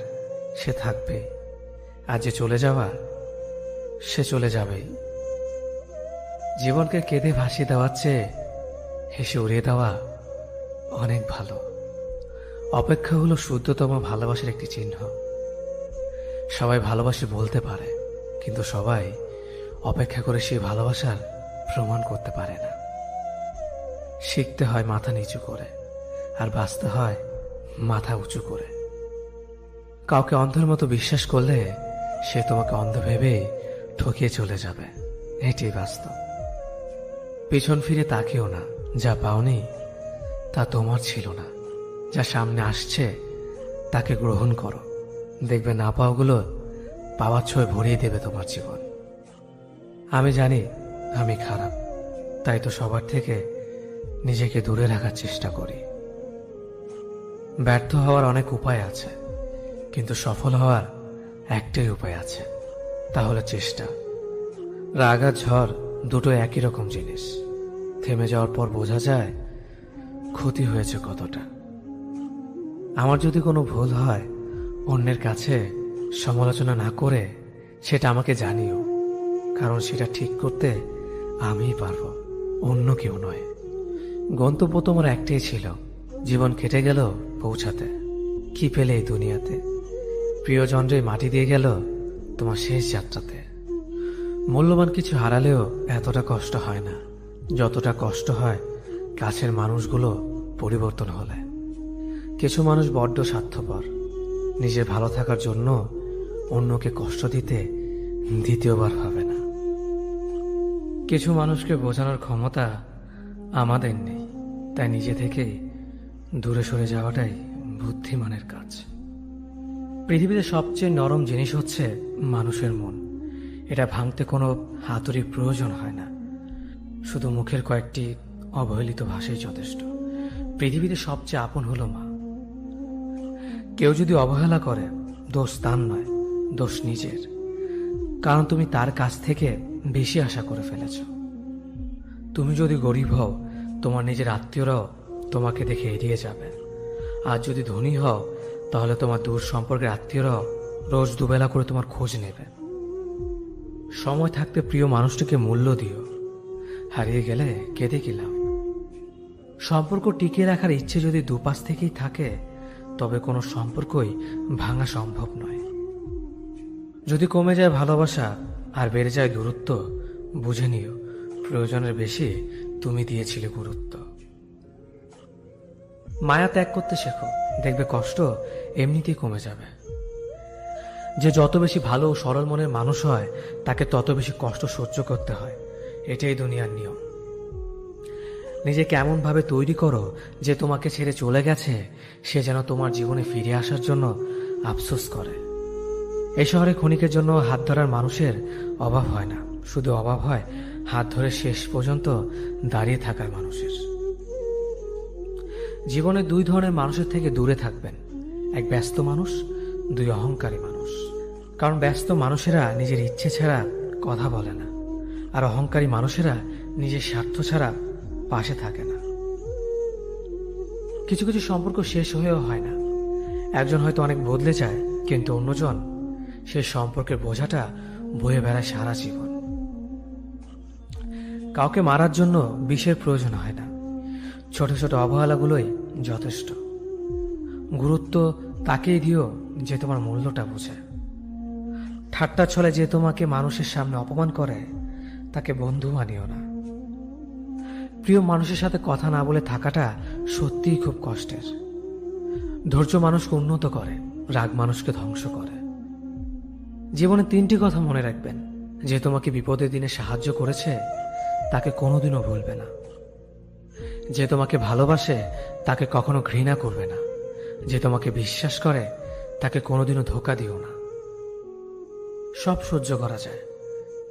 সে থাকবে, আর যে চলে যাওয়ার সে চলে যাবেই। জীবনকে কেঁদে ভাসিয়ে দেওয়ার চেয়ে হেসে উড়িয়ে দেওয়া অনেক ভালো। অপেক্ষা হলো শুদ্ধতম ভালোবাসার একটি চিহ্ন। সবাই ভালোবাসে বলতে পারে, কিন্তু সবাই অপেক্ষা করে সেই ভালোবাসার প্রমাণ করতে পারে না। শিখতে হয় মাথা নিচু করে, আর বাঁচতে হয় মাথা উঁচু করে। কাউকে অন্ধের মতো বিশ্বাস করলে সে তোমাকে অন্ধ ভেবেই ঠকিয়ে চলে যাবে, এটি বাস্তব। পিছন ফিরে তাকিও না, যা পাওনি তা তোমার ছিল না। যা সামনে আসছে তাকে গ্রহণ করো, দেখবে না পাওয়াগুলো পাওয়ার ছোঁয় ভরিয়ে দেবে তোমার জীবন। আমি জানি আমি খারাপ, তাই তো সবার থেকে নিজেকে দূরে রাখার চেষ্টা করি। ব্যর্থ হওয়ার অনেক উপায় আছে, কিন্তু সফল হওয়ার একটাই উপায় আছে, তা হলো চেষ্টা। রাগ আর ঝড় দুটো একই রকম জিনিস। থেমে যাওয়ার পর বোঝা যায় ক্ষতি হয়েছে কতটা। আমার যদি কোনো ভুল হয়, অন্যের কাছে সমালোচনা না করে সেটা আমাকে জানিও, কারণ সেটা ঠিক করতে আমিই পারবো, অন্য কেউ নয়। গন্তব্য তোমার একটাই ছিল, জীবন কেটে গেল পৌঁছাতে। কি পেলে এই দুনিয়াতে? প্রিয়জনরে মাটি দিয়ে গেল তোমার শেষ যাত্রাতে। মূল্যবান কিছু হারালেও এতটা কষ্ট হয় না যতটা কষ্ট হয় কাছের মানুষগুলো পরিবর্তন হলে। কিছু মানুষ বড্ড স্বার্থপর, নিজের ভালো থাকার জন্য অন্যকে কষ্ট দিতে দ্বিতীয়বার ভাবে না। কিছু মানুষকে বোঝানোর ক্ষমতা আমাদের নেই, তাই নিজে থেকেই দূরে সরে যাওয়াটাই বুদ্ধিমানের কাজ। পৃথিবীতে সবচেয়ে নরম জিনিস হচ্ছে মানুষের মন। এটা ভাঙতে কোনো হাতুড়ির প্রয়োজন হয় না, শুধু মুখের কয়েকটি অবহেলিত ভাষাই যথেষ্ট। পৃথিবীতে সবচেয়ে আপন হলো মা। কেউ যদি অবহেলা করে, দোষ তার নয়, দোষ নিজের, কারণ তুমি তার কাছ থেকে বেশি আশা করে ফেলেছ। তুমি যদি গরিব হও, তোমার নিজের আত্মীয়রাও তোমাকে দেখে এড়িয়ে যাবে, আর যদি ধনী হও তাহলে তোমার দূর সম্পর্কের আত্মীয়রাও রোজ দুবেলা করে তোমার খোঁজ নেবে। সময় থাকতে প্রিয় মানুষটিকে মূল্য দিও, হারিয়ে গেলে কেঁদে কি লাভ? সম্পর্ক টিকিয়ে রাখার ইচ্ছে যদি দুপাশ থেকেই থাকে, তবে কোনো সম্পর্কই ভাঙা সম্ভব নয়। যদি কমে যায় ভালোবাসা আর বেড়ে যায় দূরত্ব, বুঝে নিও প্রয়োজনের বেশি তুমি দিয়েছিলে গুরুত্ব। মায়া ত্যাগ করতে শেখো, দেখবে কষ্ট এমনিতেই কমে যাবে। যে যত বেশি ভালো ও সরল মনের মানুষ হয়, তাকে তত বেশি কষ্ট সহ্য করতে হয়। এটাই দুনিয়ার নিয়ম। নিজেকে এমনভাবে তৈরি করো যে তোমাকে ছেড়ে চলে গেছে সে যেন তোমার জীবনে ফিরে আসার জন্য আফসোস করে। এই শহরে ক্ষণিকের জন্য হাত ধরার মানুষের অভাব হয় না, শুধু অভাব হয় হাত ধরে শেষ পর্যন্ত দাঁড়িয়ে থাকার মানুষের। জীবনে দুই ধরনের মানুষের থেকে দূরে থাকবেন, এক ব্যস্ত মানুষ, দুই অহংকারী মানুষ। কারণ ব্যস্ত মানুষেরা নিজের ইচ্ছে ছাড়া কথা বলে না, আর অহংকারী মানুষেরা নিজের স্বার্থ ছাড়া পাশে থাকে না। কিছু কিছু সম্পর্ক শেষ হয়েও হয় না। একজন হয়তো অনেক বদলে যায়, কিন্তু অন্যজন সেই সম্পর্কের বোঝাটা বয়ে বেড়ায় সারা জীবন। কাউকে মারার জন্য বিষের প্রয়োজন হয় না, ছোট ছোট অবহেলাগুলোই যথেষ্ট। গুরুত্ব তাকেই দিও যে তোমার মূল্যটা বোঝে। ঠাট্টা ছলে যে তোমাকে মানুষের সামনে অপমান করে, তাকে বন্ধু মানিও না। প্রিয় মানুষের সাথে কথা না বলে থাকাটা সত্যিই খুব কষ্টের। ধৈর্য মানুষকে উন্নত করে, রাগ মানুষকে ধ্বংস করে। জীবনে তিনটি কথা মনে রাখবেন: যে তোমাকে বিপদের দিনে সাহায্য করেছে তাকে কোনোদিনও ভুলবে না, যে তোমাকে ভালোবাসে তাকে কখনো ঘৃণা করবে না, যে তোমাকে বিশ্বাস করে তাকে কোনোদিনও ধোঁকা দিও না। সব সহ্য করা যায়,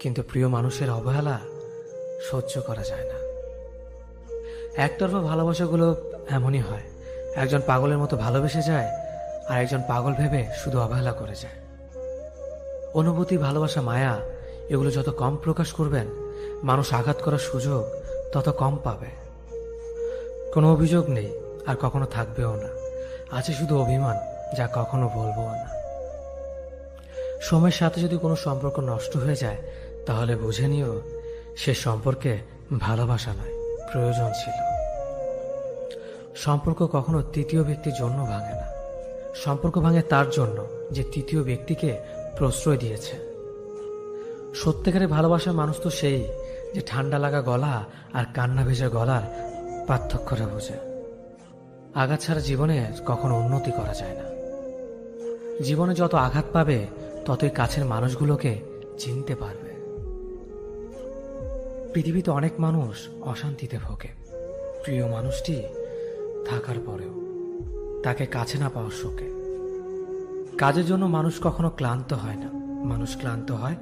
কিন্তু প্রিয় মানুষের অবহেলা সহ্য করা যায় না। একতরফা ভালোবাসাগুলো এমনই হয়, একজন পাগলের মতো ভালোবেসে যায় আর একজন পাগল ভেবে শুধু অবহেলা করে যায়। অনুভূতি, ভালোবাসা, মায়া এগুলো যত কম প্রকাশ করবেন, মানুষ আঘাত করার সুযোগ তত কম পাবে। কোনো অভিযোগ নেই আর কখনো থাকবেও না, আছে শুধু অভিমান, যা কখনো বলবো না। সময়ের সাথে যদি কোনো সম্পর্ক নষ্ট হয়ে যায়, তাহলে বুঝে নিও সে সম্পর্কে ভালোবাসা নয়, প্রয়োজন ছিল। সম্পর্ক কখনো তৃতীয় ব্যক্তির জন্য ভাঙে না, সম্পর্ক ভাঙে তার জন্য যে তৃতীয় ব্যক্তিকে প্রশ্রয় দিয়েছে। সত্যিকারের ভালোবাসার মানুষ তো সেই যে ঠান্ডা লাগা গলা আর কান্না ভেজা গলার পার্থক্যটা বোঝে। আঘাত ছাড়া জীবনে কখনো উন্নতি করা যায় না। জীবনে যত আঘাত পাবে, ততই কাছের মানুষগুলোকে চিনতে পারবে। পৃথিবীতে অনেক মানুষ অশান্তিতে ভোগে, প্রিয় মানুষটি থাকার পরেও তাকে কাছে না পাওয়ার শোকে। কাজের জন্য মানুষ কখনো ক্লান্ত হয় না, মানুষ ক্লান্ত হয়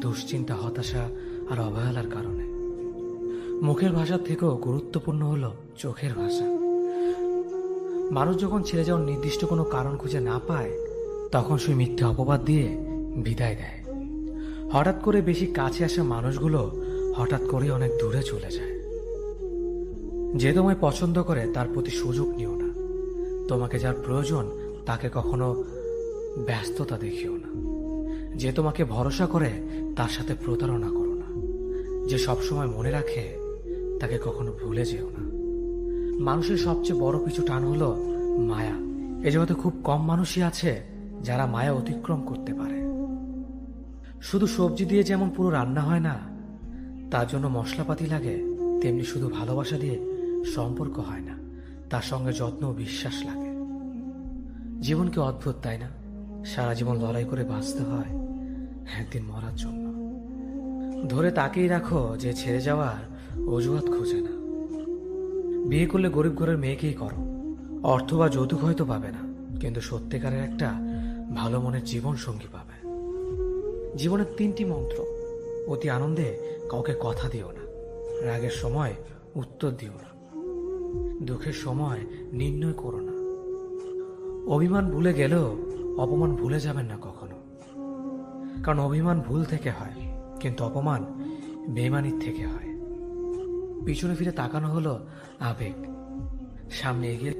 দুশ্চিন্তা, হতাশা আর অবহেলার কারণে। মুখের ভাষার থেকেও গুরুত্বপূর্ণ হলো চোখের ভাষা। মানুষ যখন ছেড়ে যাওয়ার নির্দিষ্ট কোনো কারণ খুঁজে না পায়, তখন সে মিথ্যে অপবাদ দিয়ে বিদায় দেয়। হঠাৎ করে বেশি কাছে আসা মানুষগুলো হঠাৎ করে অনেক দূরে চলে যায়। যে তোমায় পছন্দ করে তার প্রতি সুযোগ নিও না। তোমাকে যার প্রয়োজন তাকে কখনো ব্যস্ততা দেখিও না। যে তোমাকে ভরসা করে তার সাথে প্রতারণা করো না। যে সবসময় মনে রাখে তাকে কখনো ভুলে যেও না। মানুষের সবচেয়ে বড় পিছু টান হলো মায়া। এ জগতে খুব কম মানুষই আছে যারা মায়া অতিক্রম করতে পারে। শুধু সবজি দিয়ে যেমন পুরো রান্না হয় না, তার জন্য মশলাপাতি লাগে, তেমনি শুধু ভালোবাসা দিয়ে সম্পর্ক হয় না, তার সঙ্গে যত্ন ও বিশ্বাস লাগে। জীবন কি অদ্ভুত, তাই না? সারা জীবন লড়াই করে বাঁচতে হয় একদিন মরার জন্য। ধরে তাকেই রাখো যে ছেড়ে যাওয়ার অজুহাত খোঁজে না। বিয়ে করলে গরিব ঘরের মেয়েকেই করো, অর্থ বা যৌতুক হয়তো পাবে না, কিন্তু সত্যিকারের একটা ভালো মনের জীবন সঙ্গী পাবে। জীবনের তিনটি মন্ত্র: অতি আনন্দে কাউকে কথা দিও না, রাগের সময় উত্তর দিও না, দুঃখের সময় নির্ণয় করো না। অভিমান ভুলে গেলেও অপমান ভুলে যাবেন না কখনো, কারণ অভিমান ভুল থেকে হয়, কিন্তু অপমান বেইমানির থেকে হয়। পিছনে ফিরে তাকানো হলো আবেগ, সামনে এগিয়ে